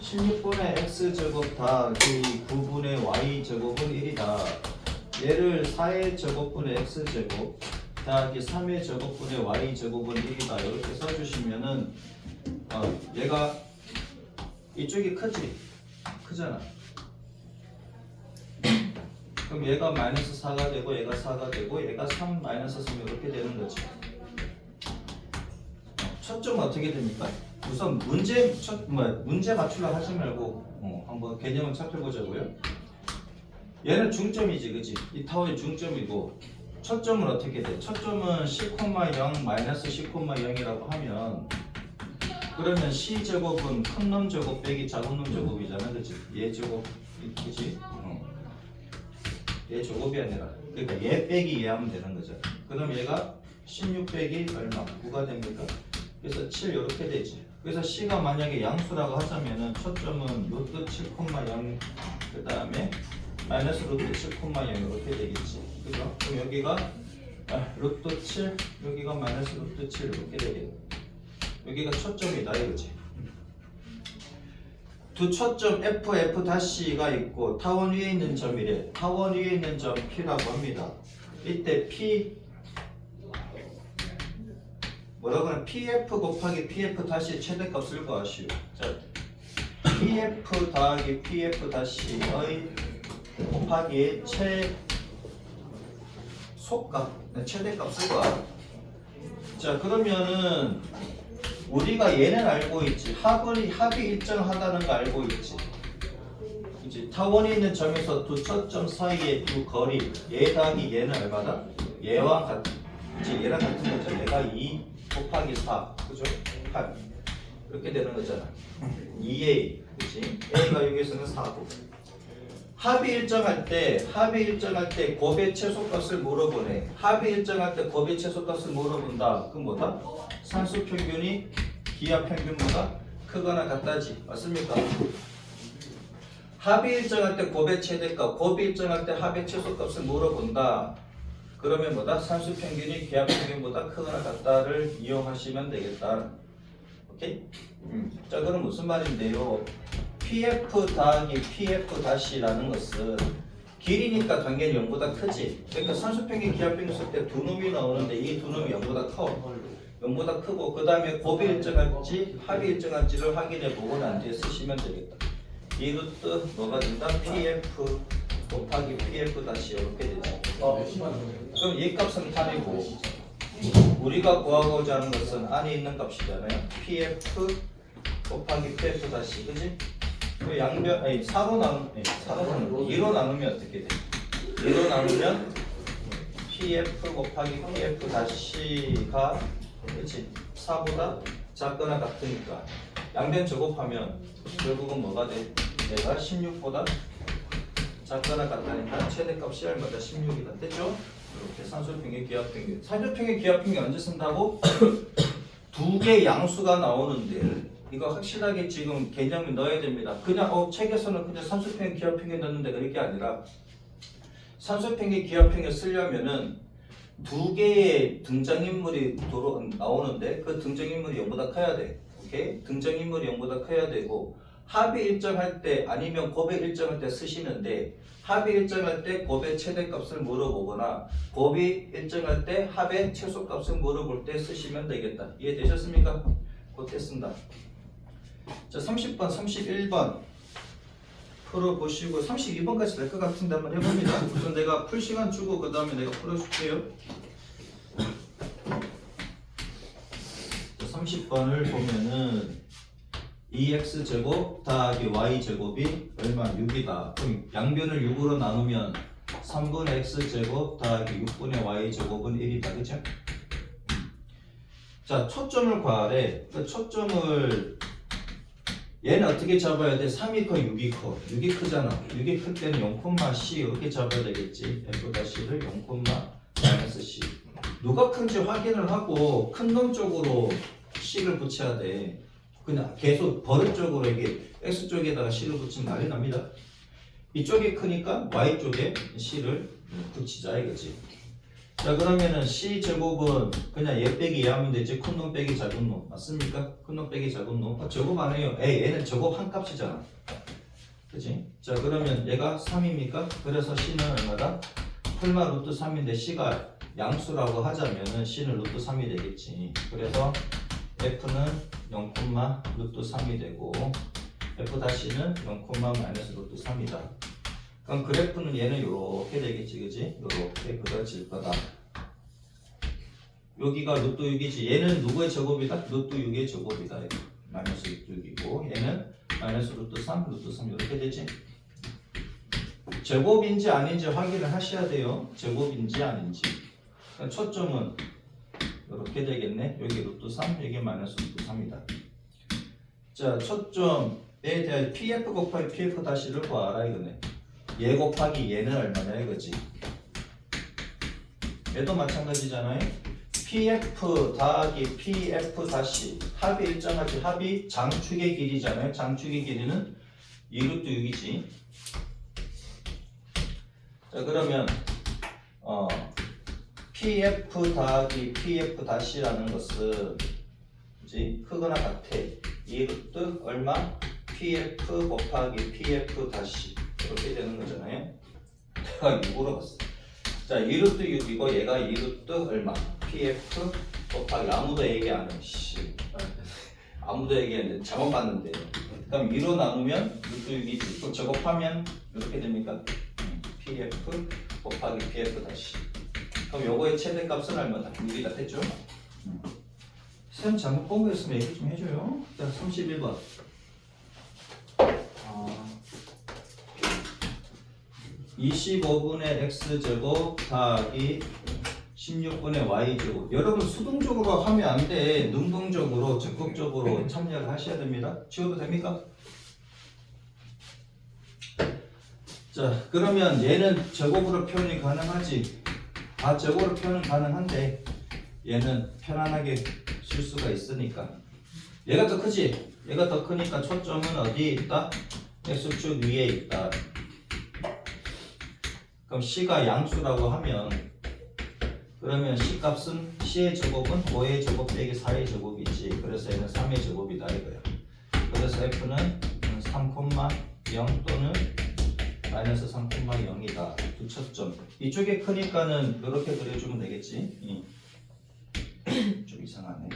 16분의 x제곱 더하기 9분의 y제곱은 1이다. 얘를 4의 제곱분의 x제곱 더하기 3의 제곱분의 y제곱은 1이다. 이렇게 써주시면은 얘가 이쪽이 크지? 크잖아. 그럼 얘가 마이너스 4가 되고 얘가 4가 되고 얘가 3 마이너스 3 이렇게 되는 거지. 첫 점은 어떻게 됩니까? 우선 문제 맞추려 하지 말고 한번 개념을 살펴보자고요. 얘는 중점이지, 그지? 이 타워의 중점이고 첫 점은 어떻게 돼? 첫 점은 C,0 마이너스 C,0이라고 하면 그러면 C 제곱은 큰 놈 제곱 빼기 작은 놈 제곱이잖아, 그지? 얘 제곱, 그지? 얘 제곱이 아니라 그러니까 얘 빼기 얘 하면 되는 거죠. 그럼 얘가 16 빼기 얼마? 9가 됩니까? 그래서 7 이렇게 되지. 그래서 C가 만약에 양수라고 하자면은 첫 점은 루트 7,0 그 다음에 마이너스 루트 7,0 이렇게 되겠지. 그죠? 그럼 여기가 루트 7, 여기가 마이너스 루트 7 이렇게 되겠네. 여기가 첫 점이다 이거지. 두 초점 F, F'가 있고 타원 위에 있는 점이래. 타원 위에 있는 점 P라고 합니다. 이때 P 뭐라고 하면 PF 곱하기 PF 다시 최대값을 구하시오. 자, PF 더하기 PF 다시의 곱하기 최대값을 구하. 자, 그러면은 우리가 얘는 알고 있지. 합이 일정하다는 거 알고 있지. 이제 타원이 있는 점에서 두 초점 사이의 두 거리 얘 더하기 얘는 얼마다? 얘와 같은 이제 얘랑 같은 거죠. 얘가 2 곱하기 4 그죠? 8 이렇게 되는 거잖아. 2a 그치? a가 여기서는 4고 합이 일정할 때 곱의 최소값을 물어보네. 합이 일정할 때 곱의 최소값을 물어본다. 그럼 뭐다? 산수 평균이 기하 평균보다 크거나 같다지. 맞습니까? 합이 일정할 때 곱의 최대값, 곱이 일정할 때 합의 최소값을 물어본다. 그러면 뭐다? 산수 평균이 기하 평균보다 크거나 같다를 이용하시면 되겠다. 오케이? 자, 그럼 무슨 말인데요? PF 더하기 PF 다시라는 것은 길이니까 당연히 0보다 크지. 그러니까 산수 평균, 기하 평균 쓸 때 두 놈이 나오는데 이 두 놈이 0보다 커. 0보다 크고 그 다음에 곱이 일정할지 합이 일정할지를 확인해보고 난 뒤에 쓰시면 되겠다. 이 루트 뭐가 된다? PF 곱하기 PF 다시 이렇게 되죠. 그럼 이 값은 8이고 우리가 구하고자 하는 것은 안에 있는 값이잖아요. PF 곱하기 PF 다시, 그지? 그 양변, 4로 나누면 2로 나누면 어떻게 돼? 2로 나누면 PF 곱하기 PF 다시가 그치? 4보다 작거나 같으니까 양변 제곱하면 결국은 뭐가 돼? 얘가 16보다 작거나 같다니까 최대값이 얼마다? 16이다. 됐죠? 이렇게 산수평균, 기하평균. 산수평균, 기하평균 언제 쓴다고? 두 개 양수가 나오는데 이거 확실하게 지금 개념을 넣어야 됩니다. 그냥 책에서는 그냥 산수평균, 기하평균 넣는데 그럴 게 아니라 산수평균, 기하평균 쓰려면은 두 개의 등장인물이 나오는데 그 등장인물이 0보다 커야 돼. 오케이? 등장인물이 0보다 커야 되고 합이 일정할 때 아니면 곱이 일정할 때 쓰시면 돼. 합이 일정할 때 곱의 최대값을 물어보거나 곱이 일정할 때 합의 최소값을 물어볼 때 쓰시면 되겠다. 이해되셨습니까? 그때 쓴다. 자, 30번, 31번 풀어보시고 32번까지 될 것 같은데 한번 해봅니다. 우선 내가 풀 시간 주고 그 다음에 내가 풀어줄게요. 30번을 보면은 2x제곱 더하기 y제곱이 얼마? 6이다. 그럼 양변을 6으로 나누면 3분의 x제곱 더하기 6분의 y제곱은 1이다. 그쵸? 자, 초점을 구하래. 그 초점을 얘는 어떻게 잡아야 돼? 3이 커, 6이 커. 6이 크잖아. 6이 클 때는 0,c 이렇게 잡아야 되겠지. f-를 0,-c. 누가 큰지 확인을 하고 큰 놈 쪽으로 c를 붙여야 돼. 그냥 계속 버릇적으로 이게 x쪽에다가 c를 붙이면 난리 납니다. 이쪽이 크니까 y쪽에 c를 붙이자 이거지. 자 그러면은 C 제곱은 그냥 얘 빼기 얘 하면 되지. 큰 놈 빼기 작은 놈 맞습니까? 큰 놈 빼기 작은 놈. 제곱 안 해요. 얘는 제곱 한 값이잖아. 그치? 자 그러면 얘가 3입니까? 그래서 C는 얼마다? 풀마 루트 3인데 C가 양수라고 하자면은 C는 루트 3이 되겠지. 그래서 F는 0, 루트 3이 되고 F-는 0, 마이너스 루트 3이다. 그럼 그래프는 얘는 이렇게 되겠지, 그지? 이렇게 그려질 거다. 여기가 루트 6이지. 얘는 누구의 제곱이다? 루트 6의 제곱이다. 마이너스 루트 6이고 얘는 마이너스 루트 3, 루트 3 이렇게 되지. 제곱인지 아닌지 확인을 하셔야 돼요. 제곱인지 아닌지. 그러니까 초점은 이렇게 되겠네. 여기 루트 3, 여기 마이너스 루트 3이다. 자, 초점에 대한 PF 곱하기 PF 다시를 구하라 이거네. 얘 곱하기 얘는 얼마냐 이거지. 얘도 마찬가지잖아요. PF 더하기 PF 다시 합이 일정하지. 합이 장축의 길이잖아요. 장축의 길이는 2루트 6이지. 자 그러면 PF 더하기 PF 다시라는 것은 그치? 크거나 같아. 2루트 얼마? PF 곱하기 PF 다시 이렇게 되는 거잖아요. 내가 6으로 봤어. 자 2루트 6이고 얘가 2루트 얼마? PF 곱하기 아무도 얘기 안 해. 아무도 얘기 안 해. 잘못 봤는데. 그럼 2로 나누면 루트 6이지. 또 제곱하면 이렇게 됩니까? PF 곱하기 PF 다시. 그럼 요거의 최대값은 얼마다? 6이다. 됐죠? 쌤 잘못 본 거 있으면 얘기 좀 해줘요. 자 31번. 25분의 x제곱 더하기 16분의 y제곱. 여러분 수동적으로 하면 안 돼. 능동적으로 적극적으로 참여를 하셔야 됩니다. 지워도 됩니까? 자 그러면 얘는 제곱으로 표현이 가능하지. 제곱으로 표현은 가능한데 얘는 편안하게 쓸 수가 있으니까. 얘가 더 크지? 얘가 더 크니까 초점은 어디에 있다? x축 위에 있다. 그럼 C가 양수라고 하면 그러면 C 값은 C의 제곱은 5의 제곱 빼기 4의 제곱이지. 그래서 얘는 3의 제곱이다 이거야. 그래서 F는 3,0 또는 마이너스 3,0이다. 두 초점. 이쪽에 크니까는 이렇게 그려주면 되겠지. 좀 이상하네.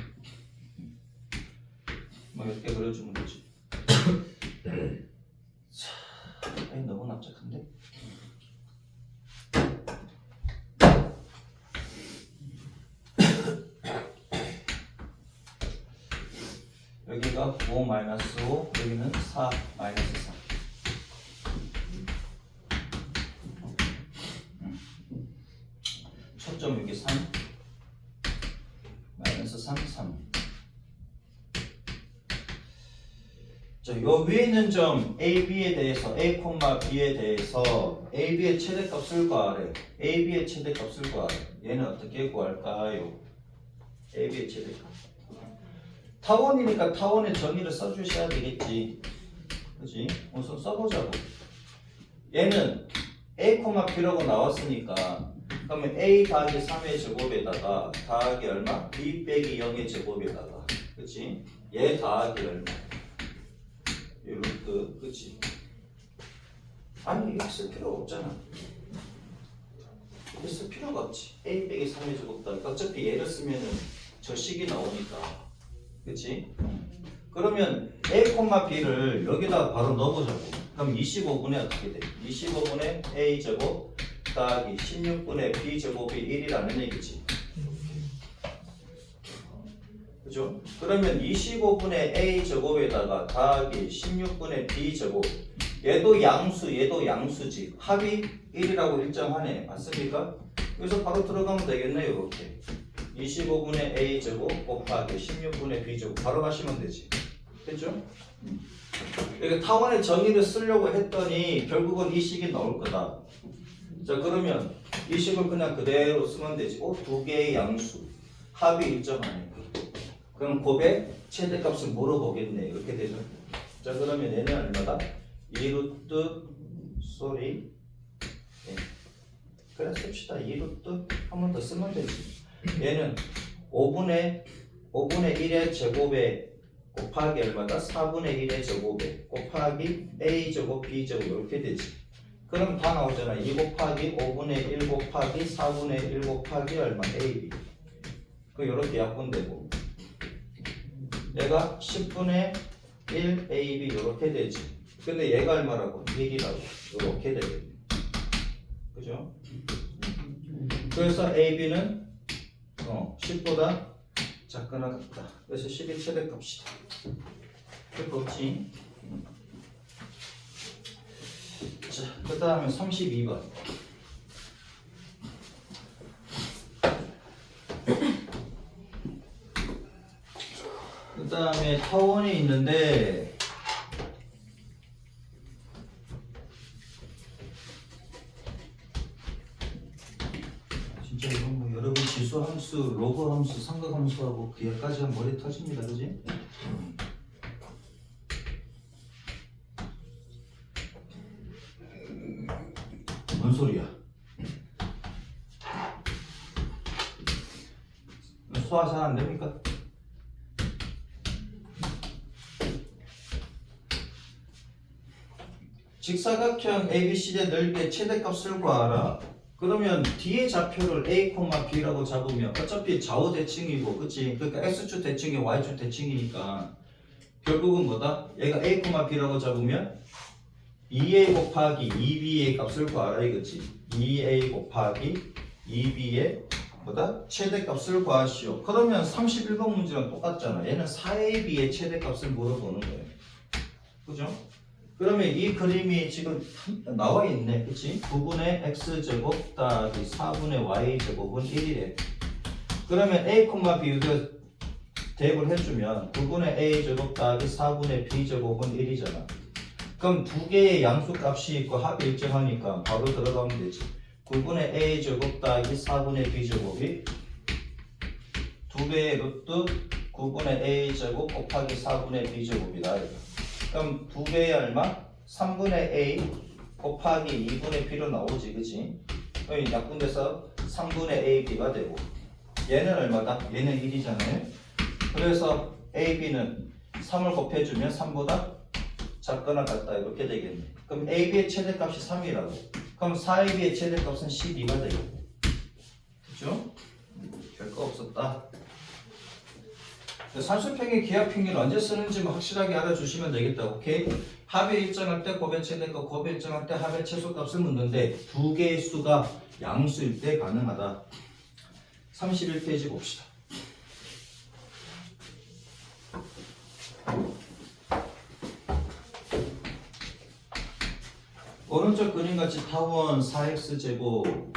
뭐 이렇게 그려주면 되지. 자, 너무 납작한데? 여기가 5 마이너스 5, 여기는 4 마이너스 3. 초점 여기 3 마이너스 3, 3. 자, 요 위에 있는 점 A, B에 대해서 A, B에 대해서 A, B의 최대값을 구하래. A, B의 최대값을 구하래. 얘는 어떻게 구할까요? A, B의 최대값. 타원이니까 타원의 정의를 써주셔야 되겠지. 그치? 우선 써보자고. 얘는 A, B라고 나왔으니까 그러면 A 더하기 3의 제곱에다가 더하기 얼마? B 빼기 0의 제곱에다가 그치? 얘 더하기 얼마? 루트 그치? 아니 이거 쓸 필요가 없잖아. 이거 쓸 필요가 없지. A 빼기 3의 제곱 더하기 어차피 얘를 쓰면은 저 식이 나오니까 그치? 그러면 A, B를 여기다 바로 넣어보자고. 그럼 25분의 어떻게 돼? 25분의 A 제곱 더하기 16분의 B 제곱이 1이라는 얘기지. 그죠? 그러면 25분의 A 제곱에다가 더하기 16분의 B 제곱. 얘도 양수, 얘도 양수지. 합이 1이라고 일정하네. 맞습니까? 그래서 바로 들어가면 되겠네. 이렇게. 25분의 A 제곱 곱하기 16분의 B 제곱 바로 가시면 되지. 됐죠? 이렇게 타원의 정의를 쓰려고 했더니 결국은 이 식이 나올 거다. 자 그러면 이 식을 그냥 그대로 쓰면 되지. 두 개의 양수 합이 일정하네. 그럼 곱의 최대값을 물어보겠네. 이렇게 되죠. 자 그러면 얘는 얼마다? 2루트 네. 그래 씁시다. 2루트 한 번 더 쓰면 되지. 얘는 5분의 1의 제곱에 곱하기 얼마다? 4분의 1의 제곱에 곱하기 a제곱 b제곱 이렇게 되지. 그럼 다 나오잖아. 2 곱하기 5분의 1 곱하기 4분의 1 곱하기 얼마? ab. 그 요렇게 약분되고 얘가 10분의 1 ab 요렇게 되지. 근데 얘가 얼마라고? 1이라고. 요렇게 되겠네. 그죠? 그래서 ab는 10보다 작거나 같다. 그래서 10의 최대값이다. 별거 없지? 자, 그 다음에 32번. 그 다음에 타원이 있는데 진짜 이건 뭐 여러분 지수함수, 로그함수, 삼각함수하고 그 얘까지 하면 머리 터집니다. 그지? 뭔 소리야? 소화 잘 안 됩니까? 직사각형 ABC의 넓이의 최대값을 구하라. 그러면 뒤에 좌표를 A, B라고 잡으면 어차피 좌우 대칭이고, 그치? 그러니까 X축 대칭이 Y축 대칭이니까 결국은 뭐다? 얘가 A, B라고 잡으면 2A 곱하기 2B의 값을 구하라 이거지. 2A 곱하기 2B의 뭐다? 최대값을 구하시오. 그러면 31번 문제랑 똑같잖아. 얘는 4AB의 최대값을 물어보는 거예요. 그죠? 그러면 이 그림이 지금 나와 있네. 그치? 9분의 x제곱 더하기 4분의 y제곱은 1이래. 그러면 a, b 우리가 대입을 해주면 9분의 a제곱 더하기 4분의 b제곱은 1이잖아. 그럼 두 개의 양수값이 있고 합이 일정하니까 바로 들어가면 되지. 9분의 a제곱 더하기 4분의 b제곱이 두 배의 루트 9분의 a제곱 곱하기 4분의 b제곱이다. 그럼 두 배의 얼마? 3분의 a 곱하기 2분의 b로 나오지, 그치? 그럼 약분돼서 3분의 ab가 되고 얘는 얼마다? 얘는 1이잖아요. 그래서 ab는 3을 곱해주면 3보다 작거나 같다 이렇게 되겠네. 그럼 ab의 최대값이 3이라고. 그럼 4ab의 최대값은 12가 되겠고. 그죠? 별거 없었다. 산수평의 기하평균 언제 쓰는지 확실하게 알아주시면 되겠다. 오케이? 합의 일정할 때 곱의 최대값, 곱의 일정할 때 합의 최소값을 묻는데 두 개의 수가 양수일 때 가능하다. 31페이지 봅시다. 오른쪽 그림같이 타원 4x제곱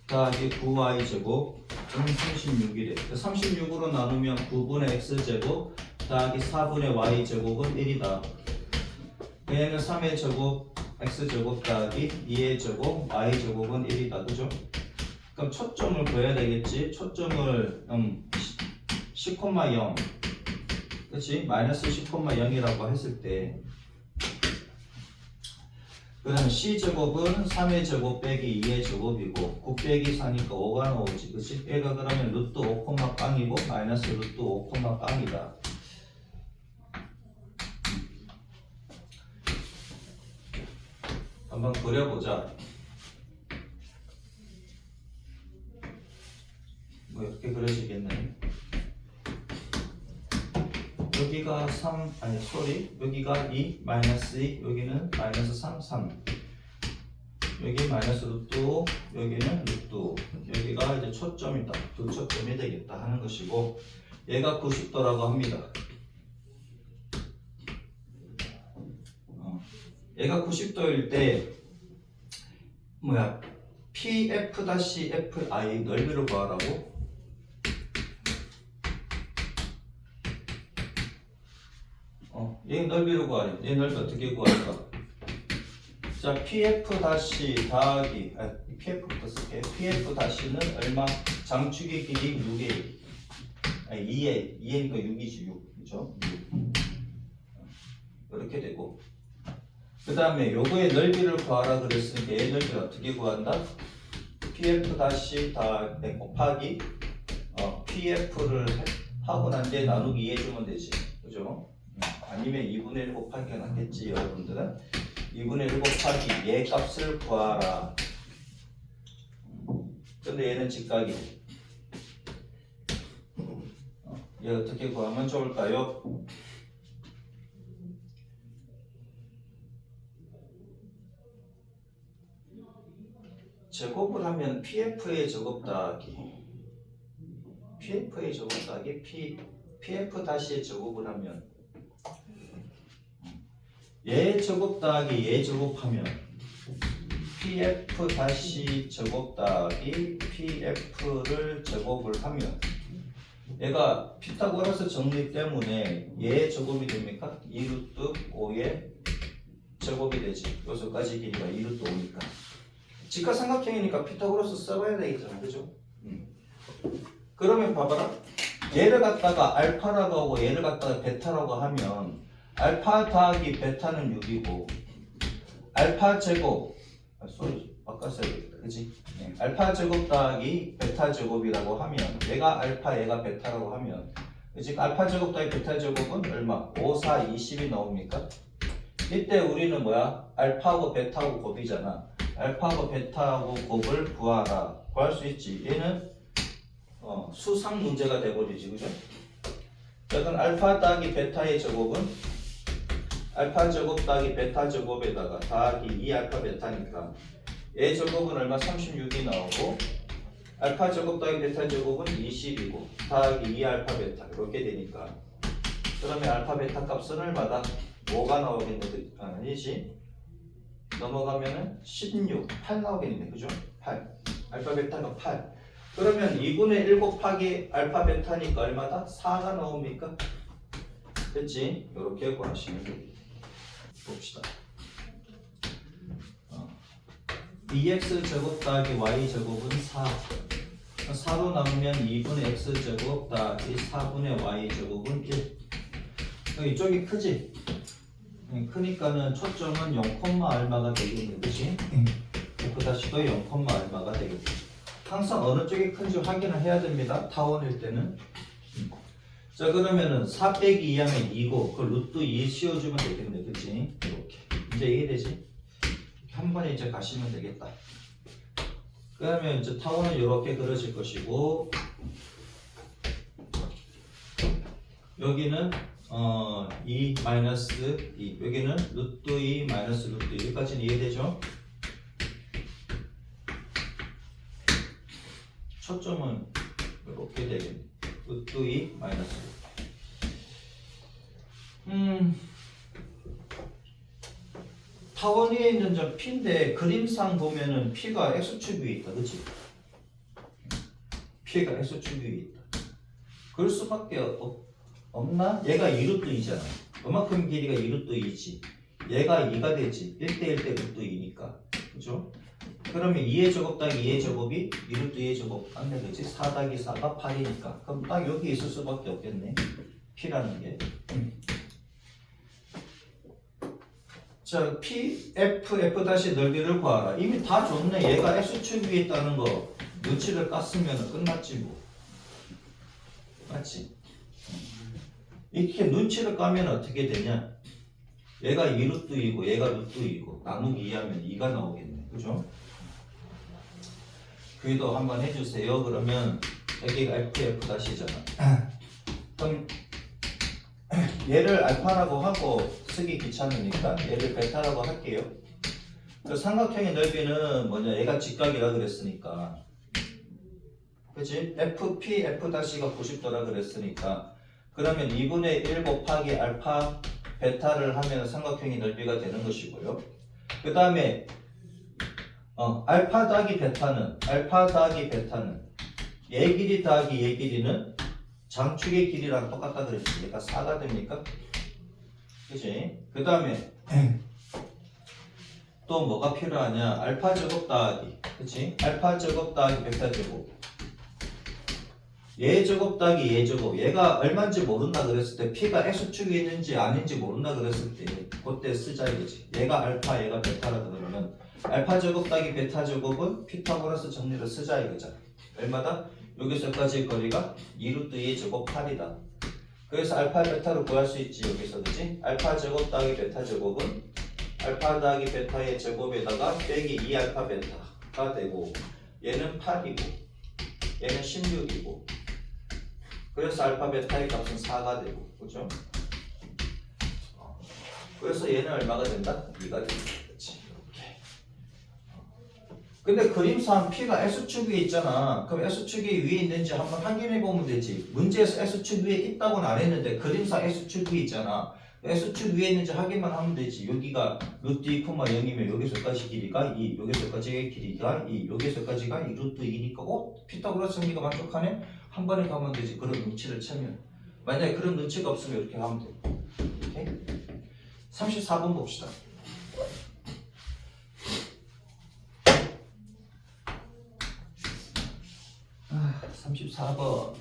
더하기 9y제곱 36이래. 36으로 나누면 9분의 x제곱 더하기 4분의 y제곱은 1이다. 얘는 3의 제곱 x제곱 더하기 2의 제곱 y제곱은 1이다. 그죠? 그럼 초점을 구해야 되겠지? 초점을 10,0 그치? 마이너스 10,0이라고 했을 때 그 다음에 c제곱은 3의 제곱 빼기 2의 제곱이고 9 빼기 4니까 5가 나오지. 그치? 얘가 그러면 루트 5, 빵이고 마이너스 루트 5, 빵이다. 한번 그려보자. 뭐 이렇게 그려지겠네. 여기가 3, 여기가 2, 마이너스 2, 여기는 마이너스 3, 3. 여기 마이너스 루트 5, 여기는 루트 5. 여기가 이제 초점이다. 두 초점이 되겠다 하는 것이고, 얘가 90도라고 합니다. 얘가 90도일 때, PF-FI 넓이를 구하라고? 얘 넓이로 구하래. 얘 넓이 어떻게 구할까? 자, PF- PF부터 쓸게. PF-는 얼마? 장축의 길이 6에 2A니까 6이지 6. 그죠? 이렇게 되고 그 다음에 요거의 넓이를 구하라 그랬으니까 얘 넓이를 어떻게 구한다? pf 다시 다 곱하기 pf를 하고 난 뒤에 나누기 2 해주면 되지. 그죠? 아니면 2분의 1 곱하기가 낫겠지. 여러분들은 2분의 1 곱하기 얘 값을 구하라. 근데 얘는 직각이래. 얘 어떻게 구하면 좋을까요? 제곱을 하면 pf의 제곱 더하기 pf의 제곱 더하기 pf 다시의 제곱을 하면 얘 제곱 더하기 얘 제곱하면 pf 다시 제곱 더하기 pf를 제곱을 하면 얘가 피타고라스 정리 때문에 얘 제곱이 됩니까? 2루트 5의 제곱이 되지. 요소까지 길이가 2루트 5니까 직각삼각형이니까 피타고라스 써봐야 되겠잖아. 그죠? 그러면 봐봐라. 얘를 갖다가 알파라고 하고 얘를 갖다가 베타라고 하면 알파 더하기 베타는 6이고 알파 제곱 소리 바꿨어야 되겠다. 그치? 네. 알파 제곱 더하기 베타 제곱이라고 하면 얘가 알파 얘가 베타라고 하면 그치? 알파 제곱 더하기 베타 제곱은 얼마? 5, 4, 20이 나옵니까? 이때 우리는 뭐야? 알파하고 베타하고 곱이잖아. 알파하고 베타하고 곱을 구하라. 구할 수 있지. 얘는 수상 문제가 돼버리지. 그죠? 그럼 알파 더하기 베타의 제곱은 알파 제곱 더하기 베타 제곱에다가 더하기 2 알파 베타니까 얘 제곱은 얼마? 36이 나오고 알파 제곱 더하기 베타 제곱은 20이고 더하기 2 알파 베타 이렇게 되니까 그러면 알파 베타 값은 얼마다? 5가 나오겠는데 아니지. 넘어가면은 16, 8 나오겠네. 그죠? 8. 알파 베타가 8. 그러면 2분의 1 곱하기 알파 베타니까 얼마다? 4가 나옵니까? 됐지? 이렇게 구하시면 됩니다. 봅시다. bx 제곱 더하기 y 제곱은 4. 4로 나누면 2분의 x 제곱 더하기 4분의 y 제곱은 1. 이쪽이 크지? 크니까는 초점은 0, 얼마가 되겠네. 그치? 그 다시도 0, 얼마가 되겠네. 항상 어느 쪽이 큰지 확인을 해야 됩니다. 타원일 때는. 자, 그러면은 4 빼기 2하면 2고, 그 루트 2 씌워주면 되겠네. 그치? 이렇게. 이제 이게 되지? 한 번에 이제 가시면 되겠다. 그러면 이제 타원은 이렇게 그려질 것이고, 여기는 2 마이너스 2 여기는 루트 2 마이너스 루트 2 여기까지는 이해되죠? 초점은 이렇게 되겠네. 루트 2 마이너스 타원 위에 있는 저 P인데 그림상 보면은 P가 X축 위에 있다. 그치? P가 X축 위에 있다. 그럴 수밖에 없나? 얘가 2루트 2잖아. 그만큼 길이가 2루트 2지. 얘가 2가 되지. 1대 1대 루트 2니까. 그죠? 그러면 2의 제곱 더하기 2의 제곱이 2루트 2의 제곱 안돼 그지? 4 더하기 4가 8이니까. 그럼 딱 여기 있을 수밖에 없겠네. P라는 게. 자, P, F 다시 넓이를 구하라. 이미 다 줬네. 얘가 X축 위에 있다는 거 눈치를 깠으면 끝났지 뭐. 맞지? 이렇게 눈치를 까면 어떻게 되냐? 얘가 2루트 2고 얘가 루트 2고 나누기 2하면 2가 나오겠네. 그죠? 그기도 한번 해주세요. 그러면 여기가 F 다시잖아. 그럼 얘를 알파라고 하고 쓰기 귀찮으니까 얘를 베타라고 할게요. 그 삼각형의 넓이는 뭐냐? 얘가 직각이라 그랬으니까. 그치? FP, F-가 90도라 그랬으니까 그러면 2분의 1 곱하기 알파 베타를 하면 삼각형의 넓이가 되는 것이고요. 그 다음에 알파 더하기 베타는 얘 길이 더하기 얘 길이는 장축의 길이랑 똑같다 그랬지. 얘가 4가 됩니까? 그치? 그 다음에 또 뭐가 필요하냐? 알파 제곱 더하기 그치? 알파 제곱 더하기 베타 제곱 얘 제곱 더하기 얘 제곱. 얘가 얼마인지 모른다 그랬을 때 P가 X축이 있는지 아닌지 모른다 그랬을 때 그때 쓰자 이거지. 얘가 알파 얘가 베타라 그러면 알파 제곱 더하기 베타 제곱은 피타고라스 정리를 쓰자 이거잖아. 얼마다? 여기서까지의 거리가 2루트 2 제곱 8이다. 그래서 알파 베타를 구할 수 있지 여기서 그지? 알파 제곱 더하기 베타 제곱은 알파 더하기 베타의 제곱에다가 빼기 2알파 베타가 되고 얘는 8이고 얘는 16이고 그래서 알파 베타의 값은 4가 되고 그죠? 그래서 얘는 얼마가 된다? 2가 된다. 그렇지? 이렇게. 근데 그림상 P가 S축이 있잖아. 그럼 S축이 위에 있는지 한번 확인해 보면 되지. 문제에서 S축 위에 있다고는 안 했는데 그림상 S축 위에 있잖아. S축 위에 있는지 확인만 하면 되지. 여기가 루트 2, 0이면 여기서까지 길이가 2, 여기서까지의 길이가 2, 여기서까지가 2 루트 2니까 피타고라스 정리가 만족하네? 한 번에 가면 되지. 그런 눈치를 채면. 만약에 그런 눈치가 없으면 이렇게 하면 돼. 오케이? 34번 봅시다. 아, 34번.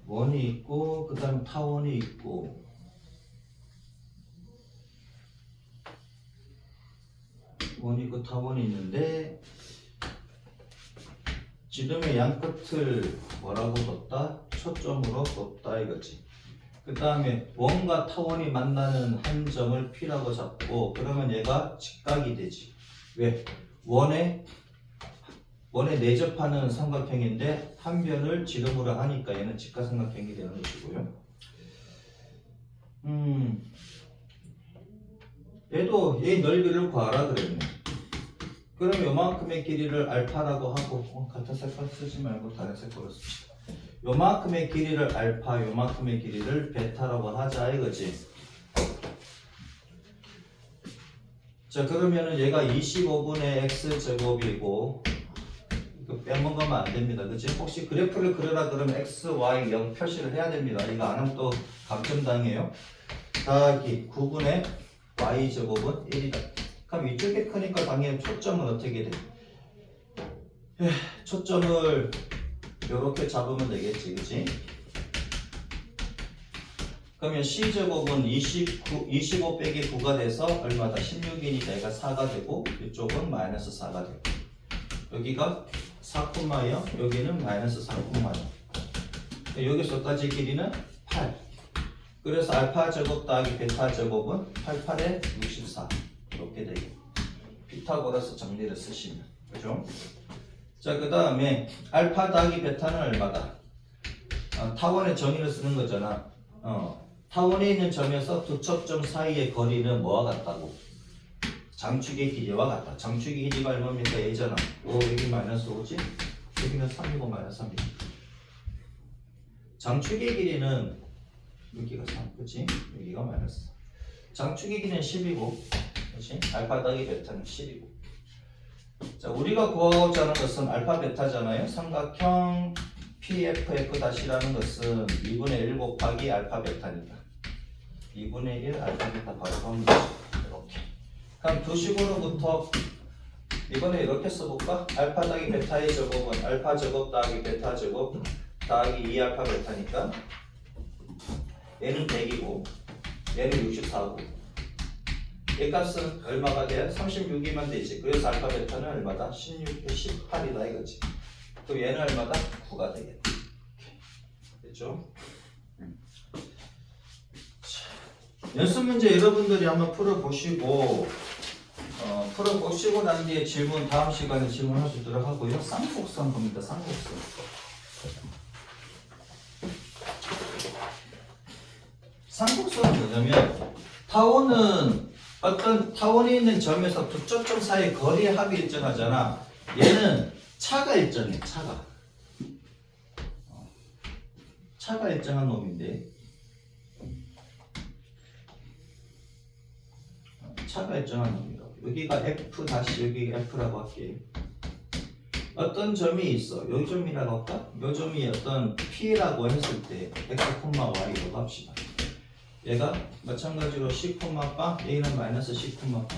원이 있고 그 다음 타원이 있고 원이 있고 타원이 있는데 지름의 양 끝을 뭐라고 뒀다? 초점으로 뒀다 이거지. 그 다음에 원과 타원이 만나는 한 점을 P라고 잡고 그러면 얘가 직각이 되지. 왜? 원에 내접하는 삼각형인데 한 변을 지름으로 하니까 얘는 직각삼각형이 되는 것이고요. 얘도 얘 넓이를 구하라 그랬네. 그럼 요만큼의 길이를 알파라고 하고 같은 색깔 쓰지 말고 다른 색깔로 씁시다. 요만큼의 길이를 알파, 요만큼의 길이를 베타라고 하자 이거지. 자 그러면은 얘가 25분의 x제곱이고 이거 빼먹으면 안 됩니다. 그치? 혹시 그래프를 그려라 그러면 x, y, 0 표시를 해야 됩니다. 이거 안 하면 또 감점당해요. 더하기 9분의 y제곱은 1이다. 그럼 이쪽이 크니까 당연히 초점은 어떻게 돼? 초점을 이렇게 잡으면 되겠지. 그치? 그러면 c제곱은 25 빼기 9가 돼서 얼마다? 16이니까 얘가 4가 되고 이쪽은 마이너스 4가 되고 여기가 4,0 여기는 마이너스 4,0 여기서까지 길이는 8 그래서 알파 제곱 더하기 베타 제곱은 88에 64 이렇게 되고 피타고라스 정리를 쓰시면 그죠? 자 그 다음에 알파 더하기 베타는 얼마다? 타원의 정의를 쓰는 거잖아. 타원에 있는 점에서 두 척점 사이의 거리는 뭐와 같다고? 장축의 길이와 같다. 장축의 길이가 얼마입니까? 예잖아. 여기 마이너스 5지? 여기는 3이고 마이너스 3이고. 장축의 길이는 여기가 3, 그치? 여기가 마이너스 4. 장축의 길이는 10이고, 그치? 알파 더하기 베타는 10이고. 자, 우리가 구하고자 하는 것은 알파 베타잖아요. 삼각형 PFF-라는 것은 2분의 1 곱하기 알파 베타니까. 2분의 1 알파 베타 바로 가면 되죠. 이렇게. 그럼 두 식으로부터 이번에 이렇게 써볼까? 알파 더하기 베타의 제곱은 알파 제곱 더하기 베타 제곱 더하기 2알파 베타니까 얘는 100이고 얘는 64고 얘 값은 얼마가 돼? 36이면 되지. 그래서 알파 베타는 얼마다? 18이다 이거지. 그럼 얘는 얼마다? 9가 되겠다. 됐죠? 연습 문제 여러분들이 한번 풀어보시고 풀어보시고 난 뒤에 질문 다음 시간에 질문할 수 있도록 하고요. 쌍곡선 봅니다. 쌍곡선. 쌍곡선은 뭐냐면 어떤 타원이 있는 점에서 두 초점 사이 거리의 합이 일정하잖아. 얘는 차가 일정해. 차가 일정한 놈인데 차가 일정한 놈이라고. 여기가 F 다시 여기가 F라고 할게요. 어떤 점이 있어. 요 점이라고 할까? 요 점이 어떤 P라고 했을 때 X, Y라고 합시다. 얘가 마찬가지로 C, 빵, A는 마이너스 C, 빵.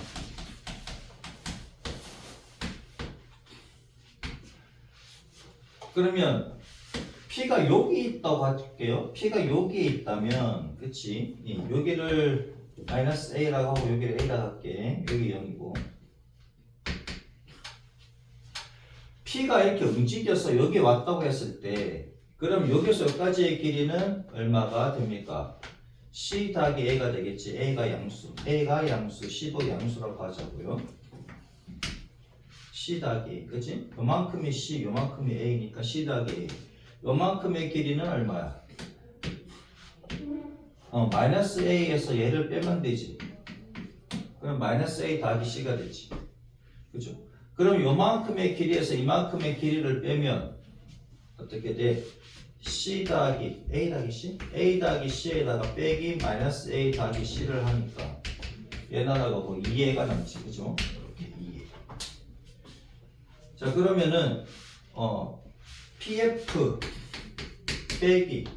그러면 P가 여기 있다고 할게요. P가 여기에 있다면, 그치? 여기를 마이너스 A라고 하고 여기를 A라고 할게. 여기 0이고. P가 이렇게 움직여서 여기 왔다고 했을 때, 그럼 여기서 여기까지의 길이는 얼마가 됩니까? C 더하기 A가 되겠지. A가 양수, C도 양수라고 하자고요. C 더하기, 그치? 요만큼이 C, 요만큼이 A니까 C 더하기 A. 요만큼의 길이는 얼마야? 마이너스 A에서 얘를 빼면 되지. 그럼 마이너스 A 더하기 C가 되지. 그죠? 그럼 요만큼의 길이에서 이만큼의 길이를 빼면 어떻게 돼? C 더하기 A 더하기 C? A 더하기 C에다가 빼기 마이너스 A 더하기 C를 하니까 얘 나가고 2A가 남지. 그죠? 이렇게 2A. 자, 그러면은 PF 빼기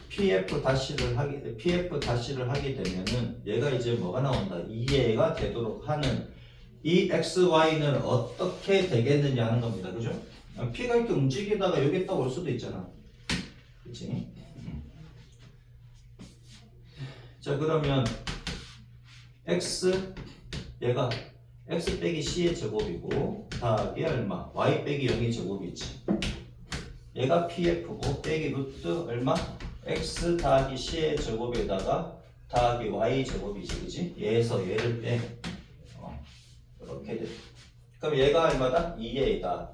PF 다시를 하게 되면은 얘가 이제 뭐가 나온다? 2A가 되도록 하는 이 XY는 어떻게 되겠느냐 하는 겁니다. 그죠? P가 이렇게 움직이다가 여기 딱 올 수도 있잖아. 그치? 자, 그러면 X 얘가 X 빼기 C의 제곱이고 더하기 얼마? Y 빼기 0의 제곱이지. 얘가 PF고 빼기 루트 얼마? X 더하기 C의 제곱에다가 더하기 Y 제곱이지. 그치? 얘에서 얘를 빼. 이렇게 돼. 그럼 얘가 얼마다? 2A다.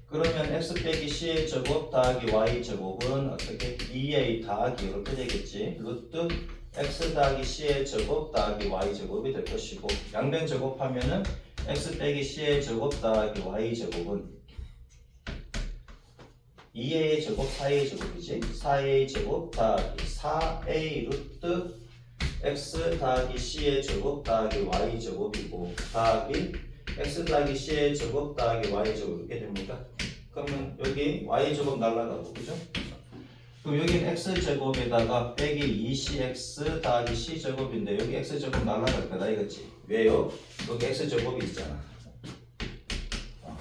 그러면 X 빼기 C의 제곱 더하기 Y 제곱은 어떻게? 2A 더하기 이렇게 되겠지. 루트 X 더하기 C의 제곱 더하기 Y 제곱이 될 것이고, 양변 제곱하면은 X 빼기 C의 제곱 더하기 Y 제곱은 2A의 제곱 4A의 제곱이지. 4A 제곱 더하기 4A 루트 X 더하기 C의 제곱 더하기 Y 제곱이고 더하기 X 더하기 C의 제곱 더하기 Y 제곱 이렇게 됩니다. 그러면 여기 Y 제곱 날라가고, 그죠? 그럼 여기는 X 제곱에다가 빼기 2CX 더하기 C 제곱인데 여기 X 제곱 날라갈 거다 이거지. 왜요? 여기 X 제곱이 있잖아.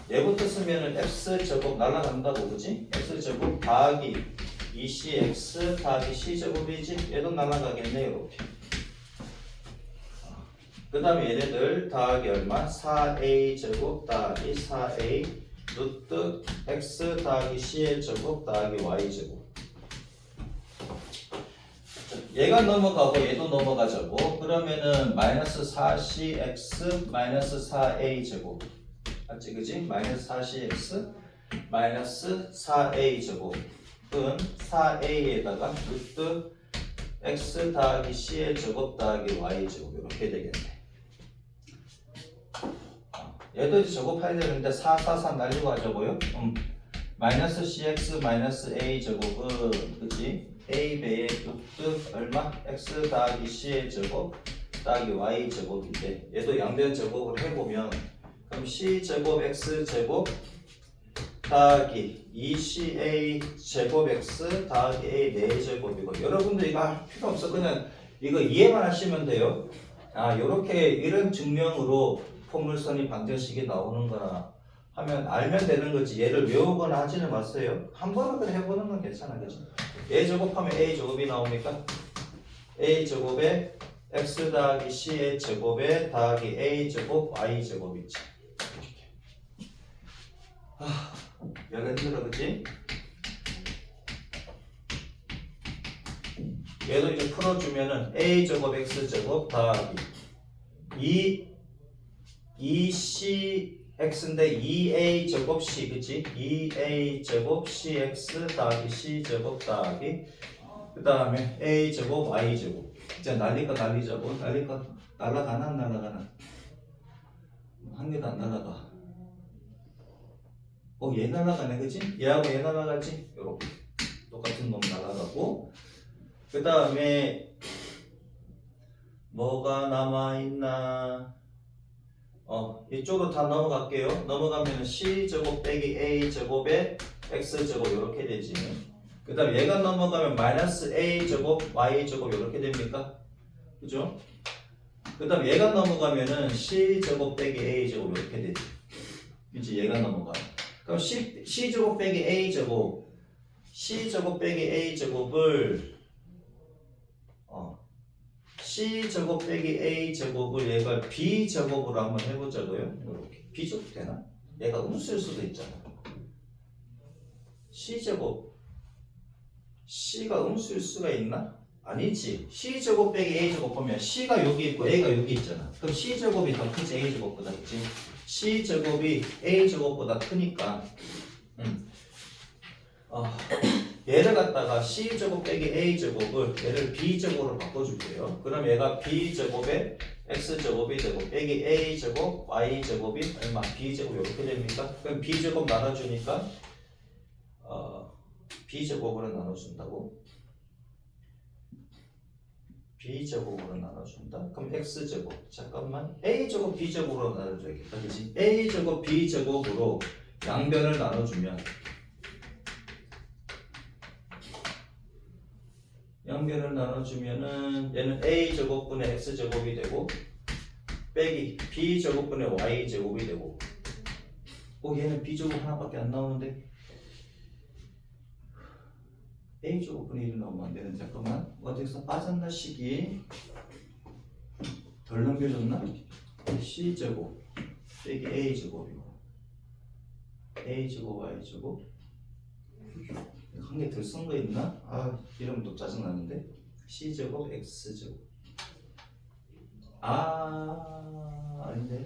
얘부터 쓰면은 X 제곱 날라간다고, 그지? X 제곱 더하기 2CX 더하기 C 제곱이지. 얘도 날라가겠네 이렇게. 그 다음에 얘네들 더하기 얼마? 4A 제곱 더하기 4A 루트 X 더하기 C의 제곱 더하기 Y 제곱. 얘가 넘어가고 얘도 넘어가자고. 그러면은 마이너스 4CX 마이너스 4A 제곱. 맞지? 그지? 마이너스 4CX 마이너스 4A 제곱은 4A에다가 루트 X 더하기 C의 제곱 더하기 Y 제곱 이렇게 되겠네. 얘도 이제 제곱해야 되는데 4, 4, 4 날리고 하자고요. 마이너스 CX 마이너스 A 제곱은 그치? A 배의 루트 얼마? X 더하기 C의 제곱 더하기 Y 제곱인데 얘도 양변 제곱을 해보면 그럼 C 제곱 X 제곱 더하기 2CA 제곱 X 더하기 A 4제곱이고 여러분들 이거 할 필요 없어. 그냥 이거 이해만 하시면 돼요. 요렇게 이런 증명으로 포물선이 방정식이 나오는 거나 하면 알면 되는 거지. 얘를 외우거나 하지는 마세요. 한 번은 해보는 건 괜찮아. 그치? A 제곱하면 A 제곱이 나오니까 A 제곱에 X 더하기 C의 제곱에 더하기 A 제곱 Y 제곱이지. 여기 힘들어, 그치? 얘도 이제 풀어주면은 A 제곱 X 제곱 더하기 2CX인데 2A 제곱 C, 그치? 2A 제곱 CX 더하기 C 제곱 더하기 그 다음에 A 제곱 Y 제곱. 이제 날릴 거 날리자고. 날릴 거 날라가나 안 날라가나? 한 개도 안 날라가. 얘 날라가네, 그치? 얘하고 얘 날라가지? 요렇게 똑같은 놈 날라가고 그 다음에 뭐가 남아있나? 이쪽으로 다 넘어갈게요. 넘어가면 C제곱 빼기 A제곱에 X제곱 이렇게 되지. 그 다음 얘가 넘어가면 마이너스 a제곱 y제곱 이렇게 됩니까? 그죠? 그 다음 얘가 넘어가면은 c제곱 빼기 a제곱 이렇게 되지. 그치? 얘가 넘어가. 그럼 c제곱 빼기 a제곱 c제곱 빼기 a제곱을 c제곱 빼기 a제곱을 얘가 b제곱으로 한번 해보자고요. 이렇게 b제곱 되나? 얘가 음수일 수도 있잖아. c제곱 c가 음수일 수가 있나? 아니지. c제곱 빼기 a제곱 보면 c가 여기 있고 a가 여기 있잖아. 그럼 c제곱이 더 크지 a제곱보다 있지. c제곱이 a제곱보다 크니까 얘를 갖다가 c제곱 빼기 a제곱을 얘를 b제곱으로 바꿔줄게요. 그럼 얘가 b제곱에 x제곱이 되고 빼기 a제곱 y제곱이 얼마? b제곱 이렇게 됩니까? 그럼 b제곱 나눠주니까 b제곱으로 나눠준다고? b제곱으로 나눠준다? 그럼 x제곱 잠깐만 a제곱 b제곱으로 나눠줘야겠다. 그치? a제곱 b제곱으로 양변을 나눠주면 양변을 나눠주면은 얘는 a제곱분의 x제곱이 되고 빼기 b제곱분의 y제곱이 되고 얘는 b제곱 하나밖에 안 나오는데 a제곱분의 1이 나오면 안 되는데 잠깐만 어디서 빠졌나 식이 덜 넘겨졌나? c제곱 빼기 a제곱이고 a제곱 y제곱 한 개 덜 쓴 거 있나? 이러면 또 짜증나는데 c제곱 x제곱 아닌데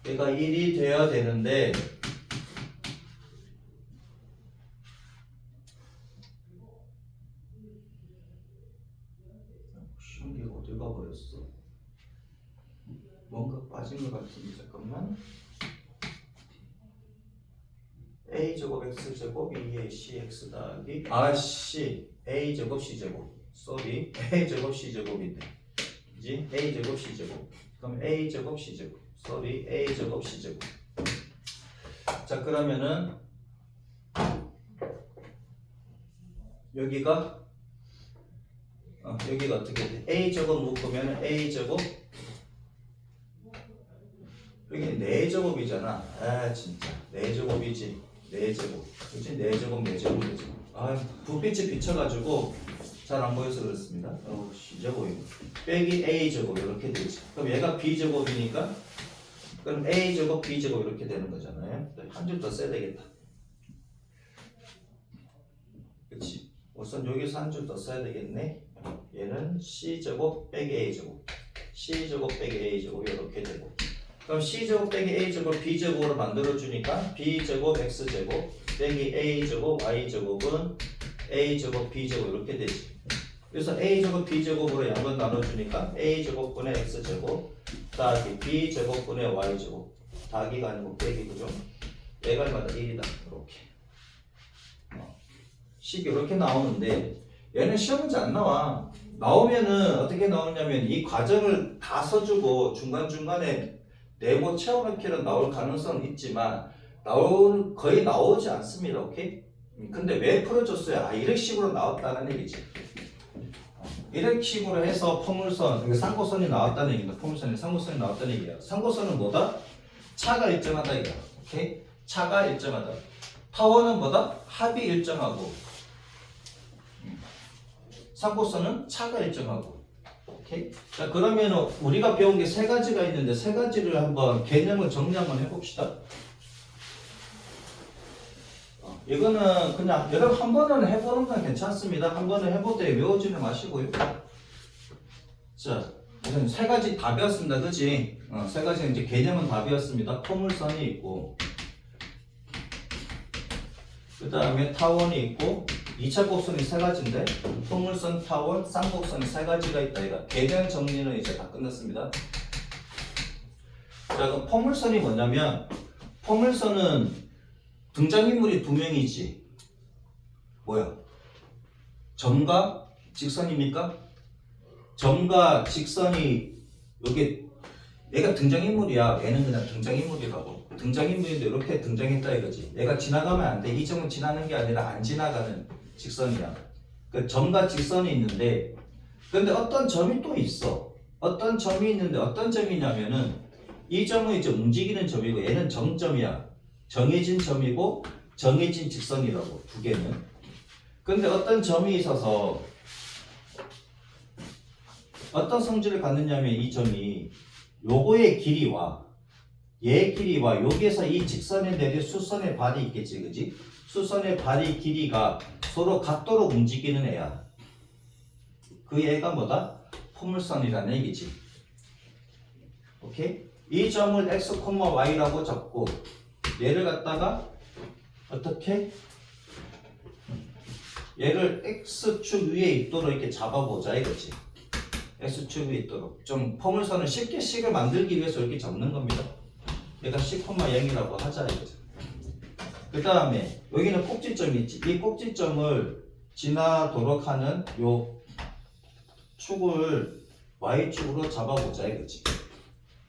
얘가 1이 돼야 되는데 시험기가 어디 가버렸어? 뭔가 빠진 것 같은데 잠깐만 a제곱 x제곱 2의 cx 더하기 c a제곱 c제곱 쏘리 a제곱 c제곱인데 그지? a제곱 c제곱 그럼 a제곱 c제곱 쏘리 a제곱 c제곱 자 그러면은 여기가 어떻게 돼? a제곱 묶으면 a제곱 여기 4제곱이잖아. 진짜 4제곱이지. 4제곱 그치? 4제곱 4제곱 4제곱 불빛이 비쳐가지고 잘 안 보여서 그렇습니다. 이제 보이네. 빼기 a제곱 이렇게 되지. 그럼 얘가 b제곱이니까 그럼 a제곱 b제곱 이렇게 되는 거잖아요. 한 줄 더 써야 되겠다. 그치? 우선 여기서 한 줄 더 써야 되겠네. 얘는 c제곱 빼기 a제곱 c제곱 빼기 a제곱 이렇게 되고 그럼 c제곱 빼기 a제곱 b제곱으로 만들어주니까 b제곱 x제곱 빼기 a제곱 y제곱은 a제곱 b제곱 이렇게 되지. 그래서 a제곱 b제곱으로 양변 나눠주니까 a제곱분의 x제곱 더하기 b제곱분의 y제곱 더하기가 아니고 빼기 그죠? 얘가 얼마다 1이다 이렇게 식이 이렇게 나오는데 얘는 시험 문제 안 나와. 나오면은 어떻게 나오냐면 이 과정을 다 써주고 중간중간에 네모 채워넣기로 나올 가능성은 있지만 거의 나오지 않습니다. 오케이? 근데 왜 풀어줬어요? 이런 식으로 나왔다는 얘기지. 이런 식으로 해서 포물선, 상고선이 나왔다는 얘기다. 포물선이 상고선이 나왔다는 얘기야. 상고선은 뭐다? 차가 일정하다 이거야. 오케이? 차가 일정하다. 타원은 뭐다? 합이 일정하고 상고선은 차가 일정하고. 오케이? 자, 그러면 우리가 배운 게 세 가지가 있는데 세 가지를 한번 개념을 정리 한번 해봅시다. 이거는 그냥 여러분 한 번은 해보는 건 괜찮습니다. 한 번은 해보되 외우지는 마시고요. 자, 우선 세 가지 다 배웠습니다. 그치? 세 가지 이제 개념은 다 배웠습니다. 포물선이 있고 그 다음에 타원이 있고 2차 곡선이 세 가지인데 포물선, 타원, 쌍곡선이 세 가지가 있다. 이거 개념 정리는 이제 다 끝났습니다. 자, 그럼 포물선이 뭐냐면 포물선은 등장인물이 두 명이지. 뭐야? 점과 직선입니까? 점과 직선이 여기 얘가 등장인물이야. 얘는 그냥 등장인물이라고. 등장인물인데 이렇게 등장했다 이거지. 얘가 지나가면 안 돼. 이 점은 지나는 게 아니라 안 지나가는 직선이야. 그 점과 직선이 있는데, 근데 어떤 점이 또 있어. 어떤 점이 있는데 어떤 점이냐면은 이 점은 이제 움직이는 점이고 얘는 정점이야. 정해진 점이고 정해진 직선이라고 두 개는. 근데 어떤 점이 있어서 어떤 성질을 갖느냐면 이 점이 요거의 길이와 얘의 길이와 여기에서 이 직선에 내린 수선의 발이 있겠지, 그지? 수선의 발이 길이가 서로 같도록 움직이는 애야. 그 애가 뭐다? 포물선이라는 얘기지. 오케이? 이 점을 x, y라고 잡고 얘를 갖다가 어떻게? 얘를 x축 위에 있도록 이렇게 잡아보자 이거지. x축 위에 있도록. 좀 포물선을 쉽게 식을 만들기 위해서 이렇게 잡는 겁니다. 얘가 10,0이라고 하자 이거죠. 그 다음에 여기는 꼭지점이 있지. 이 꼭지점을 지나도록 하는 요 축을 y축으로 잡아보자 이거지.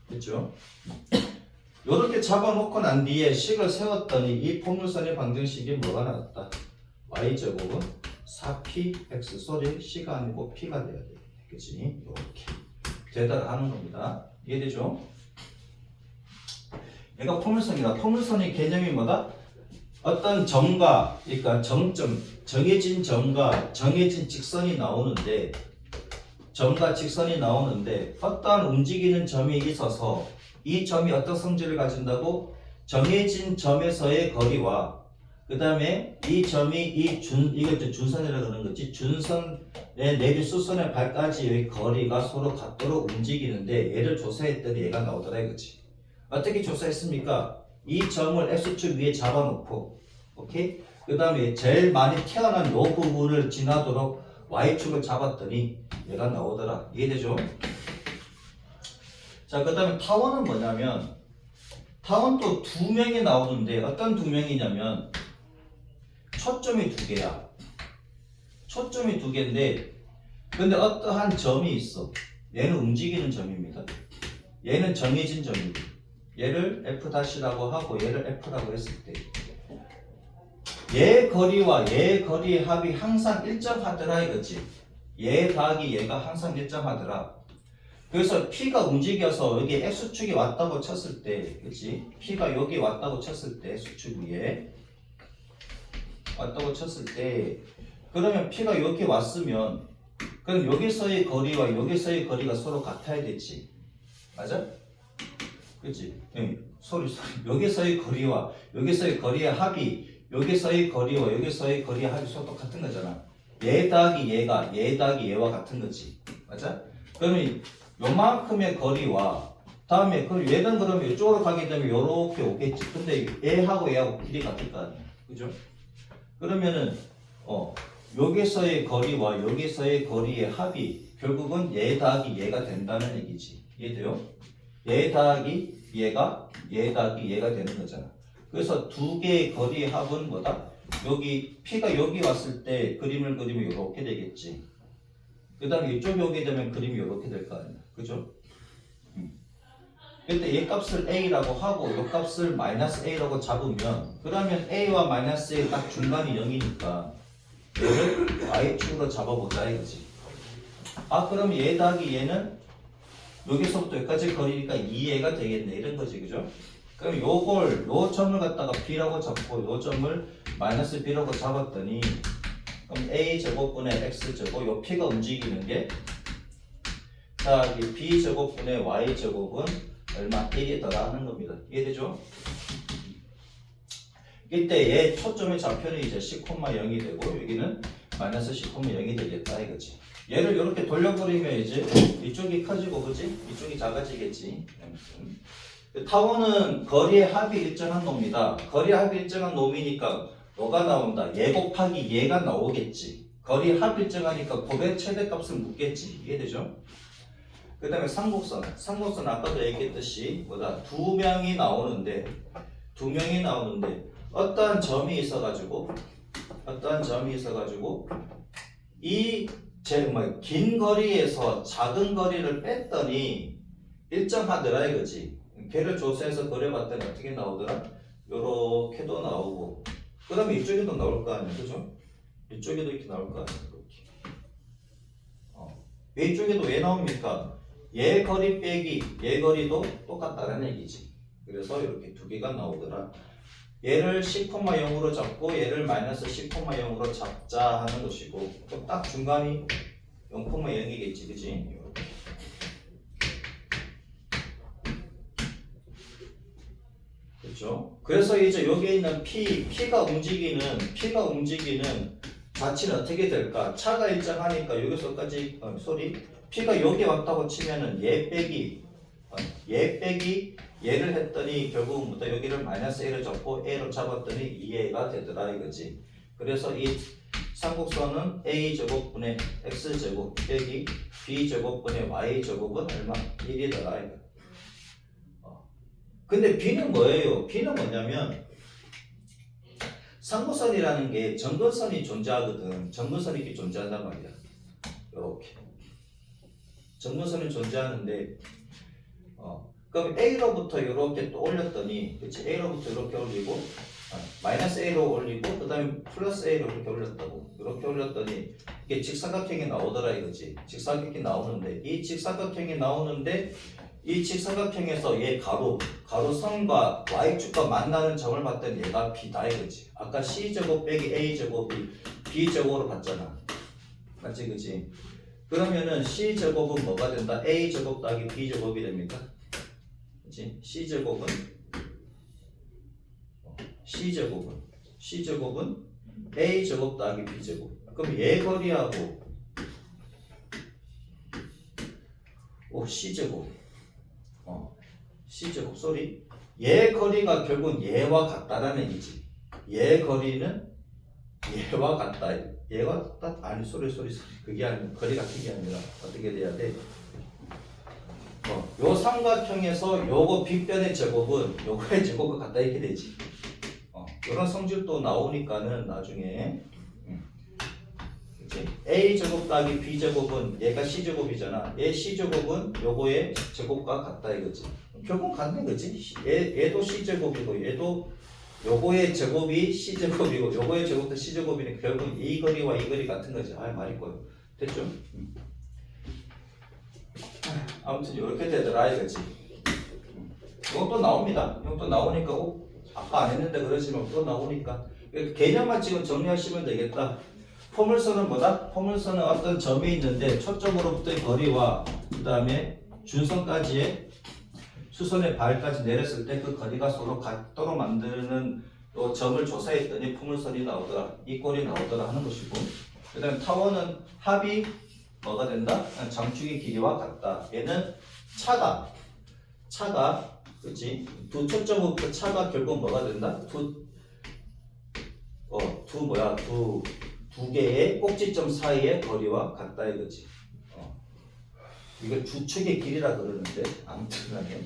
그렇죠? 요렇게 잡아놓고 난 뒤에 식을 세웠더니 이 포물선의 방정식이 뭐가 나왔다? y제곱은 4px 소리 c가 아니고 p가 돼야 돼. 그치? 이렇게 대답하는 겁니다. 이해되죠? 얘가 포물선이다. 포물선의 개념이 뭐다? 어떤 점과, 그러니까 정점, 정해진 점과 정해진 직선이 나오는데, 점과 직선이 나오는데 어떠한 움직이는 점이 있어서 이 점이 어떤 성질을 가진다고? 정해진 점에서의 거리와 그 다음에 이 점이 이거 준선이라고 그러는 거지. 준선에 내린 수선의 발까지의 거리가 서로 같도록 움직이는데 얘를 조사했더니 얘가 나오더라 이거지. 어떻게 조사했습니까? 이 점을 x축 위에 잡아놓고, 오케이? 그 다음에 제일 많이 태어난 요 부분을 지나도록 y축을 잡았더니 얘가 나오더라. 이해되죠? 자, 그 다음에 타원은 뭐냐면, 타원도 두 명이 나오는데 어떤 두 명이냐면 초점이 두 개야. 초점이 두 개인데 근데 어떠한 점이 있어. 얘는 움직이는 점입니다. 얘는 정해진 점이고 얘를 F'라고 하고 얘를 F라고 했을 때 얘 거리와 얘 거리의 합이 항상 일정하더라 이거지. 얘 더하기 얘가 항상 일정하더라. 그래서 P가 움직여서 여기 X축이 왔다고 쳤을 때, 그치? P가 여기 왔다고 쳤을 때, X축 위에 왔다고 쳤을 때, 그러면 P가 여기 왔으면, 그럼 여기서의 거리와 여기서의 거리가 서로 같아야 되지. 맞아? 그치? 소리. 여기서의 거리와 여기서의 거리의 합이, 여기서의 거리와 여기서의 거리의 합이 서로 똑같은 거잖아. 얘 더하기 얘가, 얘 더하기 얘와 같은 거지. 맞아? 그러면 요만큼의 거리와 다음에 그럼 얘는 그러면 이쪽으로 가게 되면 요렇게 오겠지. 근데 얘하고 얘하고 길이 같을 거 아니야. 그죠? 그러면은 여기서의 거리와 여기서의 거리의 합이 결국은 얘 더하기 얘가 된다는 얘기지. 이해돼요? 얘 더하기 얘가 얘 더하기 얘가 되는 거잖아. 그래서 두 개의 거리의 합은 뭐다? 여기 P가 여기 왔을 때 그림을 그리면 이렇게 되겠지. 그 다음에 이쪽에 오게 되면 그림이 이렇게 될 거 아니야. 그죠? 근데 얘 값을 A라고 하고 이 값을 마이너스 A라고 잡으면 그러면 A와 마이너스 A 딱 중간이 0이니까 얘를 Y축으로 잡아보자 이거지. 아 그럼 얘 더하기 얘는 여기서부터 여기까지 거리니까 2얘가 되겠네 이런 거지. 그죠? 그럼 요걸 요 점을 갖다가 B라고 잡고 요 점을 마이너스 B라고 잡았더니 그럼 A제곱분의 X제곱 요 P가 움직이는 게 자, 이 B제곱분의 Y제곱은 얼마? 1이더라 하는 겁니다. 이해되죠? 이때 얘 초점의 좌표는 이제 10,0이 되고 여기는 마이너스 10,0이 되겠다 이거지. 얘를 이렇게 돌려버리면 이제 이쪽이 커지고 그지? 이쪽이 작아지겠지. 타원은 거리의 합이 일정한 놈이다. 거리의 합이 일정한 놈이니까 뭐가 나온다? 얘 곱하기 얘가 나오겠지. 거리 합 일정하니까 곱의 최대값을 묻겠지. 이해되죠? 그 다음에 상곡선. 상곡선 아까도 얘기했듯이 뭐다? 두 명이 나오는데 어떠한 점이 있어가지고 이 긴 거리에서 작은 거리를 뺐더니 일정하더라 이거지. 걔를 조사해서 그려봤더니 어떻게 나오더라? 요렇게도 나오고 그 다음에 이쪽에도 나올 거 아니야, 그죠? 이쪽에도 이렇게 나올 거 아니야, 이렇게. 이쪽에도 왜 나옵니까? 얘 거리 빼기 얘 거리도 똑같다는 얘기지. 그래서 이렇게 두 개가 나오더라. 얘를 10,0으로 잡고 얘를 마이너스 10,0으로 잡자 하는 것이고 또 딱 중간이 0,0이겠지, 그지? 이렇게. 그렇죠? 그래서 이제 여기에 있는 P가 움직이는 자체는 어떻게 될까? 차가 일정하니까 여기서까지 P가 여기 왔다고 치면은 얘 빼기 얘를 했더니 결국은 뭐다? 여기를 마이너스 A를 잡고 A로 잡았더니 2A가 되더라 이거지. 그래서 이 삼곡선은 A제곱분의 X제곱 빼기 B제곱분의 Y제곱은 얼마? 1이더라 이거. 근데 B는 뭐예요? B는 뭐냐면 상고선이라는 게 점근선이 존재하거든. 점근선이 이렇게 존재한단 말이야. 이렇게 점근선이 존재하는데 그럼 A로부터 이렇게 또 올렸더니 그치? A로부터 이렇게 올리고 마이너스 A로 올리고 그 다음에 플러스 A로 이렇게 올렸다고 이렇게 올렸더니 이게 직사각형이 나오더라 이거지. 직사각형이 나오는데 이 직사각형이 나오는데 이 직사각형에서 얘 가로선과 y축과 만나는 점을 봤더니 얘가 B다 이거지. 아까 C제곱 빼기 A제곱이 B제곱으로 봤잖아. 맞지 그치? 그러면은 C제곱은 뭐가 된다? A제곱 더하기 B제곱이 됩니까? 그치? C제곱은 A제곱 더하기 B제곱. 그럼 얘 거리하고 C제곱 얘 거리가 결국은 얘와 같다라는 얘기지. 얘 거리는 얘와 같다. 얘가 같다? 아니 그게 아니라 거리 같은 게 아니라 어떻게 돼야 돼? 요 삼각형에서 요거 빗변의 제곱은 요거의 제곱과 같다 이렇게 되지. 이런 성질도 나오니까는 나중에 A제곱 더하기 B제곱은 얘가 C제곱이잖아. 얘 C제곱은 요거의 제곱과 같다 이거지. 결국 같네 그치? 얘도 C제곱이고 얘도 요거의 제곱이 C제곱이고 요거의 제곱도 C제곱이니까 결국 이 거리와 이 거리 같은 거지. 말이 꼬여. 됐죠? 아무튼 이렇게 되더라 이거지. 이건 또 나옵니다. 이건 또 나오니까 아까 안 했는데 그러시면 또 나오니까 개념만 지금 정리하시면 되겠다. 포물선은 뭐다? 포물선은 어떤 점이 있는데 초점으로부터의 거리와 그 다음에 준선까지의 수선의 발까지 내렸을 때 그 거리가 서로 같도록 만드는 또 점을 조사했더니 포물선이 나오더라. 이 꼴이 나오더라 하는 것이고, 그 다음에 타원은 합이 뭐가 된다? 장축의 길이와 같다. 얘는 차가 그치? 두 초점부터 차가 결국 뭐가 된다? 두 개의 꼭지점 사이의 거리와 같다 이거지. 이걸 주축의 길이라 그러는데 아무튼 간에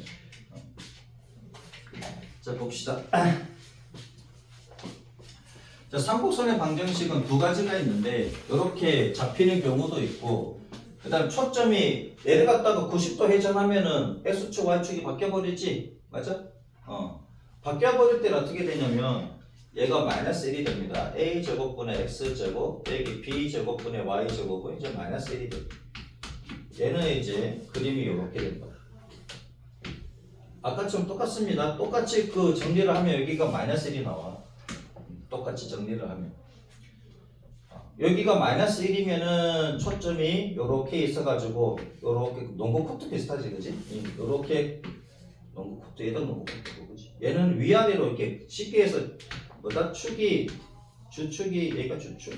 자 봅시다. 자, 삼곡선의 방정식은 두 가지가 있는데 이렇게 잡히는 경우도 있고 그 다음 초점이 내려갔다가 90도 회전하면은 X축, Y축이 바뀌어버리지? 맞아? 바뀌어버릴 때는 어떻게 되냐면 얘가 마이너스 1이 됩니다. A제곱분의 X제곱 빼기 B제곱분의 Y제곱은 이제 마이너스 1이 됩니다. 얘는 이제 그림이 이렇게 된다. 아까처럼 똑같습니다. 똑같이 그 정리를 하면 여기가 마이너스 1이 나와. 똑같이 정리를 하면 여기가 마이너스 1이면은 초점이 이렇게 있어가지고 이렇게 농구 코트 비슷하지 그지? 이렇게 농구 코트 얘도 농구 코트고 그지? 얘는 위아래로 이렇게 쉽게 해서 뭐다? 주축이 얘가 주축.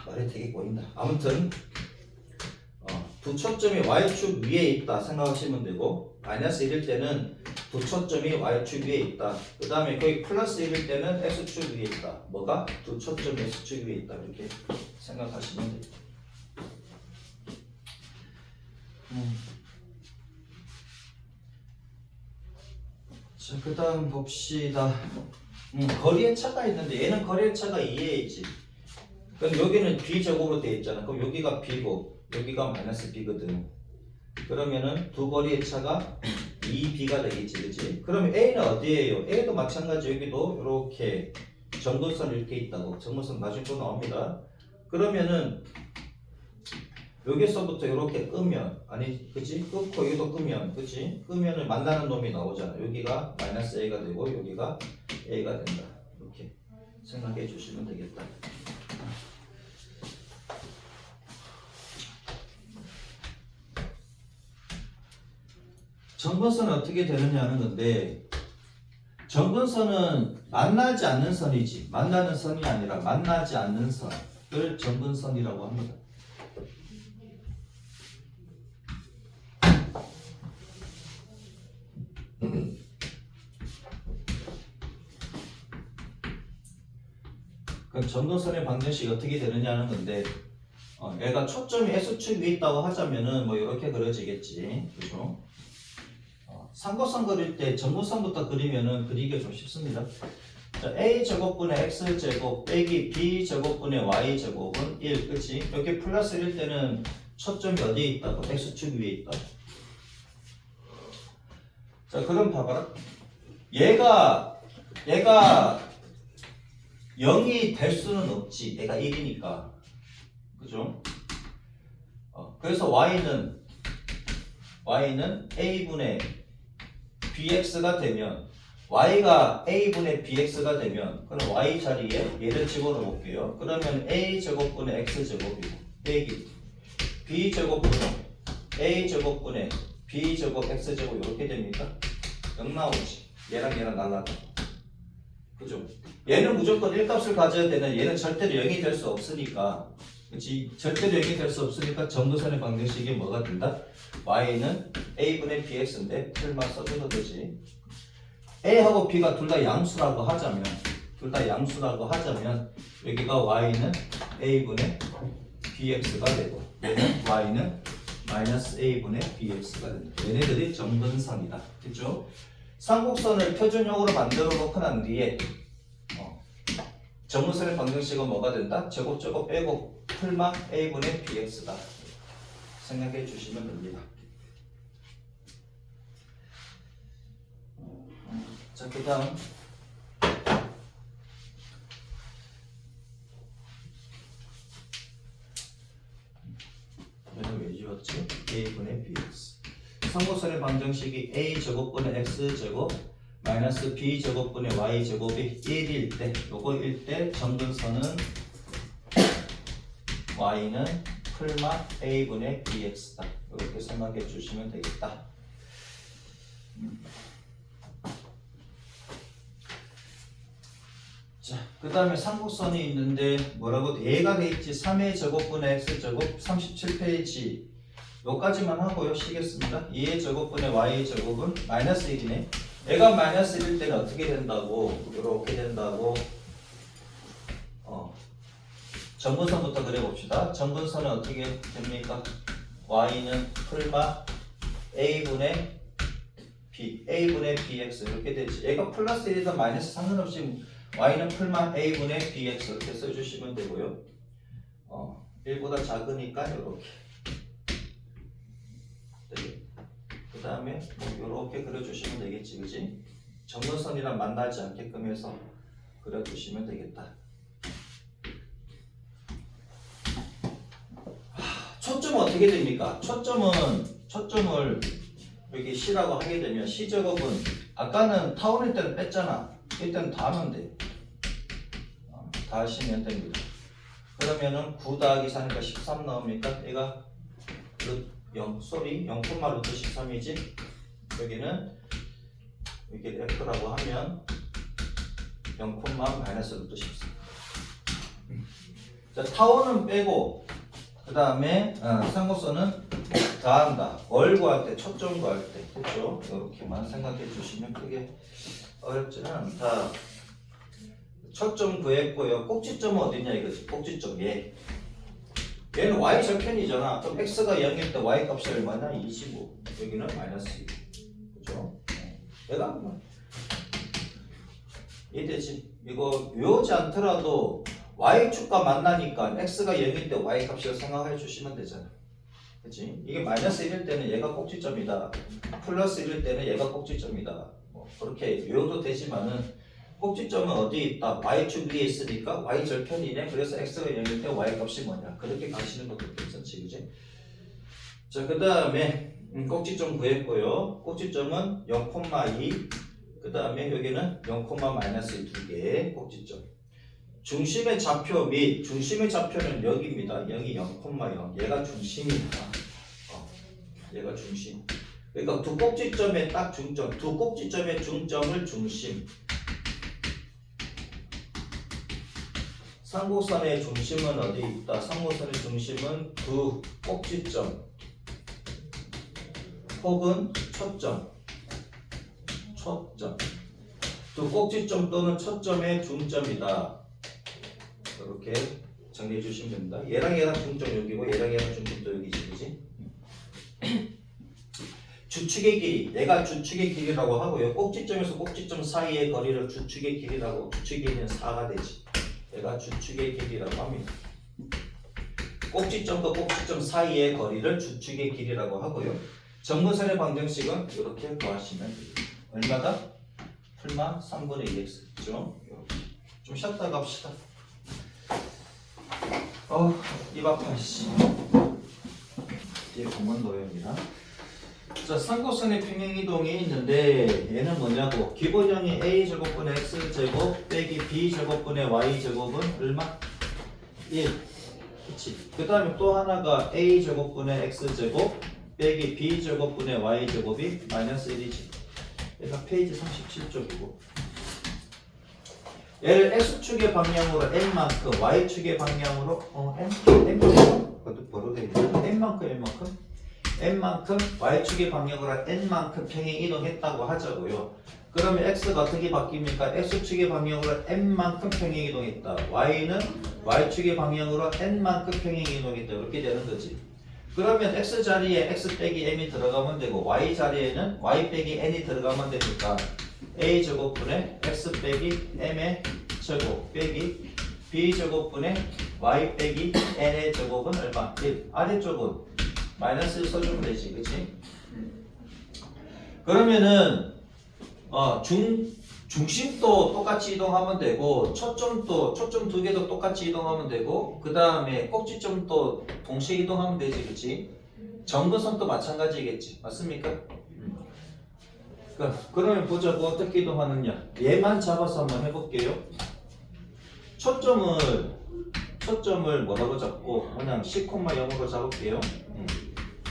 말이 되게 꼬인다. 아무튼 두 초점이 Y축 위에 있다 생각하시면 되고 마이너스 1일 때는 두 초점이 Y축 위에 있다. 그 다음에 거기 플러스 1일 때는 X축 위에 있다. 뭐가? 두 초점이 X축 위에 있다. 이렇게 생각하시면 됩니다. 자, 그 다음 봅시다. 거리의 차가 있는데 얘는 거리의 차가 2a지. 그럼 여기는 B제곱으로 되어 있잖아. 그럼 여기가 B고 여기가 마이너스 B거든. 그러면은 두 거리의 차가 2b가 되겠지, 그치? 그러면 A는 어디에요? A도 마찬가지 여기도 이렇게 점근선 이렇게 있다고. 점근선 마주고 나옵니다. 그러면은 여기서부터 이렇게 끄면, 아니, 그치? 끊고 여기도 끄면, 그치? 끄면은 만나는 놈이 나오잖아. 여기가 마이너스 A가 되고 여기가 A가 된다. 이렇게 생각해 주시면 되겠다. 점근선은 어떻게 되느냐 하는 건데, 점근선은 만나지 않는 선이지, 만나는 선이 아니라 만나지 않는 선을 점근선이라고 합니다. 그럼 점근선의 방정식이 어떻게 되느냐 하는 건데, 얘가 초점이 S축 위에 있다고 하자면은 뭐 이렇게 그려지겠지, 그죠? 삼각선 그릴 때 점근선부터 그리면은 그리기가 좀 쉽습니다. 자, A제곱분의 X제곱 빼기 B제곱분의 Y제곱은 1, 그치? 여기 플러스 1일 때는 초점이 어디에 있다고? X축 위에 있다. 자, 그럼 봐봐라. 얘가 0이 될 수는 없지. 얘가 1이니까. 그죠? 그래서 Y는 A분의 bx가 되면, y가 a분의 bx가 되면, 그럼 y 자리에 얘를 집어넣어 볼게요. 그러면 a제곱분의 x제곱이고 빼기 b제곱분의 a제곱분의 b제곱 x제곱 이렇게 됩니까? 0 나오지. 얘랑 날라가. 그죠? 얘는 무조건 1값을 가져야 되는, 얘는 절대로 0이 될 수 없으니까, 그치? 절대로 0이 될 수 없으니까 점근선의 방정식이 뭐가 된다? y는 a분의 bx인데 틀만 써줘도 되지. a하고 b가 둘 다 양수라고 하자면, 여기가 y는 a분의 bx가 되고, 얘는 y는 마이너스 a분의 bx가 된다. 얘네들이 점근선이다. 그죠? 삼국선을 표준형으로 만들어 놓고 난 뒤에 점근선의 방정식은 뭐가 된다? 제곱 빼고 풀마 a분의 bx다. 생각해 주시면 됩니다. 자, 그 다음 얘는 왜 지웠지? a분의 bx. 삼각선의 방정식이 a제곱분의 x제곱 마이너스 b제곱분의 y제곱이 1일 때, 요거 1 때 점근선은 y는 풀마 a분의 bx다. 이렇게 생각해 주시면 되겠다. 자, 그 다음에 삼국선이 있는데 뭐라고 얘가 돼 있지? 3의 제곱분의 x제곱 37페이지 요까지만 하고요. 쉬겠습니다. 2의 제곱분의 y 제곱은 마이너스 1이네. 얘가 마이너스 1일 때는 어떻게 된다고? 이렇게 된다고. 점근선부터 그려봅시다. 점근선은 어떻게 됩니까? y는 풀마 a분의 bx 이렇게 되지. 얘가 플러스 1이든 마이너스 상관없이 y는 풀마 a분의 bx 이렇게 써주시면 되고요. 1보다 작으니까 이렇게. 그 다음에 이렇게 그려주시면 되겠지, 그지? 점근선이랑 만나지 않게끔 해서 그려주시면 되겠다. 초점은 어떻게 됩니까? 초점을 여기 C라고 하게 되면 C제곱은 아까는 타원일 때는 뺐잖아. 일단 다 하면 돼. 다 하시면 됩니다. 그러면은 9 더하기 4니까 13 나옵니까? 얘가 0 루트 13이지? 여기는 이게 F라고 하면 0, 마이너스 루트 13. 자, 타원은 빼고 그 다음에 삼각선은 더한다. 뭘 구할 때? 초점 구할 때. 그렇죠? 이렇게만 생각해 주시면 크게 어렵지는 않다. 초점 구했고요. 꼭지점은 어디냐 이거지? 꼭지점 얘는 y 절편이잖아. 그럼 x가 0일 때 y 값이 얼마냐? 25. 여기는 마이너스 2. 그죠? 얘가 이해되지? 이거 외우지 않더라도 y축과 만나니까 x가 0일 때 y 값이라고 생각해 주시면 되잖아. 그치? 이게 마이너스 1일 때는 얘가 꼭지점이다. 플러스 1일 때는 얘가 꼭지점이다. 뭐 그렇게 외워도 되지만은 꼭지점은 어디에 있다? y축 위에 있으니까 y절편이네. 그래서 x가 0일 때 y 값이 뭐냐? 그렇게 가시는 것도 괜찮지, 그지? 자, 그 다음에 꼭지점 구했고요. 꼭지점은 0,2. 그 다음에 여기는 0,-2 두 개의 꼭지점. 중심의 좌표 및 중심의 좌표는 여기입니다. 여기 0,0. 얘가 중심이다. 얘가 중심. 그러니까 두 꼭지점의 딱 중점. 두 꼭지점의 중점을 중심. 상고선의 중심은 어디 있다? 상고선의 중심은 두 꼭지점 혹은 초점. 두 꼭지점 또는 초점의 중점이다. 이렇게 정리해 주시면 됩니다. 얘랑 중점 여기고 얘랑 중점도 여기지, 그지? 주축의 길이, 얘가 주축의 길이라고 하고요. 꼭지점에서 꼭지점 사이의 거리를 주축의 길이라고, 주축의 길이는 4가 되지. 얘가 주축의 길이라고 합니다. 꼭지점과 꼭지점 사이의 거리를 주축의 길이라고 하고요. 정근선의 방정식은 이렇게 구하시면 됩니다. 얼마다? 풀마 3분의 2x. 그죠? 좀 쉬었다 갑시다. 입 아파, 씨. 이제 공원 노예입니다. 자, 상고선의 평행이동이 있는데 얘는 뭐냐고? 기본형이 a제곱분의 x제곱 빼기 b제곱분의 y제곱은 얼마? 1. 그치? 그 다음에 또 하나가 a제곱분의 x제곱 빼기 b제곱분의 y제곱이 마이너스 1이지. 얘가 페이지 37쪽이고 얘를 x축의 방향으로 n만큼 y축의 방향으로 n만큼 그것도 뭐로 되어 있나? n만큼 y축의 방향으로 n만큼 평행 이동했다고 하자고요. 그러면 x가 어떻게 바뀝니까? x축의 방향으로 n만큼 평행 이동했다. y는 y축의 방향으로 n만큼 평행 이동했다. 이렇게 되는 거지. 그러면 x 자리에 x 빼기 m이 들어가면 되고 y 자리에는 y 빼기 n이 들어가면 되니까 a 제곱분의 x 빼기 m의 제곱 빼기 b 제곱분의 y 빼기 n의 제곱은 얼마? 1. 아래쪽은 마이너스 1 써주면 되지, 그치? 그러면은 중심도 똑같이 이동하면 되고 초점 두 개도 똑같이 이동하면 되고 그 다음에 꼭지점도 동시에 이동하면 되지, 그치? 정근선도 마찬가지겠지, 맞습니까? 그러면 보자고 어떻게 이동하느냐. 얘만 잡아서 한번 해볼게요. 초점을 뭐라고 잡고 그냥 C,0으로 잡을게요.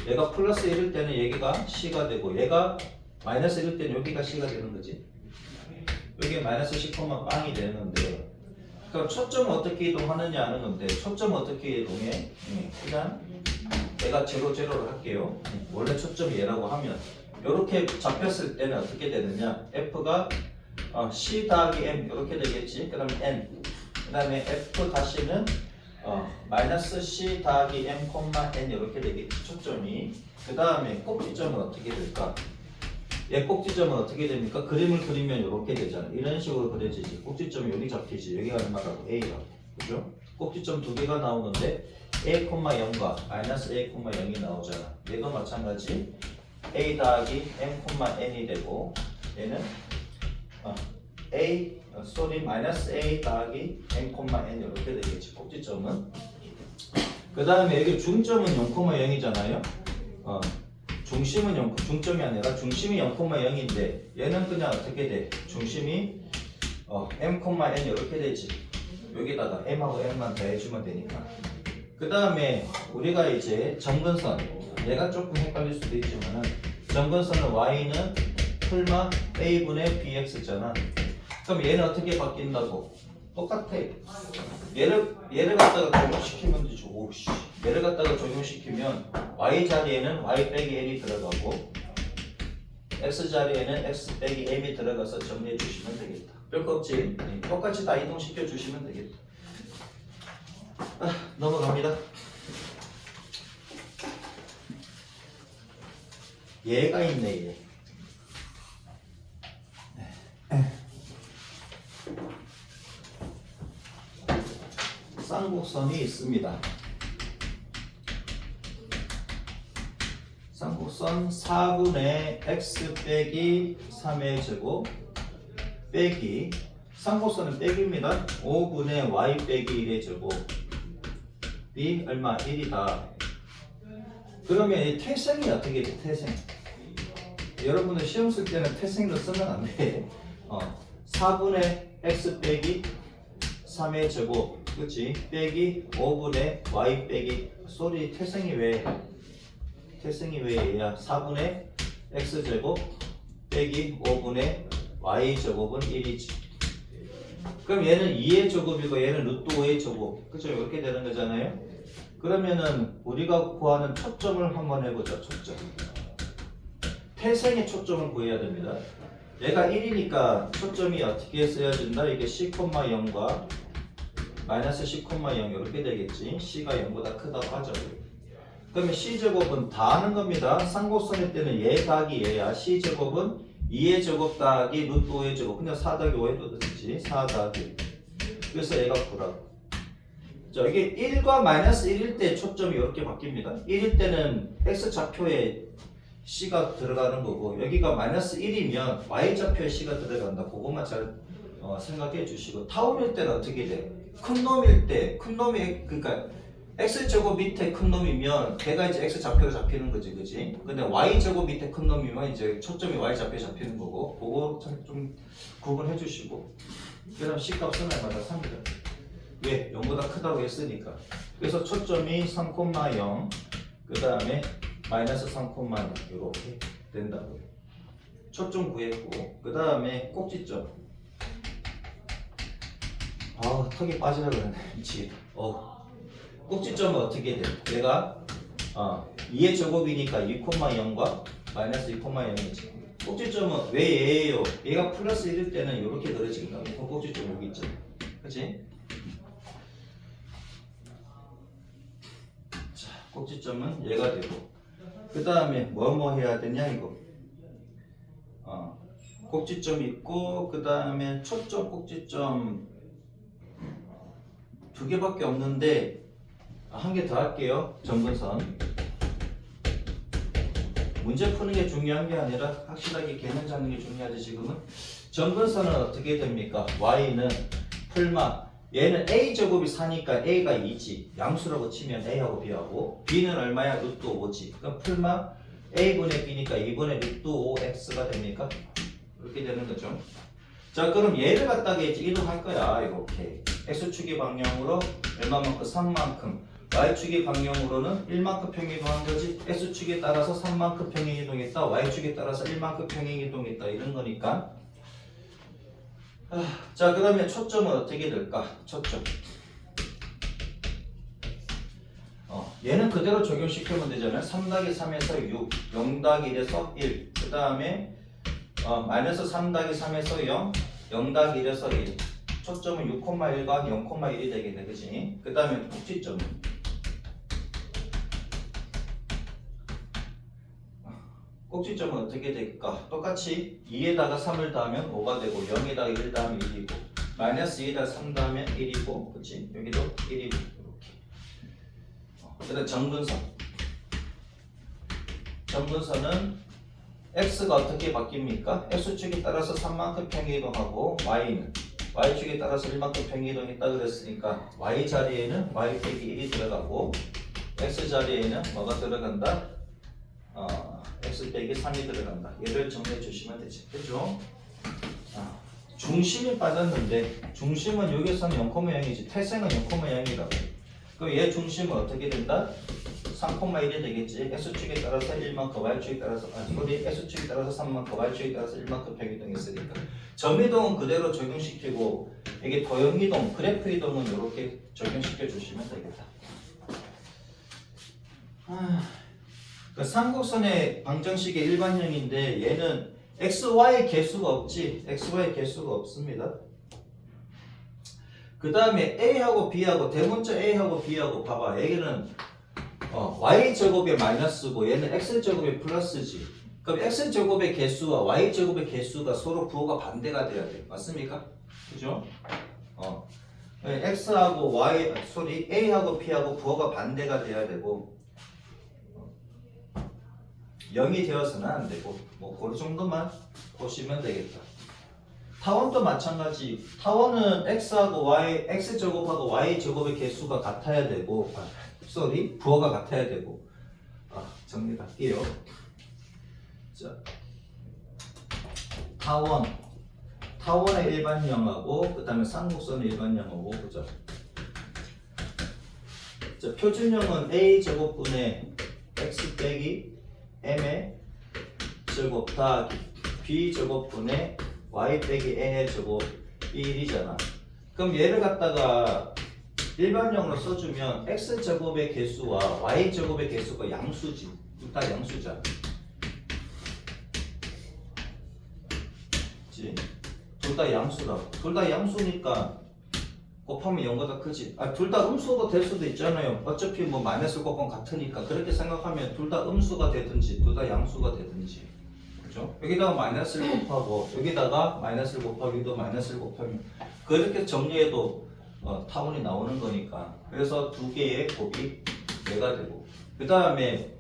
얘가 플러스 1일 때는 여기가 C가 되고 얘가 마이너스 1일 때는 여기가 C가 되는 거지. 여기 마이너스 10,빵이 되는 건데, 그럼 초점은 어떻게 이동하느냐 하는 건데, 초점은 어떻게 이동해? 일단 내가 0,0를 할게요. 원래 초점이 얘라고 하면 이렇게 잡혔을 때는 어떻게 되느냐? F가 C 더하기 M 이렇게 되겠지. 그 다음에 N, 그 다음에 F 다시는 마이너스 C 더하기 M, N 이렇게 되겠지. 초점이. 그 다음에 꼭지점은 어떻게 될까? 얘 꼭지점은 어떻게 됩니까? 그림을 그리면 이렇게 되잖아. 이런 식으로 그려지지. 꼭지점이 여기 잡히지. 여기가 얼마라고? A라고. 그죠? 꼭지점 두 개가 나오는데 A,0과 마이너스 A,0이 나오잖아. 얘도 마찬가지. A 더하기 M, N이 되고 얘는 마이너스 A 더하기 M, N 이렇게 되겠지. 꼭지점은. 그 다음에 여기 중점은 0,0이잖아요. 중심은 중점이 아니라 중심이 0,0인데 얘는 그냥 어떻게 돼? 중심이 M, N 이렇게 되지. 여기다가 M하고 N만 더해주면 되니까. 그 다음에 우리가 이제 점근선, 얘가 조금 헷갈릴 수도 있지만은 점근선은 Y는 풀마 A분의 BX잖아. 그럼 얘는 어떻게 바뀐다고? 똑같아. 얘를 갖다가 적용시키면 되죠. 오씨. 얘를 갖다가 적용시키면 y 자리에는 y 빼기 n이 들어가고 x 자리에는 x 빼기 m이 들어가서 정리해 주시면 되겠다. 별거 없지? 똑같이 다 이동시켜 주시면 되겠다. 넘어갑니다. 얘가 있네, 얘. 쌍곡선이 있습니다. 쌍곡선 4분의 x 빼기 3의 제곱 빼기 쌍곡선은 빼기입니다. 5분의 y 빼기 1의 제곱 b 얼마? 1이다. 그러면 이 태생이 어떻게 돼? 태생. 여러분들 시험 쓸 때는 태생으로 쓰면 안 돼. 4분의 x 빼기 3의 제곱 그치? 빼기 5분의 y 빼기 소리 태생이 왜 얘야? 4분의 x제곱 빼기 5분의 y제곱은 1이지. 그럼 얘는 2의 제곱이고 얘는 루트 5의 제곱. 그죠? 이렇게 되는 거잖아요. 그러면은 우리가 구하는 초점을 한번 해보자. 초점. 태생의 초점을 구해야 됩니다. 얘가 1이니까 초점이 어떻게 쓰여진다? 이게 c,0과 마이너스 c,0 이렇게 되겠지. c가 0보다 크다고 하죠. 그러면 c제곱은 다 하는 겁니다. 쌍곡선일 때는 얘 더하기 얘야. c제곱은 2의 제곱 더하기 루트 5의 제곱. 그냥 4 더하기 5 해도 되지. 4 더하기. 그래서 얘가 9라고. 자, 이게 1과 마이너스 1일 때 초점이 이렇게 바뀝니다. 1일 때는 x좌표에 c가 들어가는 거고 여기가 마이너스 1이면 y좌표에 c가 들어간다. 그것만 잘 생각해 주시고 타운일 때는 어떻게 돼? 큰 놈일 때, 큰 놈이 그러니까 x제곱 밑에 큰 놈이면 걔가 이제 x좌표로 잡히는 거지, 그지? 근데 y제곱 밑에 큰 놈이면 이제 초점이 y좌표에 잡히는 거고 그거 좀 구분해 주시고 그다음 c값은 얼마다? 3이다. 왜? 0보다 크다고 했으니까. 그래서 초점이 3,0 그 다음에 마이너스 3,0 이렇게 된다고요. 초점 구했고 그 다음에 꼭지점. 턱이 빠지라 그러네. 미치겠다. 꼭지점은 어떻게 돼? 얘가 2의 제곱이니까 2,0과 마이너스 2,0이지. 꼭지점은 왜 얘예요? 얘가 플러스 1일 때는 이렇게 그려진다. 꼭지점 여기 있죠. 그치? 자, 꼭지점은 얘가 되고 그 다음에 뭐 해야 되냐 이거. 꼭지점 있고 그 다음에 초점 꼭지점 2개밖에 없는데 한 개 더 할게요. 점근선. 문제 푸는 게 중요한 게 아니라 확실하게 개념 잡는 게 중요하지. 지금은 점근선은 어떻게 됩니까? y는 풀마 얘는 a제곱이 4니까 a가 2지. 양수라고 치면 a하고 b하고 b는 얼마야? 루트 5지. 그럼 풀마 a분의 b니까 2분의 루트 5x가 됩니까? 이렇게 되는 거죠. 자, 그럼 얘를 갖다가 이제 이동할 거야. 이렇게 x축의 방향으로 얼마만큼? 3만큼. y축의 방향으로는 1만큼 평행이동한 거지. x축에 따라서 3만큼 평행이동했다. y축에 따라서 1만큼 평행이동했다. 이런 거니까. 자, 그러면 초점은 어떻게 될까? 초점. 얘는 그대로 적용시키면 되잖아요. 3-3에서 6, 0-1에서 1. 그 다음에 마이너스 3-3에서 0, 0-1에서 1. 초점은 6,1과 0,1이 되겠네, 그치? 그 다음에 꼭지점. 꼭지점은 어떻게 될까? 똑같이 2에다가 3을 더하면 5가 되고 0에다가 1을 더하면 1이고 마이너스 2에다가 3 더하면 1이고 그치? 여기도 1이고 이렇게. 그다음 점근선. 점근선은 x가 어떻게 바뀝니까? x축에 따라서 3만큼 평행이동하고 y는 y축에 따라서 1만큼 평행이동했다 그랬으니까 y 자리에는 y 빼기 1이 들어가고 x 자리에는 뭐가 들어간다? x 빼기 3이 들어간다. 얘를 정리해 주시면 되지. 그죠? 중심이 빠졌는데 중심은 여기서는 0,0이지 태생은 0,0이라고. 그럼 얘 중심은 어떻게 된다? 3,1이 되겠지. x축에 따라서 1만큼, y축에 따라서 x축에 따라서 3만큼, y축에 따라서 1만큼 평이동했으니까 점이동은 그대로 적용시키고 이게 도형이동, 그래프 이동은 이렇게 적용시켜 주시면 되겠다. 그 삼곡선의 방정식의 일반형인데 얘는 xy 개수가 없지. xy 개수가 없습니다. 그 다음에 a하고 b하고 대문자 a하고 b하고 봐봐. 여기는 y제곱의 마이너스고 얘는 x제곱의 플러스지. 그럼 x제곱의 개수와 y제곱의 개수가 서로 부호가 반대가 돼야 돼. 맞습니까? 그죠? x하고 a하고 b하고 부호가 반대가 돼야 되고 0이 되어서는 안 되고 뭐 그 정도만 보시면 되겠다. 타원도 마찬가지. 타원은 x하고 y, x 제곱하고 y 제곱의 개수가 같아야 되고, 부호가 같아야 되고. 정리할게요. 자, 타원의 일반형하고 그 다음에 쌍곡선의 일반형하고, 그죠? 자, 표준형은 a 제곱분의 x 빼기 m의 제곱 더하기 b 제곱분의 y 빼기 n의 제곱이 1이잖아. 그럼 얘를 갖다가 일반형으로 써주면 x 제곱의 개수와 y 제곱의 개수가 양수지. 둘 다 양수잖아. 둘 다 양수라고. 둘 다 양수니까 곱하면 0보다 크지. 둘 다 음수가 될 수도 있잖아요. 어차피 뭐 마이너스 곱하면 같으니까. 그렇게 생각하면 둘 다 음수가 되든지 둘 다 양수가 되든지. 그죠? 여기다가 마이너스를 곱하고 여기다가 마이너스를 곱하기도 마이너스를 곱하면 그렇게 정리해도 타원이 나오는 거니까. 그래서 두 개의 곱이 4가 되고, 그 다음에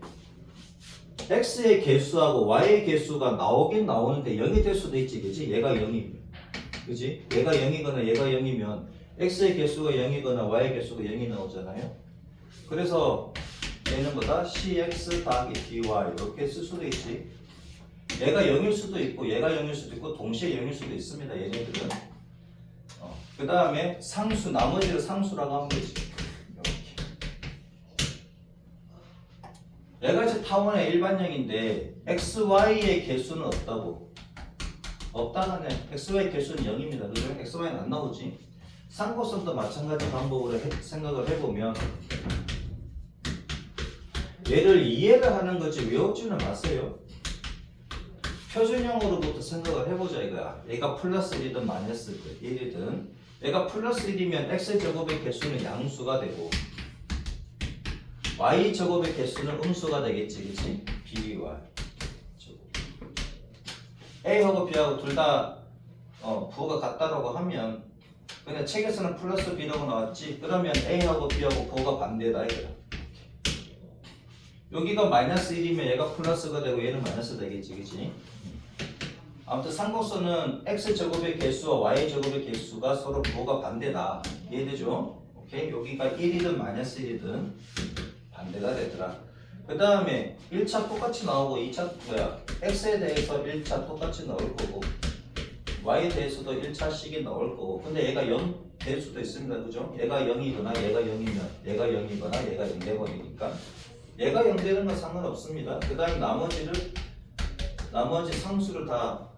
x의 개수하고 y의 개수가 나오긴 나오는데 0이 될 수도 있지, 그치? 얘가 0이면, 그치? 얘가 0이거나 얘가 0이면 x의 개수가 0이거나 y의 개수가 0이 나오잖아요. 그래서 얘는 뭐다? cx 더하기 dy 이렇게 쓸 수도 있지. 얘가 0일 수도 있고 얘가 0일 수도 있고 동시에 0일 수도 있습니다, 얘네들은. 그 다음에 상수, 나머지를 상수라고 하면 되지. 이렇게. 얘가 이제 타원의 일반형인데 xy의 개수는 없다고. 없다는 xy 개수는 0입니다. 그죠? xy는 안 나오지. 상고선도 마찬가지 방법으로 생각을 해보면 얘를 이해를 하는 거지 외우지는 마세요. 표준형으로부터 생각을 해보자 이거야. 얘가 플러스 1이든 마이너스 1이든 얘가 플러스 1이면 x제곱의 개수는 양수가 되고 y제곱의 개수는 음수가 되겠지, 그치? by 제곱. a하고 b하고 둘 다 부호가 같다라고 하면 그냥 책에서는 플러스 b라고 나왔지. 그러면 a하고 b하고 부호가 반대다 이거야. 여기가 마이너스 1이면 얘가 플러스가 되고 얘는 마이너스 되겠지, 그치? 아무튼 상곡선은 x제곱의 개수와 y제곱의 개수가 서로 부호가 반대다. 이해되죠? 오케이? 여기가 1이든 마이너스 1이든 반대가 되더라. 그 다음에 1차 똑같이 나오고 2차 x에 대해서 1차 똑같이 나올 거고 y에 대해서도 1차씩이 나올 거고. 근데 얘가 0 될 수도 있습니다. 그죠? 얘가 0이거나 얘가 0이면 얘가 0이거나 얘가 0 돼버리니까 얘가 0 되는 건 상관없습니다. 그 다음에 나머지 상수를 다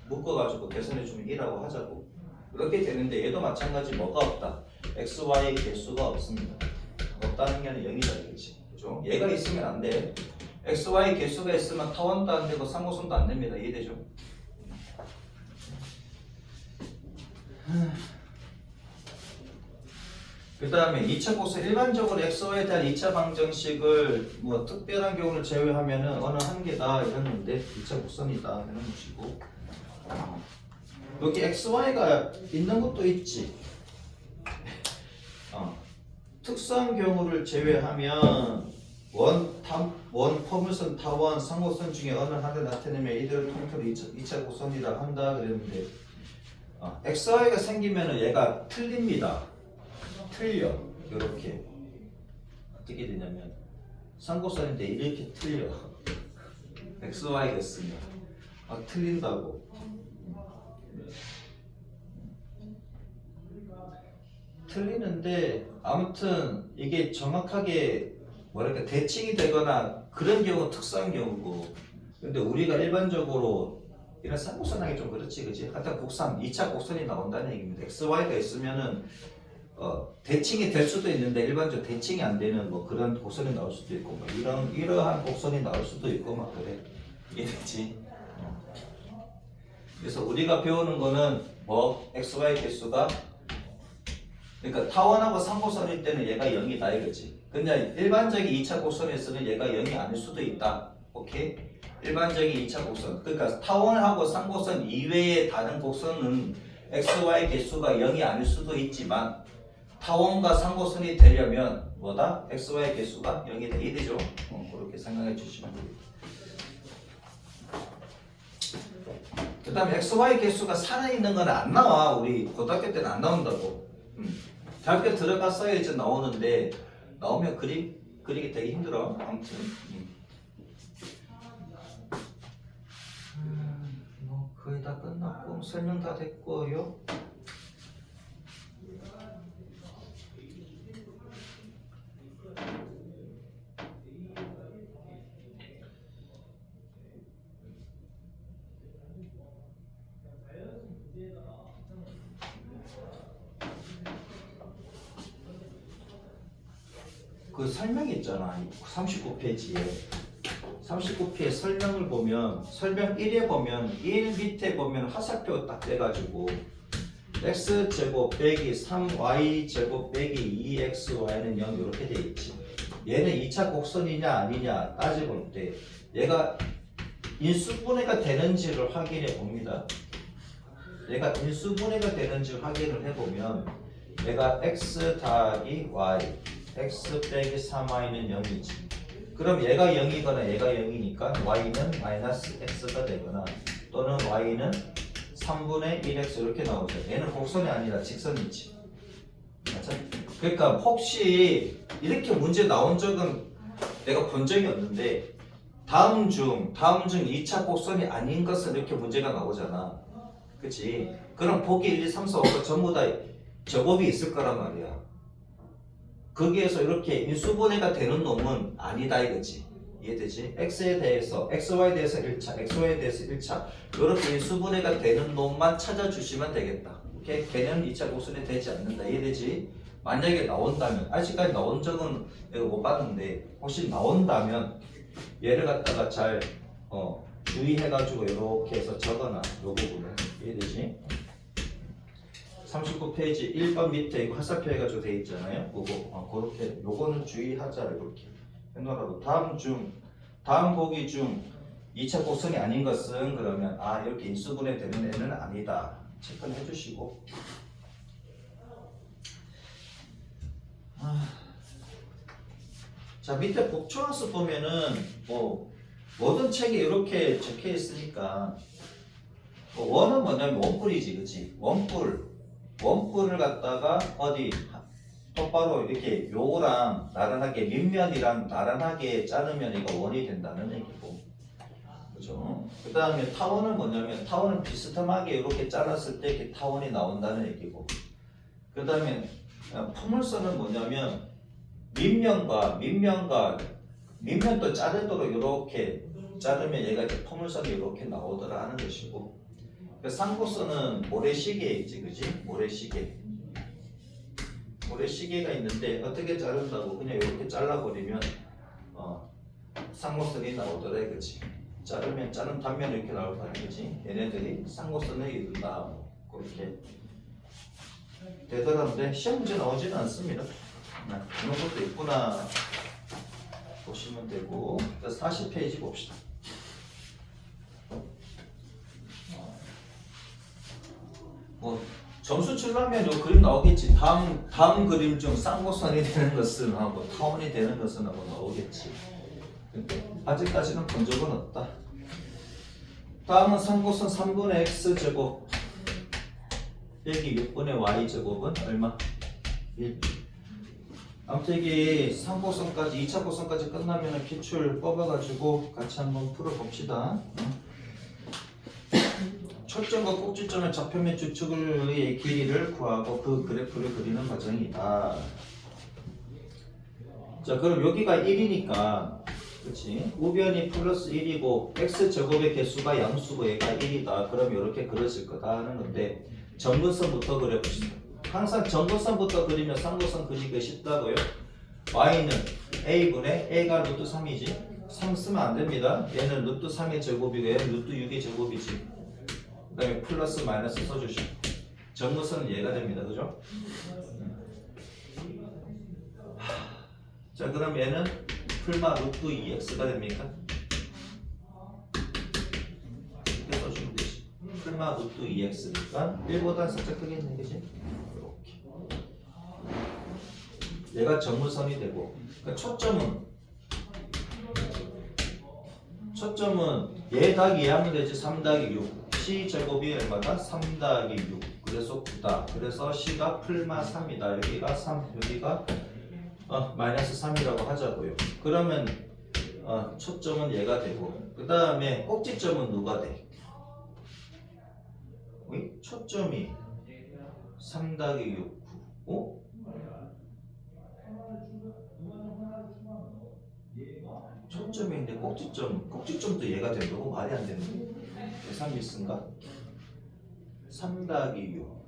묶어가지고 계산해주면 1하고 하자고. 그렇게 되는데 얘도 마찬가지 뭐가 없다. x, y의 개수가 없습니다. 없다는 게 아니라 0이다 이거지. 그죠? 얘가 있으면 안 돼. x, y 개수가 있으면 타원도 안 되고 상고선도 안 됩니다. 이해되죠? 그 다음에 2차 곡선 일반적으로 xy에 대한 2차 방정식을 뭐 특별한 경우를 제외하면은 어느 한 개다 이랬는데 2차 곡선이다 이런 것이고 여기 xy가 있는 것도 있지. 특수한 경우를 제외하면 원 포물선 타원 상곡선 중에 어느 하나를 나타내면 이들을 통틀어 2차 곡선이라 한다 그랬는데 xy가 생기면은 얘가 틀립니다. 틀려. 이렇게 어떻게 되냐면 상곡선인데 이렇게 틀려. xy가 있으면 틀린다고. 틀리는데 아무튼 이게 정확하게 뭐랄까 대칭이 되거나 그런 경우 특수한 경우고. 근데 우리가 일반적으로 이런 상곡선하기 좀 그렇지, 그치? 하여튼 곡선 2차 곡선이 나온다는 얘기입니다. xy가 있으면은 대칭이 될 수도 있는데 일반적으로 대칭이 안 되는 뭐 그런 곡선이 나올 수도 있고 뭐 이러한 곡선이 나올 수도 있고 막 그래. 이해되지? 그래서 우리가 배우는 거는 뭐 xy 개수가 그러니까 타원하고 상곡선일 때는 얘가 0이다 이거지. 근데 일반적인 2차 곡선에서는 얘가 0이 아닐 수도 있다. 오케이? 일반적인 2차 곡선. 그러니까 타원하고 상곡선 이외의 다른 곡선은 xy 개수가 0이 아닐 수도 있지만 타원과 상곡선이 되려면 뭐다? xy 개수가 0이 돼야 되죠. 그렇게 생각해 주시면 됩니다. 그 다음에 XY 개수가 살아있는 건 안 나와. 우리 고등학교 때는 안 나온다고. 대학교 들어갔어야 이제 나오는데 나오면 그리기 되게 힘들어. 아무튼 뭐 거의 다 끝났고 설명 다 됐고요. 그 설명이 있잖아. 39페이지에 39페이지 설명을 보면 설명 1에 보면 1 밑에 보면 화살표 딱 떼가지고 x제곱 빼기 3y제곱 빼기 2xy는 0 이렇게 돼 있지. 얘는 2차 곡선이냐 아니냐 따져볼 때 얘가 인수분해가 되는지를 확인해 봅니다. 얘가 인수분해가 되는지를 확인을 해보면 얘가 x 더하기 y x 빼기 3y는 0이지. 그럼 얘가 0이거나 얘가 0이니까 y는 마이너스 x가 되거나 또는 y는 3분의 1x 이렇게 나오죠. 얘는 곡선이 아니라 직선이지. 맞아? 그러니까 혹시 이렇게 문제 나온 적은 내가 본 적이 없는데 다음 중 2차 곡선이 아닌 것은 이렇게 문제가 나오잖아. 그치? 그럼 보기 1, 2, 3, 4, 5가 전부 다 제곱이 있을 거란 말이야. 거기에서 이렇게 인수분해가 되는 놈은 아니다 이거지. 이해되지? x에 대해서, xy에 대해서 1차, xy에 대해서 1차 이렇게 인수분해가 되는 놈만 찾아주시면 되겠다. 오케이? 걔는 2차 곡선이 되지 않는다. 이해되지? 만약에 나온다면, 아직까지 나온 적은 내가 못 봤는데 혹시 나온다면 얘를 갖다가 잘 주의해가지고 이렇게 해서 적어놔. 요 부분을. 이해되지? 39페이지 1번 밑에 이거 화살표 해가지고 돼 있잖아요. 그거 그렇게 요거는 주의하자 이렇게 해놓으라고. 다음 보기 중 2차 곡선이 아닌 것은 그러면 이렇게 인수분해 되는 애는 아니다. 체크를 해주시고. 자 밑에 복초학습 보면은 모든 책에 이렇게 적혀 있으니까 원은 뭐냐면 원뿔이지, 그치? 원뿔을 갖다가 어디 똑바로 이렇게 요거랑 나란하게 밑면이랑 나란하게 자르면 이거 원이 된다는 얘기고, 그죠? 그 다음에 타원은 뭐냐면 타원은 비스듬하게 이렇게 잘랐을 때 이렇게 타원이 나온다는 얘기고, 그 다음에 포물선은 뭐냐면 밑면도 자르도록 이렇게 자르면 얘가 이제 포물선이 이렇게 나오더라 하는 것이고, 그 쌍곡선은 모래시계 있지, 그지? 모래시계가 있는데 어떻게 자른다고 그냥 이렇게 잘라버리면 쌍곡선이 나오더라, 그지? 자르면 자른 단면이 이렇게 나올 거 아니지? 얘네들이 쌍곡선을 이룬다, 그렇게 되더라는데 시험 문제 나오지는 않습니다. 이런 것도 있구나 보시면 되고. 40페이지 봅시다. 점수 치려면 요 그림 나오겠지. 다음 그림 중 쌍곡선이 되는 것은 하고 타원이 되는 것은 하고 나오겠지. 근데 아직까지는 본 적은 없다. 다음은 쌍곡선 3분의 x제곱 빼기 6분의 y제곱은 얼마? 1. 아무튼 이게 3곡선까지 2차 곡선까지 끝나면 기출 뽑아가지고 같이 한번 풀어봅시다. 초점과 꼭지점의 좌표면 주축의 길이를 구하고 그 그래프를 그리는 과정이다. 자, 그럼 여기가 1이니까, 그치? 우변이 플러스 1이고 x제곱의 개수가 양수고 얘가 1이다. 그럼 이렇게 그려질 거다 하는 건데, 점근선부터 그려봅시다. 항상 점근선부터 그리면 쌍곡선 그리기가 쉽다고요. y는 a분의 a가 루트 3이지. 3 쓰면 안 됩니다. 얘는 루트 3의 제곱이고 얘는 루트 6의 제곱이지. 그 다음에 플러스 마이너스 써주시고 점근선은 얘가 됩니다. 그죠? 자, 그럼 얘는 풀마 루트 2x가 됩니까? 이렇게 써주면 되지. 풀마 루트 2x니까 1보다 살짝 크겠네, 그지? 이렇게 얘가 점근선이 되고, 그러니까 초점은 얘 더하기 얘 하면 되지. 3 더하기 6 C제곱이 얼마다? 3 더하기 6. 그래서 9다. 그래서 C가 풀마 3이다. 여기가 3, 여기가 마이너스 3이라고 하자고요. 그러면 초점은 얘가 되고, 그 다음에 꼭지점은 누가 돼? 초점이 3 더하기 6, 9. 초점인데 꼭지점도 얘가 된다고? 말이 안 되는데. 계산 미스인가? 3 더하기 6.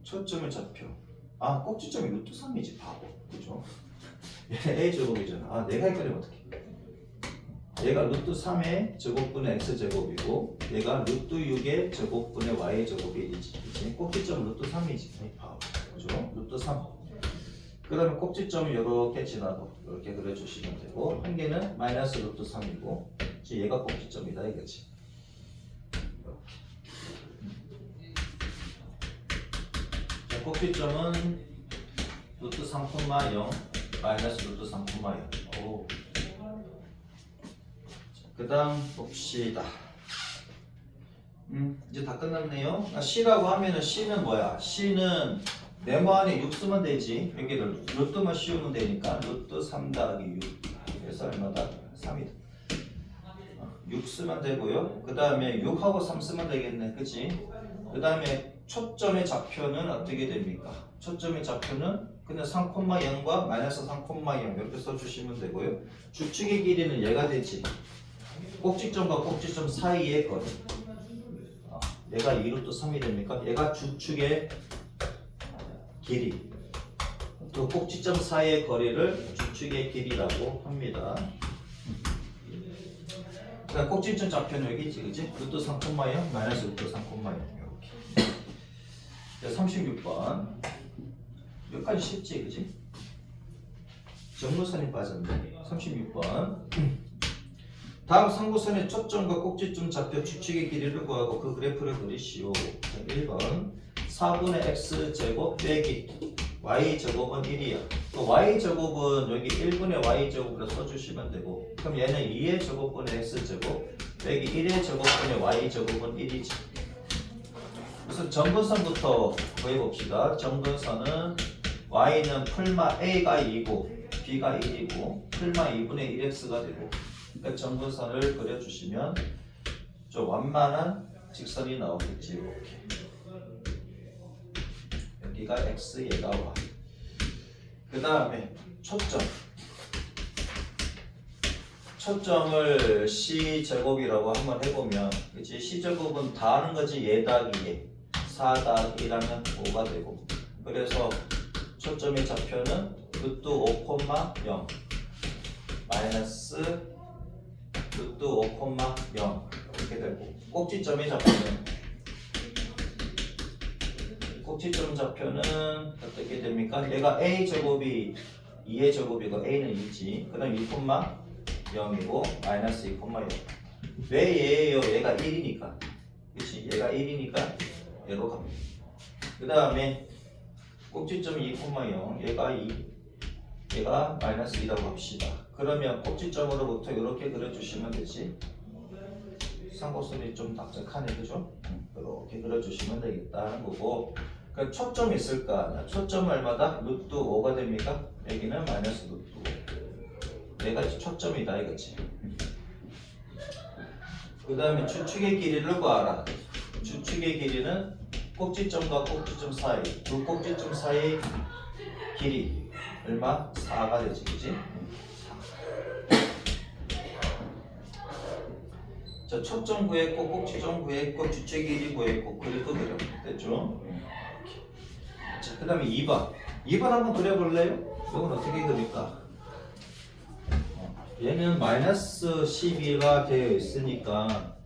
초점의 좌표. 꼭지점이 루트 3이지, 바보. 그죠? 얘 A제곱이잖아. 내가 헷갈리면 어떡해. 얘가 루트 3의 제곱분의 X제곱이고, 얘가 루트 6의 제곱분의 Y제곱이 1이지. 그치? 꼭지점 루트 3이지. 바보. 그죠? 루트 3. 그 다음에 꼭지점을 이렇게 지나고, 이렇게 그려주시면 되고, 한 개는 마이너스 루트 3이고, 얘가 꼭지점이다, 이거지. 꼭지점은 루트 3,0 마이너스 루트 3,0. 그 다음 봅시다. 이제 다 끝났네요. C라고 하면은 C는 뭐야? C는 네모 안에 6 쓰면 되지. 여기를 루트만 씌우면 되니까 루트 3 더하기 6. 그래서 얼마다? 3이다. 6 쓰면 되고요. 그 다음에 6하고 3 쓰면 되겠네. 그치? 그 다음에 초점의 좌표는 어떻게 됩니까? 초점의 좌표는 그냥 3,0과 마이너스 3,0 이렇게 써주시면 되고요. 주축의 길이는 얘가 되지. 꼭지점과 꼭지점 사이의 거리. 얘가 2루트 3이 됩니까? 얘가 주축의 길이. 또 꼭지점 사이의 거리를 주축의 길이라고 합니다. 그러니까 꼭지점 좌표는 여기지, 그지? 루트 3,0 마이너스 루트 3,0 36번. 여기까지 쉽지, 그지? 정무선이 빠졌네. 36번. 다음 상부선의 초점과 꼭지점 좌표 추측의 길이를 구하고 그 그래프를 그리시오. 1번 4분의 x제곱 빼기 y제곱은 1이야. 또 y제곱은 여기 1분의 y제곱으로 써주시면 되고, 그럼 얘는 2의 제곱분의 x제곱 빼기 1의 제곱분의 y제곱은 1이지. 우선 정근선부터 구해봅시다. 정근선은 y는 풀마 a가 2고 b가 1이고 풀마 2분의 1x가 되고, 그러니까 정근선을 그려주시면 좀 완만한 직선이 나오겠지. 이렇게 여기가 x, 얘가 y. 그 다음에 초점을 c제곱이라고 한번 해보면, 그치? c제곱은 다 하는 거지. 얘 더하기 얘 4 더하기 1하면 5가 되고, 그래서 초점의 좌표는 루트 5,0 마이너스 루트 5,0 이렇게 되고, 꼭지점의 좌표는 어떻게 됩니까? 얘가 a제곱이 2의 제곱이고 a는 2지. 그 다음 2,0이고 마이너스 2,0. 왜 얘예요? 얘가 1이니까. 그치? 얘가 1이니까 얘로 갑니다. 그 다음에 꼭지점이 2,0, 얘가 2, 얘가 마이너스 2라고 합시다. 그러면 꼭지점으로부터 이렇게 그려주시면 되지. 상고선이 좀 납작하네, 그죠? 이렇게 그려주시면 되겠다는 거고, 그러니까 초점이 있을 거 아니야. 초점 얼마다? 루트 5가 됩니까? 여기는 마이너스 루트 5. 얘가 초점이다, 이거지. 그 다음에 주축의 길이를 구하라. 주축의 길이는 꼭지점과 꼭지점 사이, 두 꼭지점 사이 길이 얼마? 4가 되지, 그지? 4. 자, 초점 구했고, 꼭지점 구했고, 주축의 길이 구했고, 그래프 그려. 됐죠? 자, 그 다음에 2번. 2번 한번 그려볼래요? 이건 어떻게 그릴까? 얘는 마이너스 12가 되어 있으니까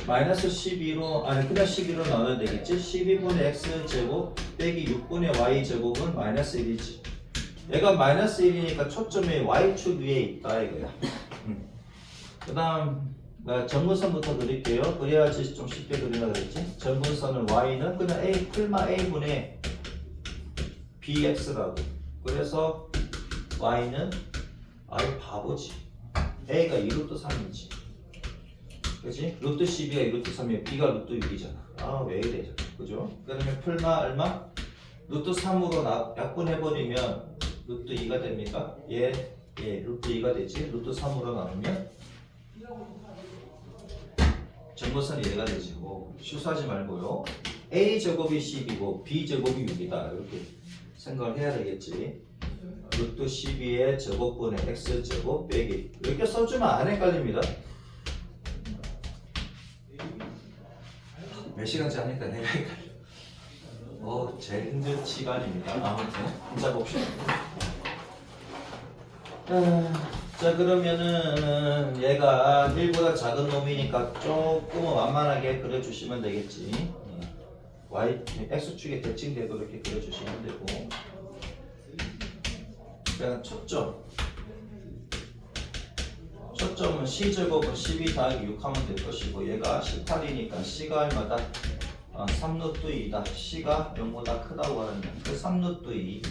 마이너스 12로, 그냥 12로 나눠야 되겠지? 12분의 x제곱 빼기 6분의 y제곱은 마이너스 1이지. 얘가 마이너스 1이니까 초점이 y축 위에 있다, 이거야. 그 다음 정근선부터 그릴게요. 그래야지 좀 쉽게 그리라 그랬지. 정근선은 y는 그냥 a, 풀마 a분의 bx라고. 그래서 y는 바보지. a가 2루트 3이지. 그치? 루트 12가 2루트 3이야. b가 루트 6이잖아. 왜 이래? 그죠? 그러면 풀마 얼마? 루트 3으로 약분해버리면 루트 2가 됩니까? 루트 2가 되지. 루트 3으로 나누면 정보선이 얘가 되지. 실수하지 말고요. a제곱이 10이고 b제곱이 6이다. 이렇게 생각을 해야 되겠지. 루트 12의 제곱분의 x제곱 빼기. 이렇게 써주면 안 헷갈립니다. 몇 시간째 하니까 내가 헷갈려. 제일 힘든 시간입니다. 아무튼 혼자 봅시다. 자, 그러면은 얘가 1보다 작은 놈이니까 조금은 완만하게 그려주시면 되겠지. x축의 대칭되고 이렇게 그려주시면 되고. 그냥 초점은 c제곱은 12 더하기 6 하면 될 것이고, 얘가 18이니까 c가 얼마다? 3루트 2다. c가 0보다 크다고 하는 그 3루트 2.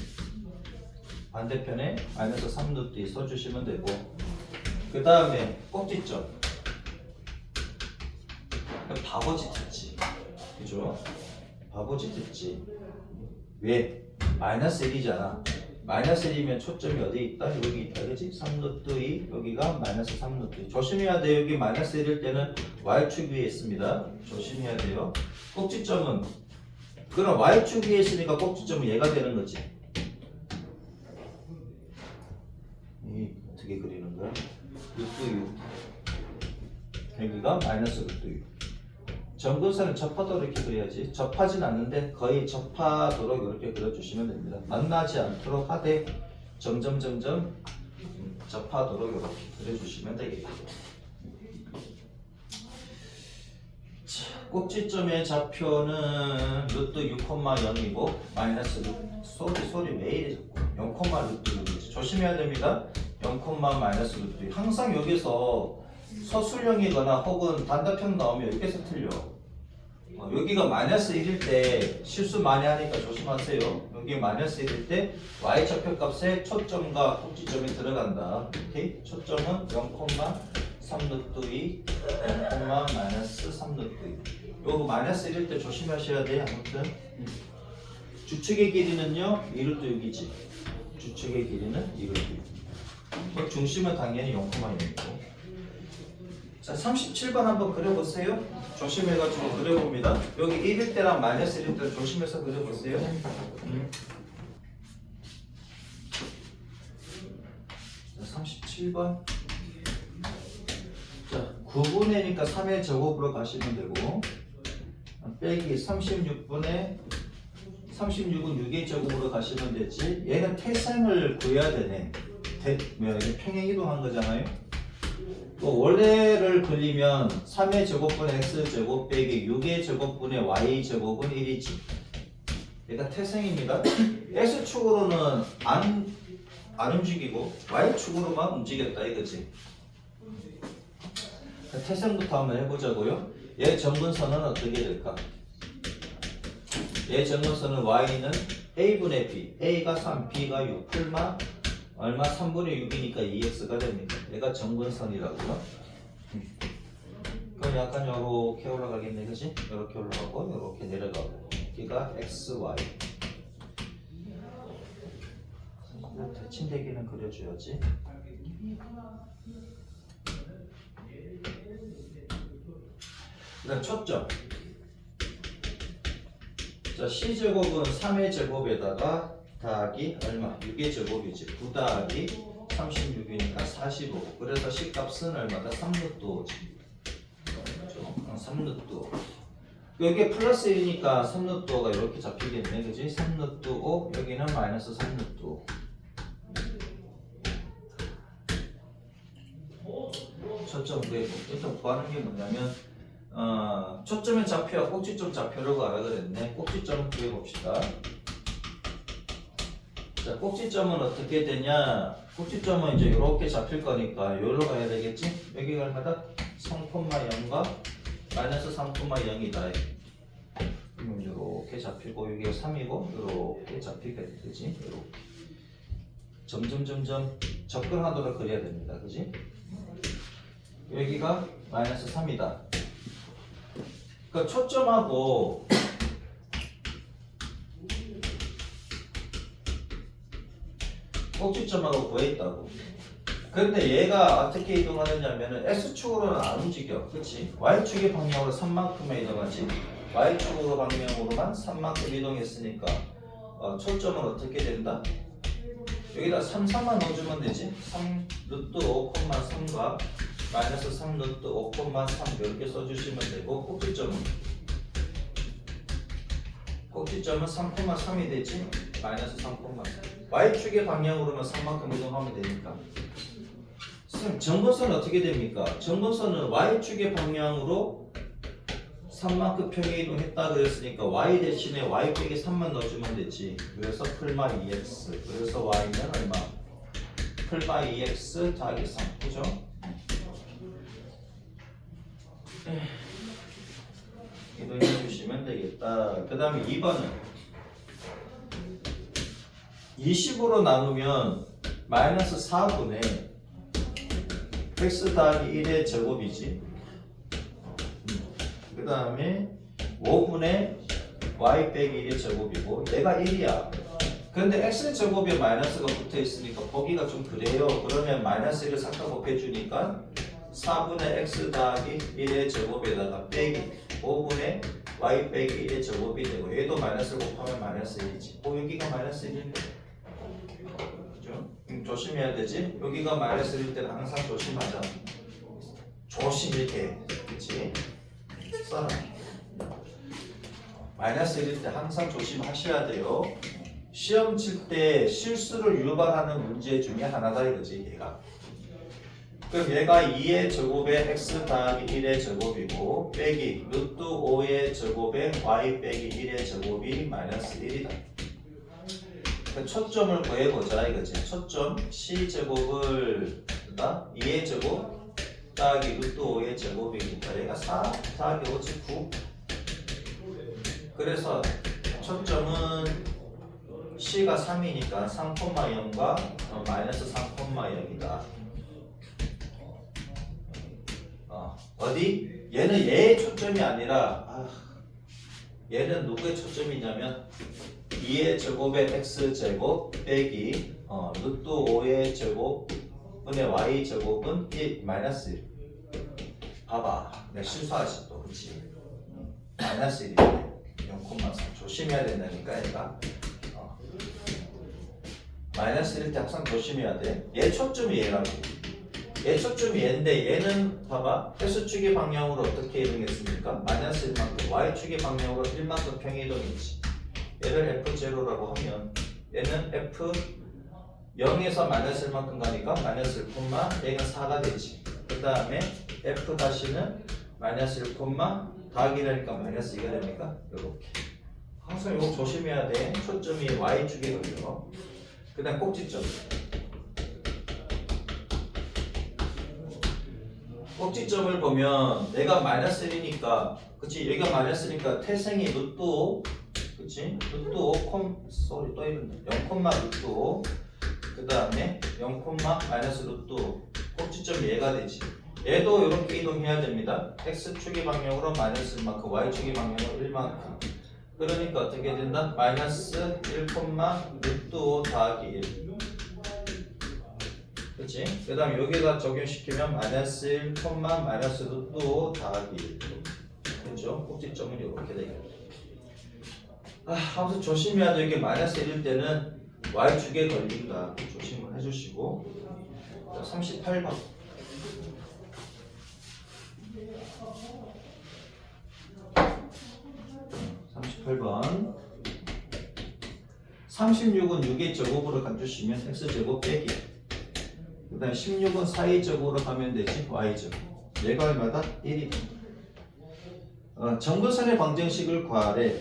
반대편에 마이너스 3루트 2 써주시면 되고, 그 다음에 꼭지점. 바보짓 했지. 그죠? 바보짓 했지. 왜? 마이너스 1이잖아. 마이너스 1이면 초점이 어디 있다? 여기 있다. 그치? 3루트 2, 여기가 마이너스 3루트 2. 조심해야 돼요. 여기 마이너스 1일 때는 y축 위에 있습니다. 조심해야 돼요. 꼭지점은, 그럼 y축 위에 있으니까 꼭지점은 얘가 되는 거지. 어떻게 그리는 거야? 루트 6. 여기가 마이너스 루트 6. 점근선을 접하도록 이렇게 그려야지. 접하진 않는데 거의 접하도록 이렇게 그려주시면 됩니다. 만나지 않도록 하되 점점 접하도록 이렇게 그려주시면 되겠다. 꼭지점의 좌표는 루트 6,0이고 마이너스 루트 소리 왜 이래 자꾸 0, 루트 6이지. 조심해야 됩니다. 0, 마이너스 루트 6. 항상 여기서 서술형이거나 혹은 단답형 나오면 여기서 틀려. 여기가 마이너스 1일 때 실수 많이 하니까 조심하세요. 여기 마이너스 1일 때 y 좌표값에 초점과 꼭지점이 들어간다. 오케이? 초점은 0,3루트 2, 0, 마이너스 3루트 2. 요거 마이너스 1일 때 조심하셔야 돼. 아무튼 주축의 길이는요 2루트 6이지. 주축의 길이는 2루트 6. 중심은 당연히 0,6이고. 자, 37번 한번 그려보세요. 조심해가지고 그려봅니다. 여기 1일 때랑 마이너스 1일 때 조심해서 그려보세요. 자, 37번. 자, 9분의니까 3의 제곱으로 가시면 되고, 빼기 36분의 36은 6의 제곱으로 가시면 되지. 얘는 태생을 구해야 되네. 평행이동한 거잖아요. 또 원래를 그리면 3의 제곱분의 x제곱 빼기 6의 제곱분의 y제곱은 1이지. 얘가 태생입니다. x축으로는 안 움직이고 y축으로만 움직였다 이거지. 태생부터 한번 해보자고요. 얘 정근선은 어떻게 될까? 얘 정근선은 y는 a분의 b, a가 3, b가 6, 풀마 얼마? 3분의 6이니까 2x가 됩니다. 얘가 정근선이라고요. 그럼 약간 이렇게 올라가겠네, 그치? 이렇게 올라가고 이렇게 내려가고. 여기가 xy. 대칭되기는 그려줘야지. 그다음 초점. 자, c제곱은 3의 제곱에다가 더하기 얼마? 6의 제곱이지. 9 더하기 36이니까 45. 그래서 C값은 얼마다? 3루트 5지. 3루트 5. 여기에 플러스 1이니까 3루트 5가 이렇게 잡히겠네. 그지? 3루트 5, 여기는 마이너스 3루트 5. 초점 일단 구하는 게 뭐냐면 초점의 좌표와 꼭지점 좌표를 구하라 그랬네. 꼭지점 구해봅시다. 자, 꼭지점은 어떻게 되냐? 꼭지점은 이제 이렇게 잡힐 거니까 여기로 가야 되겠지? 여기가 얼마다? 3,0과 마이너스 3,0이다. 그러면 이렇게 잡혀. 잡히고 여기가 3이고 이렇게 잡히게 되지. 이렇게 점점 접근하도록 그려야 됩니다. 그지? 여기가 마이너스 3이다. 그러니까 초점하고 꼭지점하고 구해있다고. 근데 얘가 어떻게 이동하느냐면은 X축으로는 안 움직여. 그치? Y축의 방향으로 3만큼만 이동하지. Y축으로 방향으로만 3만큼 이동했으니까 초점은 어떻게 된다? 여기다 3만 넣어주면 되지. 3 루트 5,3과 마이너스 3 루트 5,3 이렇게 써주시면 되고 꼭지점은 3,3이 되지. 마이너스 3,3 Y축의 방향으로만 3만큼 이동하면 되니까. 점근선은 어떻게 됩니까? 점근선은 Y축의 방향으로 3만큼 평행 이동했다 그랬으니까 Y 대신에 Y 빼기 3만 넣어주면 되지. 그래서 풀마 2x. 그래서 Y는 얼마? 풀마 2x 더하기 3. 그죠? 이동해 주시면 되겠다. 그 다음에 2번은 20으로 나누면 마이너스 4분의 x 더하기 1의 제곱이지. 그 다음에 5분의 y 빼기 1의 제곱이고 얘가 1이야. 근데 x제곱에 마이너스가 붙어 있으니까 보기가 좀 그래요. 그러면 마이너스 1을 싹다 곱해주니까 4분의 x 더하기 1의 제곱에다가 빼기 5분의 y 빼기 1의 제곱이 되고 얘도 마이너스 곱하면 마이너스 1이지. 여기가 마이너스 1인데 그죠? 조심해야 되지. 여기가 마이너스 1일 때는 항상 조심하자. 조심 이렇게 그치? 써라. 마이너스 1일 때 항상 조심하셔야 돼요. 시험 칠 때 실수를 유발하는 문제 중에 하나다 이거지 얘가. 그럼 얘가 2의 제곱에 x 더하기 1의 제곱이고 빼기 루트 5의 제곱에 y 빼기 1의 제곱이 마이너스 1이다. 초점을 구해보자 이거지. 초점 C제곱을 2의 제곱 더하기 루트 5의 제곱이니까 얘가 4 더하기 5지 9. 그래서 초점은 C가 3이니까 3,0과 마이너스 3,0이다. 어디? 얘는 얘의 초점이 아니라 얘는 누구의 초점이냐면 2의 제곱의 x제곱 빼기 루트 5의 제곱 분의 y제곱은 1 마이너스 1. 봐봐 내가 실수하지 또 그치? 마이너스 1이네. 0,3 조심해야 된다니까 얘가. 마이너스 1일 때 항상 조심해야 돼. 얘 초점이 얘라고. 얘 초점이 얘인데 얘는 봐봐 x축의 방향으로 어떻게 이동했습니까? 마이너스 1만큼 y축의 방향으로 1만큼 평이동했지. 얘를 f0라고 하면 얘는 f 0에서 마이너스 1만큼 가니까 마이너스 1, 얘가 4가 되지. 그 다음에 f 다시는 마이너스 1, 더하기라니까 마이너스 2가 됩니까? 이렇게 항상 이거 조심해야 돼. 초점이 y축에 걸려. 그 다음 꼭지점. 꼭지점을 보면 내가 마이너스 1이니까 그치? 여기가 마이너스 1이니까 태생이 루트 5 그치? 루트 5 또 이런다 0, 루트 5 그 다음에 0, 마이너스 루트 5 꼭지점이 얘가 되지. 얘도 이렇게 이동해야 됩니다. x축의 방향으로 마이너스 1만큼 y축의 방향으로 1만큼. 그러니까 어떻게 된다? 마이너스 1, 루트 5 더하기 1. 그치? 그 다음에 여기다 적용시키면 마이너스 1, 마이너스 루트 5 더하기 1. 그렇죠? 꼭지점은 이렇게 되겠다. 아무튼 조심해야 돼. 이게 마이너스 1일 때는 y축에 걸린다. 조심을 해주시고. 38번. 38번 36은 6의 제곱으로 가주시면 x제곱 빼기 그 다음에 16은 4의 제곱으로 가면 되지 y제곱. 얘가 얼마다? 1이다. 점근선의 방정식을 구하래.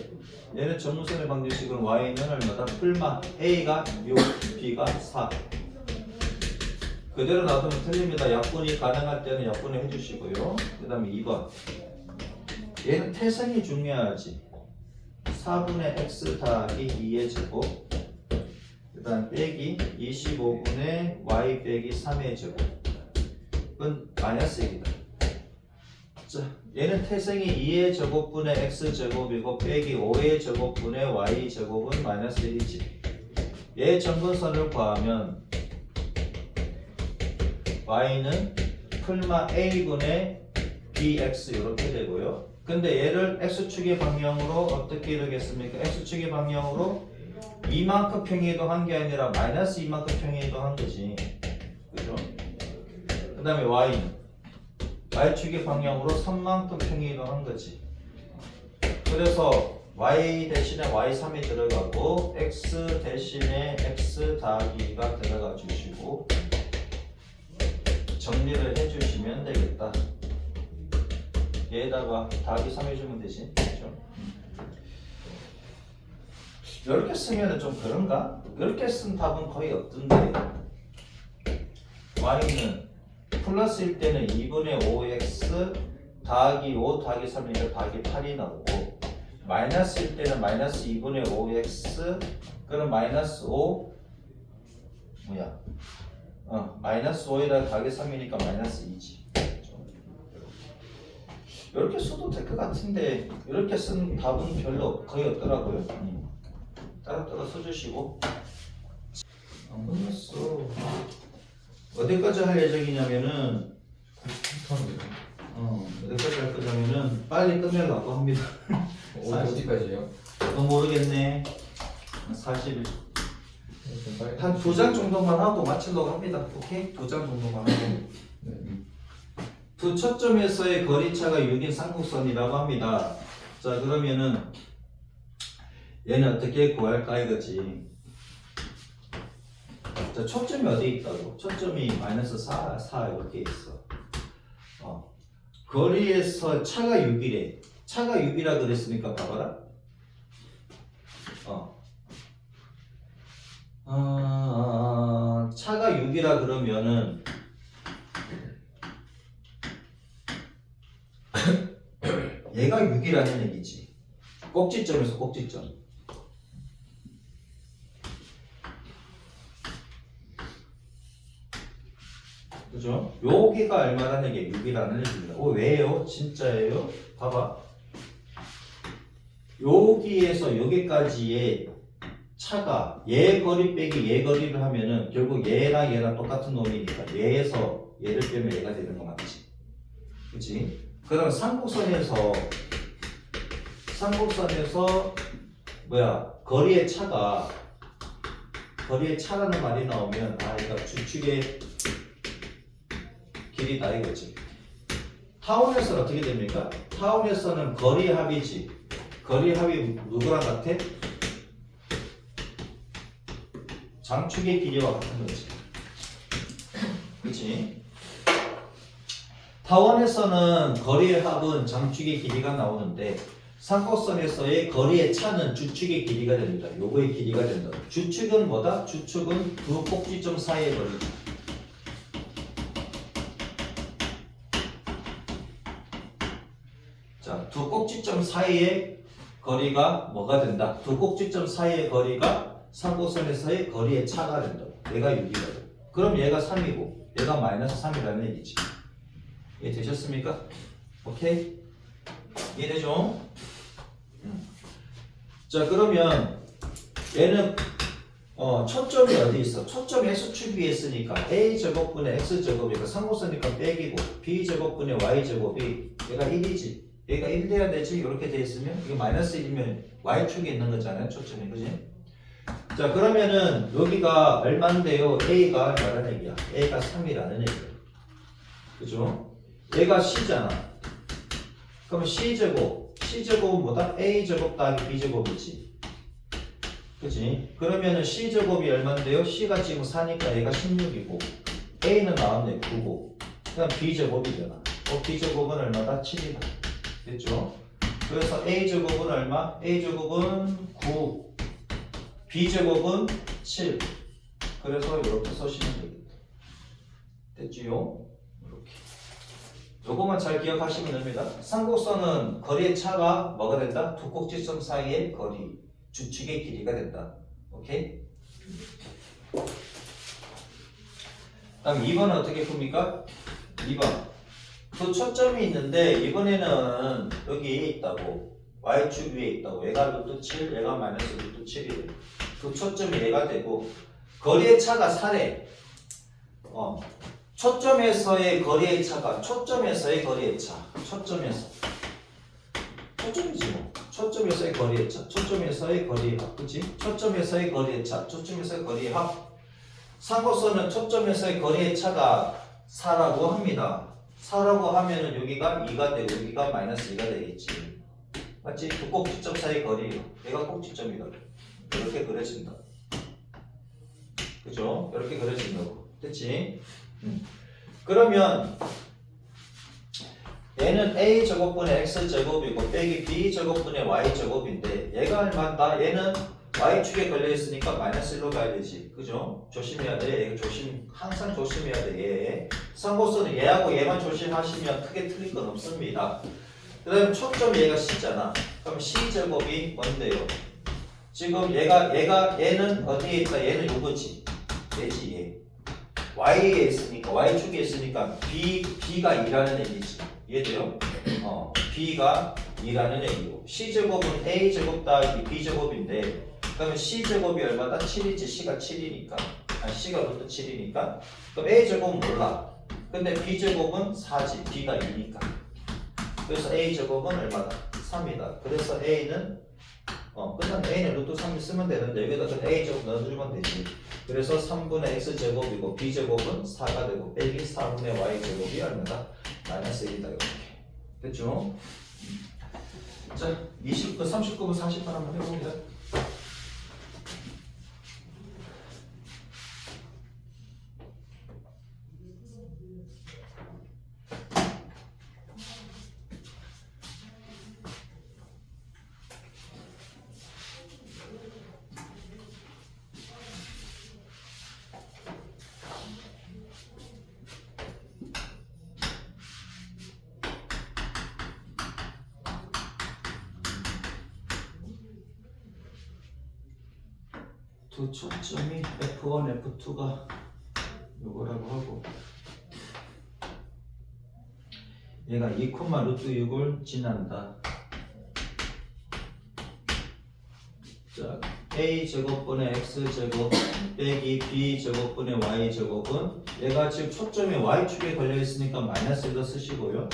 얘는 점근선의 방정식은 y는 얼마다? 풀마 a가 6, b가 4. 그대로 놔두면 틀립니다. 약분이 가능할 때는 약분을 해주시고요. 그 다음에 2번 얘는 태생이 중요하지. 4분의 x 더하기 2의 제곱 그 다음 빼기 25분의 y 빼기 3의 제곱은 마이너스 1이다. 자, 얘는 태생이 2의 제곱분의 x 제곱이고 빼기 5의 제곱분의 y 제곱은 마이너스 1이지. 얘 점근선을 구하면 y는 풀마 a분의 bx 이렇게 되고요. 근데 얘를 x축의 방향으로 어떻게 이루겠습니까? x축의 방향으로 이만큼 평이동한 게 아니라 마이너스 이만큼 평이동한 거지. 그죠? 그 다음에 y는 y축의 방향으로 3만큼 평이동한 거지. 그래서 y 대신에 y3이 들어가고 x 대신에 x 더하기 2가 들어가 주시고 정리를 해주시면 되겠다. 얘에다가 더하기 3 해주면 되지. 그렇죠? 이렇게 쓰면 좀 그런가? 이렇게 쓴 답은 거의 없던데. y는 플러스일 때는 2분의 5x 더하기 5 더하기 3이니까 더하기 8이 나오고 마이너스일 때는 마이너스 2분의 5x 그럼 마이너스 5 뭐야? 마이너스 5에다가 더하기 3이니까 마이너스 2지. 이렇게 써도 될 것 같은데 이렇게 쓴 답은 별로 거의 없더라고요. 따로따로 써주시고 안 끝났어. 어디까지 할 예정이냐면은 어디까지 할 거냐면은 빨리 끝내려고 합니다. 어디까지요? 또 모르겠네. 40일 한 2장 정도만 하고 마치려고 합니다. 오케이? 2장 정도만 하고 두 초점에서의 거리차가 6인 쌍곡선이라고 합니다. 자 그러면은 얘는 어떻게 구할까 이거지. 자 초점이 어디 있다고? 초점이 마이너스 4 이렇게 있어. 거리에서 차가 6이래. 차가 6이라 그랬으니까 봐봐라. 차가 6이라 그러면은 얘가 6이라는 얘기지. 꼭지점에서 꼭지점. 그죠? 여기가 얼마라는 게 6이라는 얘기입니다. 왜요? 진짜예요? 봐봐. 여기에서 여기까지의 차가 얘 거리 빼기 얘 거리를 하면은 결국 얘랑 얘랑 똑같은 놈이니까 얘에서 얘를 빼면 얘가 되는 거 맞지? 그치? 그럼 상곡선에서 뭐야 거리의 차라는 말이 나오면 얘가 주축의 길이다 이거지. 타원에서는 어떻게 됩니까? 타원에서는 거리 합이지. 거리 합이 누구랑 같아? 장축의 길이와 같은 거지. 그치? 타원에서는 거리의 합은 장축의 길이가 나오는데 상곡선에서의 거리의 차는 주축의 길이가 됩니다. 요거의 길이가 된다. 주축은 뭐다? 주축은 두 꼭지점 사이의 거리다. 자, 두 꼭지점 사이의 거리가 뭐가 된다? 두 꼭지점 사이의 거리가 상곡선에서의 거리의 차가 된다. 얘가 6이거든. 그럼 얘가 3이고 얘가 마이너스 3이라는 얘기지. 이해되셨습니까? 오케이? 이해되죠? 자 그러면 얘는 초점이 어디 있어? 초점이 x축 위에 있으니까 a제곱분의 x제곱이니까 상곡선이니까 빼기고 b제곱분의 y제곱이 얘가 1이지. 얘가 1 돼야 되지. 이렇게 돼 있으면 이게 마이너스 1이면 y축에 있는 거잖아요. 초점이. 그지? 자 그러면은 여기가 얼마인데요? a가 얼마라는 얘기야? a가 3이라는 얘기야. 그죠? 얘가 c잖아. 그럼 c제곱은 뭐다? a제곱 더하기 b제곱이지. 그치? 그러면은 c제곱이 얼마인데요? c가 지금 4니까 얘가 16이고 a는 나왔네 9고 그다음 b제곱이잖아. b제곱은 얼마다? 7이다. 됐죠? 그래서 a제곱은 얼마? a제곱은 9 b제곱은 7. 그래서 이렇게 써시면 되겠다. 됐지요? 이렇게. 요거만 잘 기억하시면 됩니다. 삼곡선은 거리의 차가 뭐가 된다? 두 꼭지점 사이의 거리, 주축의 길이가 된다. 오케이? 다음 2번은 어떻게 풉니까? 2번. 그 초점이 있는데 이번에는 여기에 있다고. y축 위에 있다고. 얘가 루트 7, 얘가 마이너스 루트 7이래. 그 초점이 얘가 되고 거리의 차가 4래. 초점에서의 거리의 차가 초점에서의 거리의 차. 초점이지 뭐. 초점에서의 거리의 차. 초점에서의 거리의 합. 그치? 초점에서의 거리의 차. 초점에서의 거리의 합. 삼곡선은 초점에서의 거리의 차가 4라고 합니다. 4라고 하면은 여기가 2가 되고 여기가 마이너스 2가 되겠지. 맞지? 두 꼭지점 사이 거리. 얘가 꼭지점이다. 이렇게 그려진다. 그죠? 이렇게 그려진다고. 됐지? 그러면 얘는 a제곱분의 x제곱이고 빼기 b제곱분의 y제곱인데 얘가 얼마다? 얘는 y축에 걸려있으니까 마이너스 1로 가야 되지. 그죠? 조심해야 돼. 얘 항상 조심해야 돼. 얘. 삼곡선은 얘하고 얘만 조심하시면 크게 틀릴 건 없습니다. 그 다음에 초점 얘가 c잖아. 그럼 c제곱이 뭔데요? 지금 얘는 어디에 있다? 얘는 요거지. 얘지 얘. y에 있으니까 y축에 있으니까 b가 2라는 얘기지. 이해돼요? b가 2라는 얘기고 c제곱은 a제곱 더하기 b제곱인데 그러면 c제곱이 얼마다? 7이지. c가 7이니까 c가 루트 7이니까 그럼 a제곱은 몰라. 근데 b제곱은 4지. b가 2니까 그래서 a제곱은 얼마다? 3이다. 그래서 a는 끝난 a는 루트 3을 쓰면 되는데 여기다 그냥 a제곱 넣어주면 되지. 그래서 3분의 x제곱이고 b제곱은 4가 되고 빼기 4분의 y제곱이 얼마다? 마이너스 1이다. 이렇게 됐죠? 자 39분 40분 한번 해봅니다. 두 초점이 F1, F2가 요거라고 하고 얘가 2, 루트 6을 지난다. 자, a제곱분의 x제곱 빼기 b제곱분의 y제곱은 얘가 지금 초점이 y축에 걸려있으니까 마이너스 1로 쓰시고요.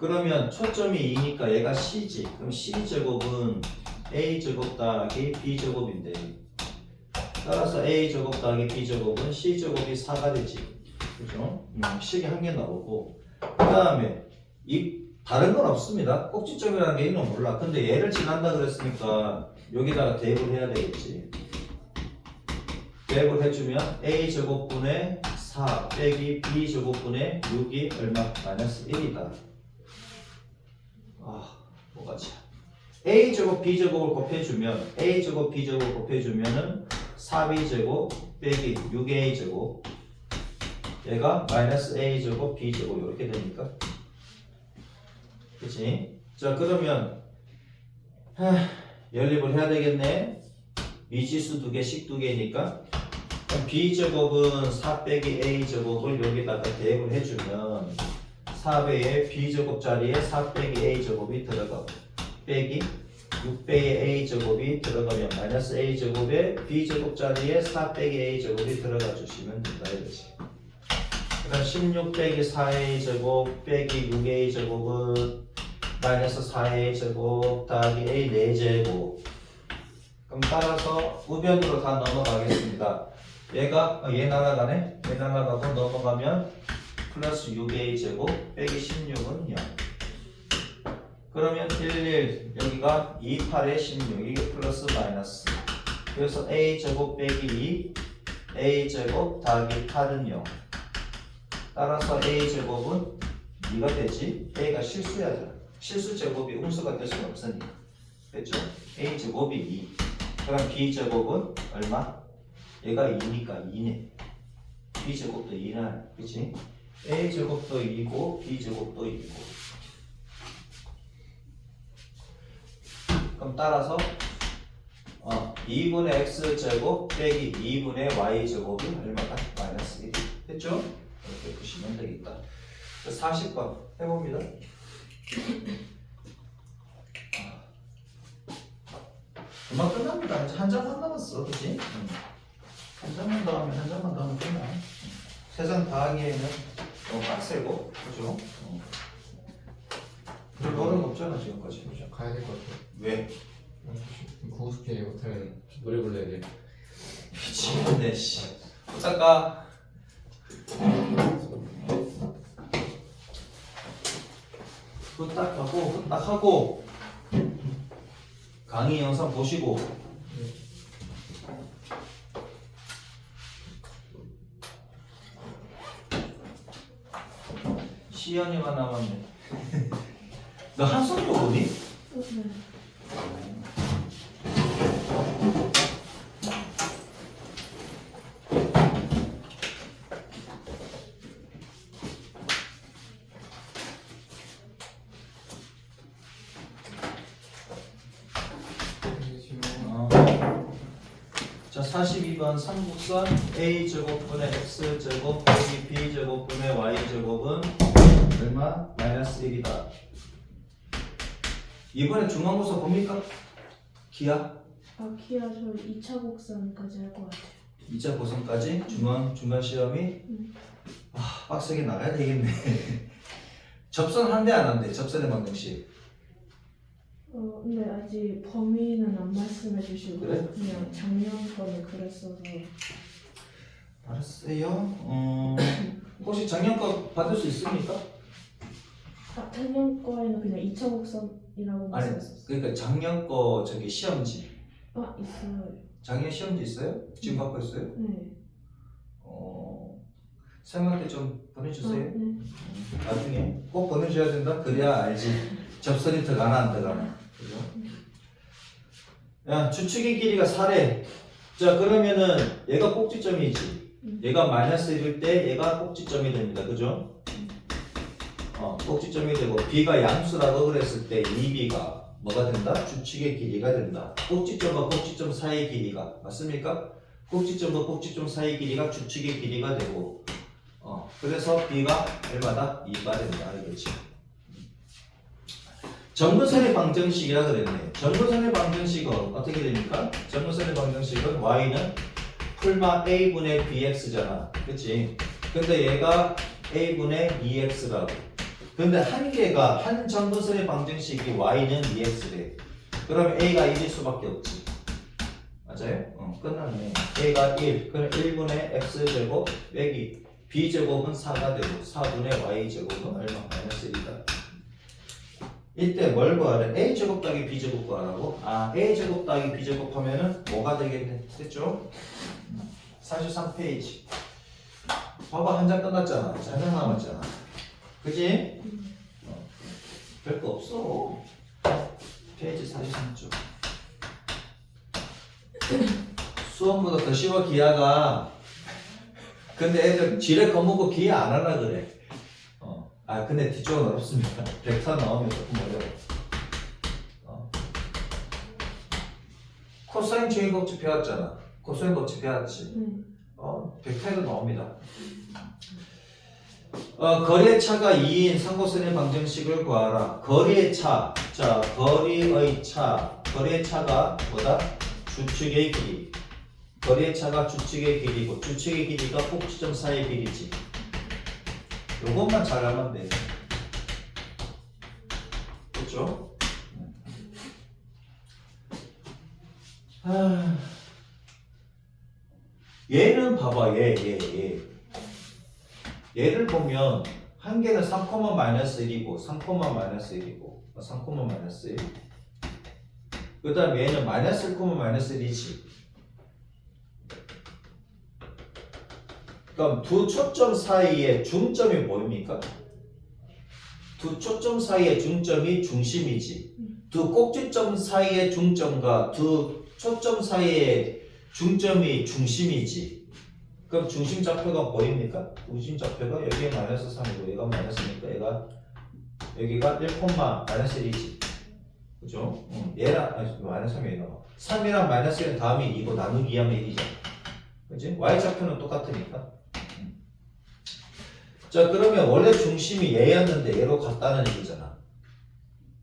그러면 초점이 2니까 얘가 c지. 그럼 c제곱은 a제곱 더하기 b제곱인데 따라서 a제곱 더하기 b제곱은 c제곱이 4가 되지. 그죠? 식이 한 개 나오고 그 다음에 이 다른 건 없습니다. 꼭지점이라는 게 있는 몰라. 근데 얘를 지난다 그랬으니까 여기다가 대입을 해야 되겠지. 대입을 해주면 a제곱분의 4 빼기 b제곱분의 6이 얼마? 마이너스 1이다. 뭐가지? a제곱 b제곱을 곱해주면 a제곱 b제곱을 곱해주면은 4b제곱 빼기 6a제곱 얘가 마이너스 a제곱 b제곱 이렇게 되니까 그치? 자 그러면 연립을 해야 되겠네. 미지수 두 개씩 두 개니까 그럼 b제곱은 4 빼기 a제곱을 여기다가 대입을 해주면 4배의 b제곱 자리에 4 빼기 a제곱이 들어가고 빼기 6배의 a제곱이 들어가면 마이너스 a제곱에 b제곱 자리에 4 빼기 a제곱이 들어가 주시면 된다 이거지. 그럼 16 빼기 4a제곱 빼기 6a제곱은 마이너스 4a제곱 더하기 a 4제곱. 그럼 따라서 우변으로 다 넘어가겠습니다. 얘가 얘 날아가네. 얘 날아가고 넘어가면 플러스 6a제곱 빼기 16은 0. 그러면 11 여기가 2, 8에 16 이게 플러스 마이너스. 그래서 a제곱 빼기 2 a제곱 더하기 8은 0. 따라서 a제곱은 2가 되지. a가 실수야잖아. 실수 제곱이 음수가 될 수는 없으니까. 됐죠? a제곱이 2. 그럼 b제곱은 얼마? 얘가 2니까 2네. b제곱도 2나. 그치? a제곱도 2고 b제곱도 2고. 그럼 따라서 2분의 x제곱 빼기 2분의 y제곱이 얼마다? 마이너스 1이 됐죠? 이렇게 보시면 되겠다. 40번 해봅니다. 금방 끝납니다. 이제 한 장만 남았어, 그치? 한 장만 더 하면 끝나. 세 장 다 하기에는 너무 빡세고, 그죠? 별 어려움 없잖아, 지금까지. 그죠? 가야 될 것 같아요. 왜? 구스케 못하면 노래 불러야 돼. 미치겠네, 씨. 잠깐. 그거 딱 하고, 그거 딱 하고, 강의 영상 보시고, 시연이만 남았네. 너 한성도 보니? 네. 자, 42번 삼국선 a제곱분의 x제곱 빼기 b제곱분의 y제곱은 얼마? 마이너스 1이다. 이번에 중간고사 봅니까? 기하? 키아 저 2차 곡선까지 할 것 같아요. 2차 고선까지 중간 시험이 빡세게 나가야 되겠네. 접선 한대 안 한대? 접선의 방정식. 근데 아직 범위는 안 말씀해 주시고 그래? 그냥 작년 거는 그랬어서. 알았어요. 혹시 작년 거 받을 수 있습니까? 작년 거에는 그냥 2차 곡선이라고 아니, 말씀하셨어요. 그러니까 작년 거 저기 시험지. 있어요. 작년 시험지 있어요? 지금 받고 있어요? 네. 쌤한테 좀 보내주세요. 네. 나중에 꼭 보내줘야 된다. 그래야 알지. 접선이 들어가나 안 들어가나. 그죠? 야, 주축의 길이가 4래. 자, 그러면은 얘가 꼭지점이지. 얘가 마이너스 1일 때 얘가 꼭지점이 됩니다. 그죠? 꼭지점이 되고 b가 양수라고 그랬을 때 2b가 뭐가 된다? 주축의 길이가 된다. 꼭지점과 꼭지점 사이의 길이가 맞습니까? 꼭지점과 꼭지점 사이의 길이가 주축의 길이가 되고 그래서 b가 얼마다? 2가 된다 이거지. 점근선의 방정식이라 그랬네. 점근선의 방정식은 어떻게 됩니까? 점근선의 방정식은 y는 풀마 a분의 bx잖아. 그치? 근데 얘가 a분의 2x라고. 근데 한 점근선의 방정식이 y는 2x래. 그러면 a가 1일 수밖에 없지. 맞아요? 끝났네. a가 1. 그럼 1분의 x제곱 빼기 b제곱은 4가 되고 4분의 y제곱은 얼마? 마이너스 1이다. 이때 뭘 구하래? a제곱 더하기 b제곱 구하라고? a제곱 더하기 b제곱 하면은 뭐가 되겠네? 됐죠? 43페이지. 봐봐, 한 장 끝났잖아. 한 장 남았잖아. 그지? 별거 없어. 페이지 43쪽. 수험보다 더 쉬워 기하가. 근데 애들 지뢰 겁먹고 기하 안 하려 그래. 근데 뒤쪽은 어렵습니다. 벡터 나오면 조금 어려워. 코사인 중의 법칙 배웠잖아. 코사인 법칙 배웠지. 벡터에도 나옵니다. 거리의 차가 2인 상고선의 방정식을 구하라. 거리의 차. 자, 거리의 차가 뭐다? 주축의 길이. 거리의 차가 주축의 길이고, 주축의 길이가 꼭지점 사이의 길이지. 요것만 잘 알면 돼. 그렇죠? 얘는 봐봐, 얘를 보면 한 개는 3, 마이너스 1이고 3, 마이너스 1이고 3, 마이너스 1. 그 다음에 얘는 마이너스 1, 마이너스 1이지. 그럼 두 초점 사이의 중점이 뭐입니까? 두 초점 사이의 중점이 중심이지. 두 꼭지점 사이의 중점과 두 초점 사이의 중점이 중심이지. 그럼 중심 좌표가 보입니까? 중심 좌표가 여기에 마이너스 3이고 얘가 마이너스니까 얘가 여기가 1, 마이너스 1이지. 그죠? 얘랑 아니, 마이너스 3이 나와. 3이랑 마이너스 1은 다음이 2고 나누기 하면 1이잖아. 그지? y좌표는 똑같으니까. 자, 그러면 원래 중심이 얘였는데 얘로 갔다는 얘기잖아.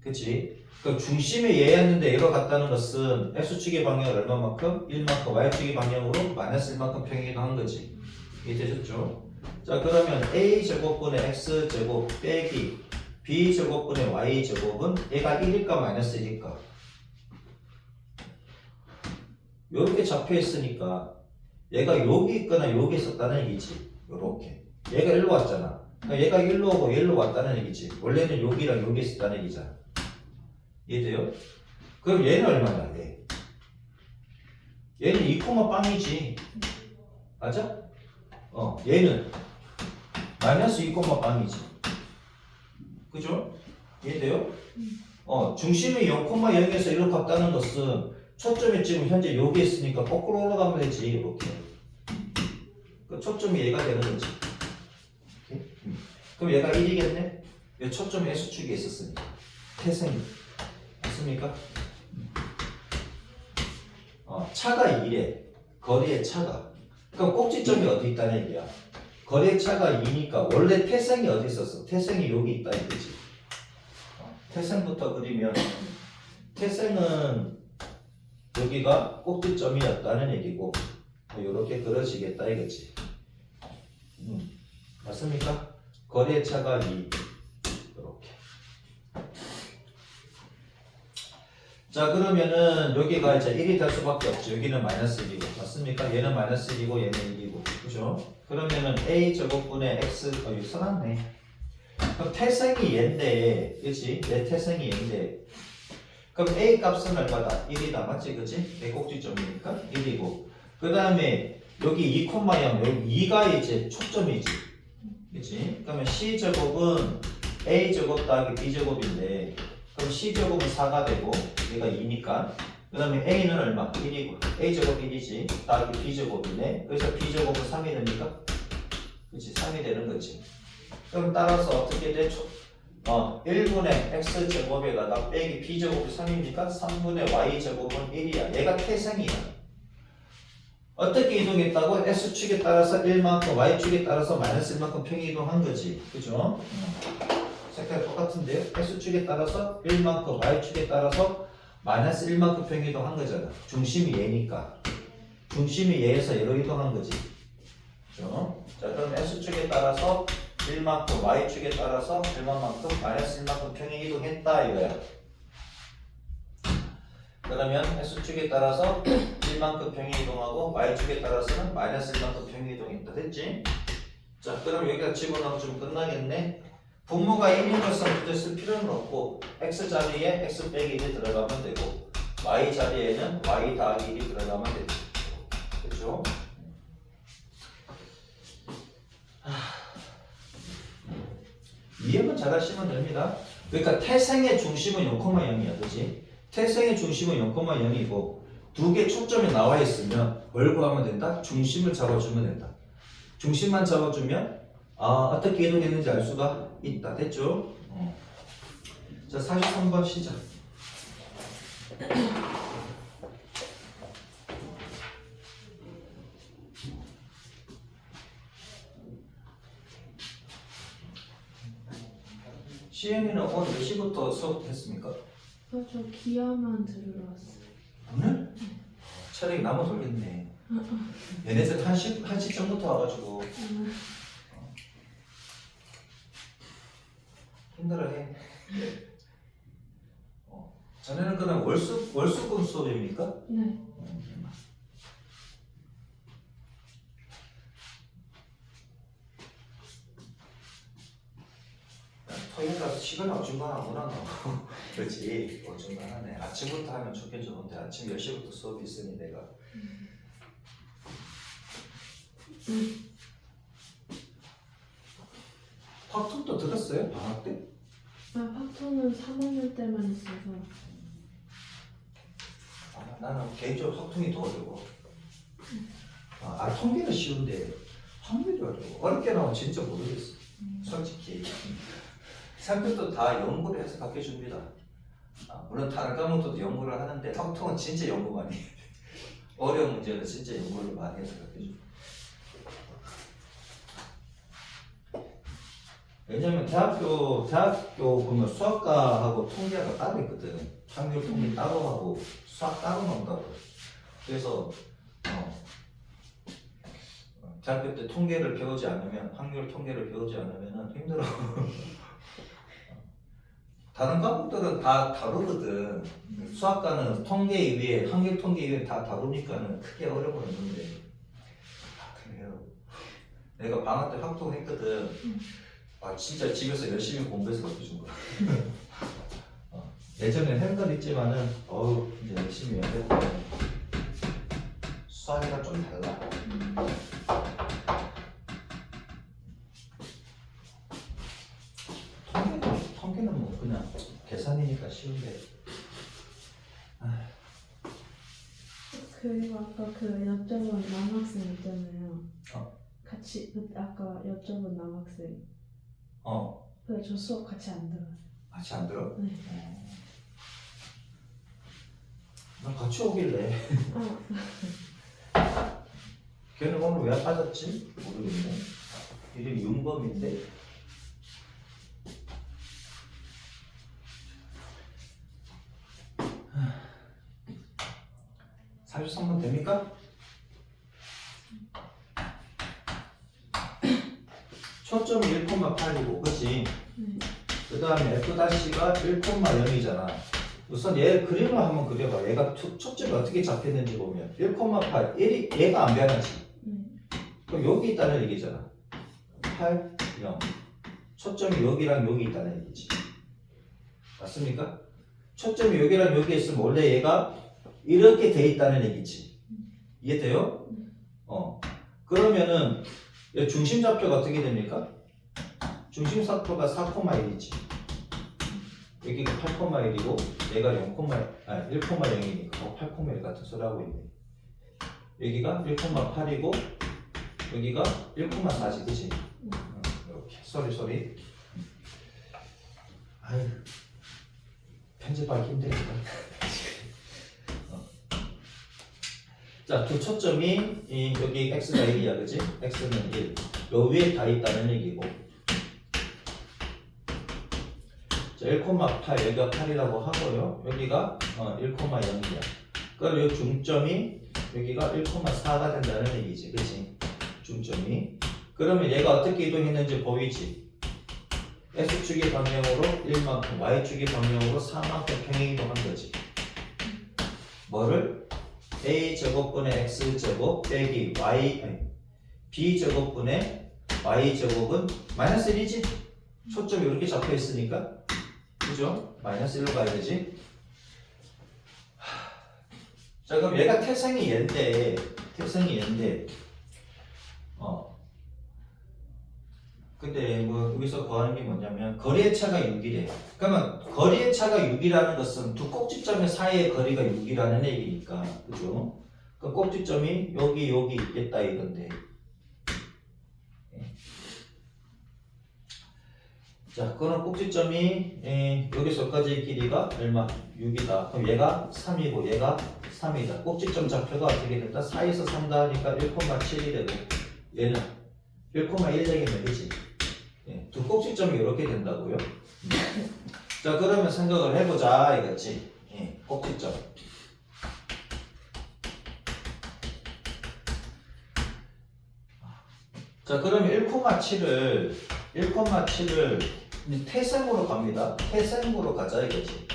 그치? 그럼 중심이 얘였는데 얘로 갔다는 것은 x축의 방향을 얼마만큼? 1만큼, y축의 방향으로 마이너스 1만큼 평행이동 한 거지. 이해되셨죠? 자, 그러면 a제곱분의 x제곱 빼기 b제곱분의 y제곱은 얘가 1일까 마이너스 1일까? 요렇게 잡혀있으니까 얘가 여기 있거나 여기 있었다는 얘기지. 요렇게. 얘가 1로 왔잖아. 그러니까 얘가 1로 오고 얘로 왔다는 얘기지. 원래는 여기랑 여기 있었다는 얘기잖아. 이해돼요? 그럼 얘는 얼마냐? 얘는 2, 빵이지. 맞아? 얘는 마이너스 2, 빵이지. 그죠? 이해돼요? 중심이 0,0에서 1로 갔다는 것은 초점이 지금 현재 여기 있으니까 거꾸로 올라가면 되지. 이렇게. 그 초점이 얘가 되는 거지. 오케이? 그럼 얘가 1이겠네? 왜 초점이 X축에 있었으니까. 태생이. 맞습니까? 차가 2래. 거리의 차가. 그럼 꼭지점이 어디 있다는 얘기야? 거리의 차가 2니까 원래 태생이 어디 있었어? 태생이 여기 있다 이거지. 태생부터 그리면 태생은 여기가 꼭지점이었다는 얘기고 이렇게 그려지겠다 이거지. 맞습니까? 거리의 차가 2 이렇게. 자, 그러면은 여기가 이제 1이 될 수밖에 없죠. 여기는 마이너스 1이고 맞습니까? 얘는 마이너스 1이고 얘는 1이고 그죠? 그러면은 a 제곱분의 x 여기 써놨네. 그럼 태생이 얘인데 그치? 내 태생이 얘인데 그럼 a 값은 얼마다? 1이다 맞지? 그치? 내 꼭지점이니까 1이고 그 다음에 여기 2,0 여기 2가 이제 초점이지 그치? 그러면 c제곱은 a제곱 더하기 b제곱인데 그럼 c제곱은 4가 되고 얘가 2니까 그 다음에 a는 얼마? 1이고 a제곱 1이지 더하기 b제곱이네 그래서 b제곱은 3이 되니까 그치? 3이 되는 거지. 그럼 따라서 어떻게 돼? 1분의 x제곱에다가 빼기 b제곱이 3이니까 3분의 y제곱은 1이야. 얘가 태생이야. 어떻게 이동했다고? x축에 따라서 1만큼, y축에 따라서 마이너스 1만큼 평행이동한 거지. 그죠? 색깔 똑같은데요? x축에 따라서 1만큼, y축에 따라서 마이너스 1만큼 평행이동한 거잖아. 중심이 얘니까. 중심이 얘에서 얘로 이동한 거지. 그죠? 자, 그럼 x축에 따라서 1만큼, y축에 따라서 얼마만큼? 마이너스 1만큼 평행 이동했다 이거야. 그러면 x축에 따라서 1만큼 평행 이동하고 y축에 따라서는 마이너스 1만큼 평행 이동했다. 됐지? 자, 그럼 여기다 집어넣으면 좀 끝나겠네. 분모가 1인 것은 굳이 쓸 필요는 없고 x 자리에 x 빼기 1이 들어가면 되고 y 자리에는 y 더하기 1이 들어가면 되죠. 그렇죠? 이해만 잘 하시면 됩니다. 그러니까 태생의 중심은 0,0이야. 그지? 태생의 중심은 0,0이고 두 개 초점이 나와 있으면 뭘 구하면 된다? 중심을 잡아주면 된다. 중심만 잡아주면 어떻게 이동했는지 알 수가 있다. 됐죠? 자, 43번 시작. 시연이는 오늘 몇 시부터 수업했습니까? 저 기아만 들으러 왔어요. 오늘? 차라리 나무 돌겠네. 얘네들 1시 전부터 와가지고 힘들어해. 자네는 그냥 월수금 수업입니까? 네. 토요일이라서 시간이 어중간하구나. 그렇지, 어중간하네. 아침부터 하면 좋긴 좋은데 아침 10시부터 수업이 있으니 내가 확통도 들었어요? 방학 때? 팍토는 3학년 때만 있어서. 나는 개인적으로 확통이 더 어려워. 통계는 쉬운데 확률이 어려워. 어렵게 나오면 진짜 모르겠어. 솔직히. 상표도 다 연구를 해서 바뀌어줍니다. 물론 다른 과목도 연구를 하는데 확통은 진짜 연구 많이 해. 어려운 문제는 진짜 연구를 많이 해서 바뀌어줍니다. 왜냐면 대학교 보면 수학과하고 통계가 따로 있거든. 확률 통계 따로 하고 수학 따로 나온다고. 그래서 대학교 때 통계를 배우지 않으면 확률 통계를 배우지 않으면 힘들어. 다른 과목들은 다 다루거든. 수학과는 통계 이외에 확률 통계 이외에 다 다루니까는 크게 어려움은 없는데. 그래요. 내가 방학 때 확통했거든. 진짜 집에서 열심히 공부해서 바꿔준 거야. 예전에 한 건 있지만은 이제 열심히 연습했다. 수학이랑 좀 달라. 통계는 뭐 그냥 계산이니까 쉬운데. 그리고 아까 그 여쭤본 남학생 있잖아요. 같이 아까 여쭤본 남학생. 그래 저 수업 같이 안 들어요. 같이 안 들어? 네. 난 같이 오길래. 걔는 오늘 왜 빠졌지? 모르겠네. 이름이 윤범인데. 43번 됩니까? 초점이 1,8이고, 그치? 그 다음에 F'가 1,0이잖아. 우선 얘 그림을 한번 그려봐. 얘가 초점이 어떻게 잡혔는지 보면 1,8, 1이 얘가 안 변하지. 그럼 여기 있다는 얘기잖아. 8, 0. 초점이 여기랑 여기 있다는 얘기지. 맞습니까? 초점이 여기랑 여기 있으면 원래 얘가 이렇게 돼 있다는 얘기지. 이해돼요? 그러면은 얘 중심좌표가 어떻게 됩니까? 중심좌표가 4,1이지. 여기가 8,1이고 얘가 1,0이니까 8,1 같은 소리 하고 있네. 여기가 1,8이고 여기가 1,4지, 그치? 이렇게 소리. 아유, 편집하기 힘드니까. 자, 두 초점이 여기 x가 1이야, 그치? x는 1. 요 위에 다 있다는 얘기고. 자, 1,8 여기가 8이라고 하고요. 여기가 1,0이야. 그럼 요 중점이 여기가 1,4가 된다는 얘기지, 그치? 중점이. 그러면 얘가 어떻게 이동했는지 보이지? x축의 방향으로 1만큼, y축의 방향으로 4만큼 평행 이동한 거지. 뭐를? a제곱분의 x제곱 빼기 b제곱분의 y제곱은 마이너스 1이지? 초점이 이렇게 잡혀 있으니까. 그죠? 마이너스 1로 가야 되지? 자, 그럼 얘가 태생이 얘인데 근데 뭐 여기서 구하는 게 뭐냐면 거리의 차가 6이래. 그러면 거리의 차가 6이라는 것은 두 꼭지점 사이의 거리가 6이라는 얘기니까, 그죠? 그 꼭지점이 여기 있겠다 이건데. 자, 그럼 꼭지점이 여기서까지의 길이가 얼마? 6이다. 그럼 얘가 3이고 얘가 3이다. 꼭지점 좌표가 어떻게 된다? 4에서 3다 하니까 1,7이 되고 얘는 1,1 되겠네, 그치? 두 꼭지점이 이렇게 된다고요? 자, 그러면 생각을 해보자 이거지. 꼭지점. 자, 그러면 1,7을 태생으로 갑니다. 태생으로 가자 이거지.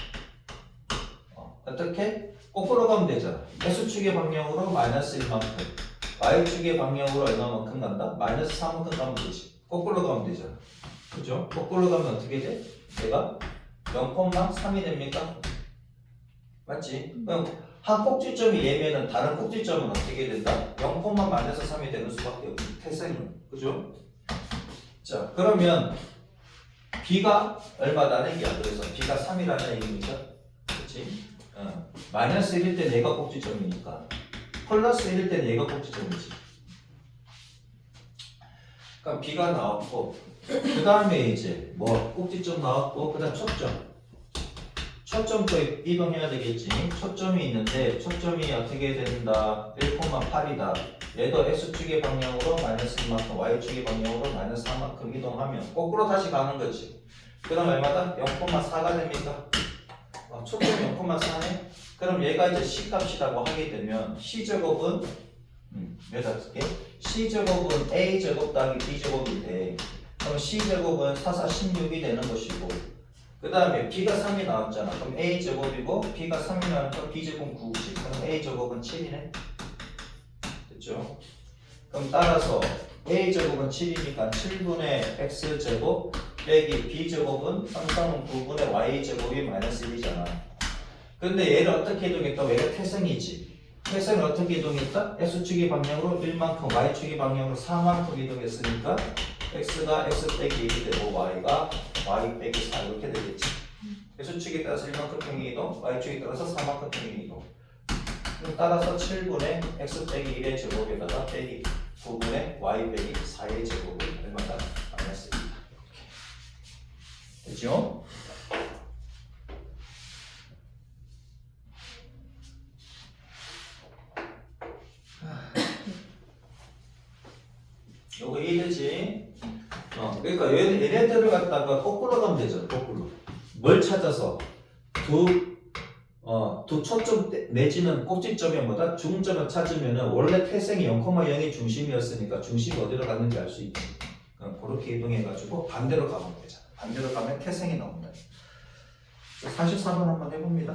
어떻게? 거꾸로 가면 되잖아. x축의 방향으로 마이너스 1만큼, y축의 방향으로 얼마만큼 간다? 마이너스 4만큼 가면 되지. 거꾸로 가면 되잖아. 그죠? 거꾸로 가면 어떻게 돼? 얘가 0,3이 됩니까? 맞지? 그럼 한 꼭지점이 얘면은 다른 꼭지점은 어떻게 된다? 0,-3이 되는 수밖에 없지. 태생은. 그죠? 자, 그러면 b가 얼마다는 얘기야. 그래서 b가 3이라는 얘기니까. 그치? 마이너스 1일 때 얘가 꼭지점이니까. 플러스 1일 때 얘가 꼭지점이지. 그럼 B가 나왔고 그 다음에 이제 뭐 꼭지점 나왔고 그 다음 초점도 이동해야 되겠지. 초점이 있는데 초점이 어떻게 된다? 1,8이다. 얘도 X축의 방향으로 마이너스 2만큼 Y축의 방향으로 마이너스 4만큼 이동하면 거꾸로 다시 가는 거지. 그럼 얼마다? 0,4가 됩니까? 초점이 0,4네? 그럼 얘가 이제 C값이라고 하게 되면 C제곱은 여기다 쓸게. C제곱은 A제곱 더하기 B제곱인데 그럼 C제곱은 4, 4, 16이 되는 것이고 그 다음에 B가 3이 나왔잖아. 그럼 A제곱이고 B가 3이 나오니까 B제곱 9지. 그럼 A제곱은 7이네. 됐죠? 그럼 따라서 A제곱은 7이니까 7분의 X제곱 빼기 B제곱은 3, 3은 9분의 Y제곱이 마이너스 1이잖아. 근데 얘를 어떻게 이동했다? 얘가 태생이지. 태생을 어떻게 이동했다? X축의 방향으로 1만큼, Y축의 방향으로 4만큼 이동했으니까 X가 X 빼기 1이 되고 Y가 Y 빼기 4 이렇게 되겠지. X축에 따라서 1만큼 평행 이동, Y축에 따라서 4만큼 평행 이동. 그럼 따라서 7분의 X 빼기 1의 제곱에다가 빼기 9분의 Y 빼기 4의 제곱은 얼마다? 마이너스 1이다. 됐죠? 요거 이해되지? 그러니까 얘네들을 갖다가 거꾸로 가면 되잖아. 거꾸로. 뭘 찾아서 두 초점 내지는 꼭지점이 뭐다? 중점을 찾으면은 원래 태생이 0,0이 중심이었으니까 중심이 어디로 갔는지 알 수 있지. 그렇게 이동해가지고 반대로 가면 되잖아. 반대로 가면 태생이 나온다. 44번 한번 해봅니다.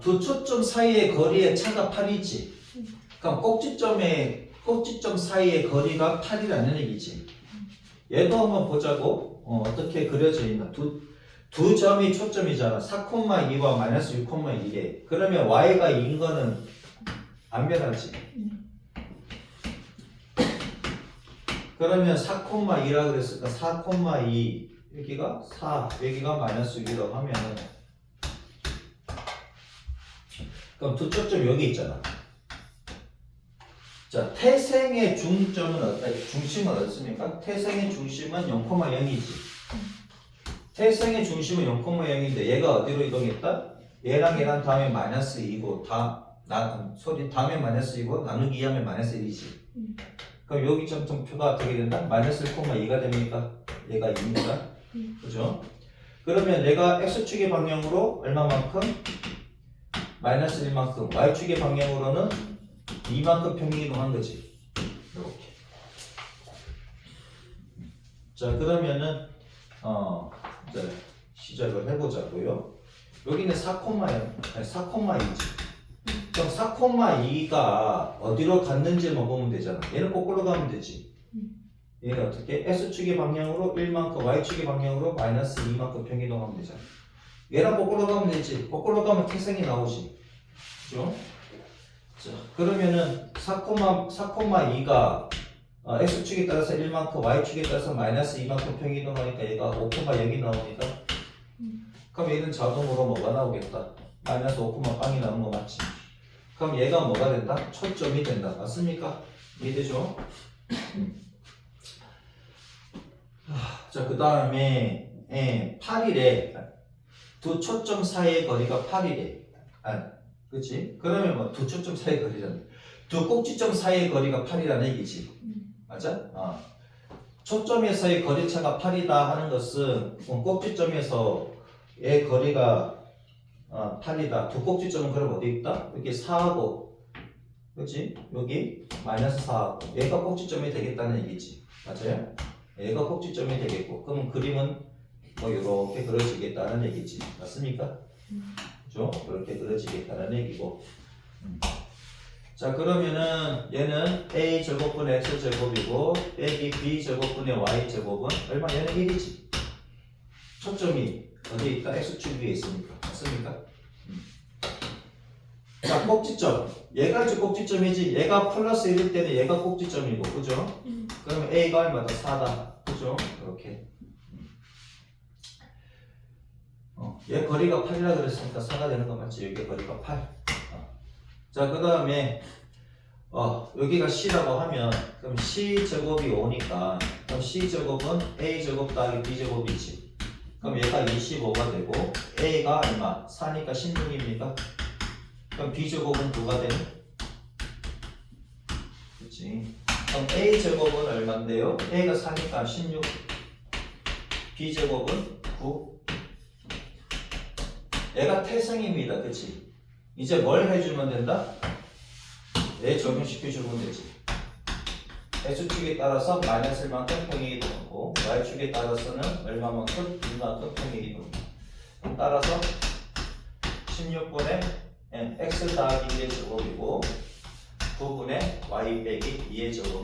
두 초점 사이의 거리의 차가 8이지. 그럼 꼭지점 사이의 거리가 8이라는 얘기지. 얘도 한번 보자고. 어떻게 그려져 있나. 두 점이 초점이잖아. 4,2와 마이너스 6,2에. 그러면 y가 2인 거는 안 변하지. 그러면 4,2라 그랬으니까 4,2 여기가 4 여기가 마이너스 6이라고 하면은 그럼 두 초점 여기 있잖아. 자, 태생의 중심은 어떻습니까? 태생의 중심은 0,0이지. 태생의 중심은 0,0인데 얘가 어디로 이동했다? 얘랑 다음에 마이너스 2고 다음에 마이너스 2고 나누기 2하면 마이너스 1이지. 그럼 여기 점표가 어떻게 된다? 마이너스 1,2가 됩니까? 얘가 2입니다. 그죠? 그러면 얘가 X축의 방향으로 얼마만큼? 마이너스 1만큼. Y축의 방향으로는 2만큼 평행이동한 거지. 이렇게. 자, 그러면은 이제 시작을 해보자고요. 여기는 4,2지. 그럼 4,2가 어디로 갔는지만 보면 되잖아. 얘는 거꾸로 가면 되지. 얘는 어떻게? X축의 방향으로 1만큼, Y축의 방향으로 마이너스 2만큼 평행이동하면 되잖아. 얘랑 거꾸로 가면 되지. 거꾸로 가면 태생이 나오지. 그죠? 자, 그러면은 4,2가 X축에 따라서 1만큼, Y축에 따라서 마이너스 2만큼 평행이동하니까 얘가 5,0이 나오니까 그럼 얘는 자동으로 뭐가 나오겠다? 마이너스 5,0이 나오는 거 맞지? 그럼 얘가 뭐가 된다? 초점이 된다. 맞습니까? 이해되죠? 자, 그 다음에 8이래. 두 초점 사이의 거리가 8이래. 그치? 그러면 뭐 두 초점 사이의 거리잖아. 두 꼭지점 사이의 거리가 8이라는 얘기지. 맞아? 초점에서의 거리차가 8이다 하는 것은 꼭지점에서의 거리가 8이다. 두 꼭지점은 그럼 어디 있다? 여기 4하고 그치? 여기 마이너스 4하고 얘가 꼭지점이 되겠다는 얘기지. 맞아요? 얘가 꼭지점이 되겠고 그러면 그림은 뭐 이렇게 그려지겠다는 얘기지. 맞습니까? 그죠? 이렇게 그려지겠다는 얘기고. 자, 그러면은 얘는 a 제곱분의 x 제곱이고 빼기 b 제곱분의 y 제곱은 얼마? 얘는 1이지. 초점이 어디에 있다? x축 위에 있으니까. 맞습니까? 자, 꼭지점. 얘가 이제 꼭지점이지. 얘가 플러스 1일 때는 얘가 꼭지점이고, 그죠? 그러면 a가 얼마다? 4다. 그죠? 이렇게. 얘 거리가 8이라 그랬으니까 4가 되는 거 맞지? 여기 거리가 8. 자, 그 다음에 여기가 C라고 하면 그럼 C제곱이 5니까 그럼 C제곱은 A제곱 더하기 B제곱이지. 그럼 얘가 25가 되고 A가 얼마? 4니까 16입니까? 그럼 B제곱은 9가 되네? 그치? 그럼 A제곱은 얼마인데요? A가 4니까 16, B제곱은 9. 얘가 태승입니다. 그치? 이제 뭘 해주면 된다? 얘 적용시켜주면 되지. x축에 따라서 마이너스 1만큼 평행이 되고 y축에 따라서는 얼마만큼? 2만큼 평행이 됩니다. 따라서 16분의 x 더하기 2의 제곱이고 9분의 y 빼기 2의 제곱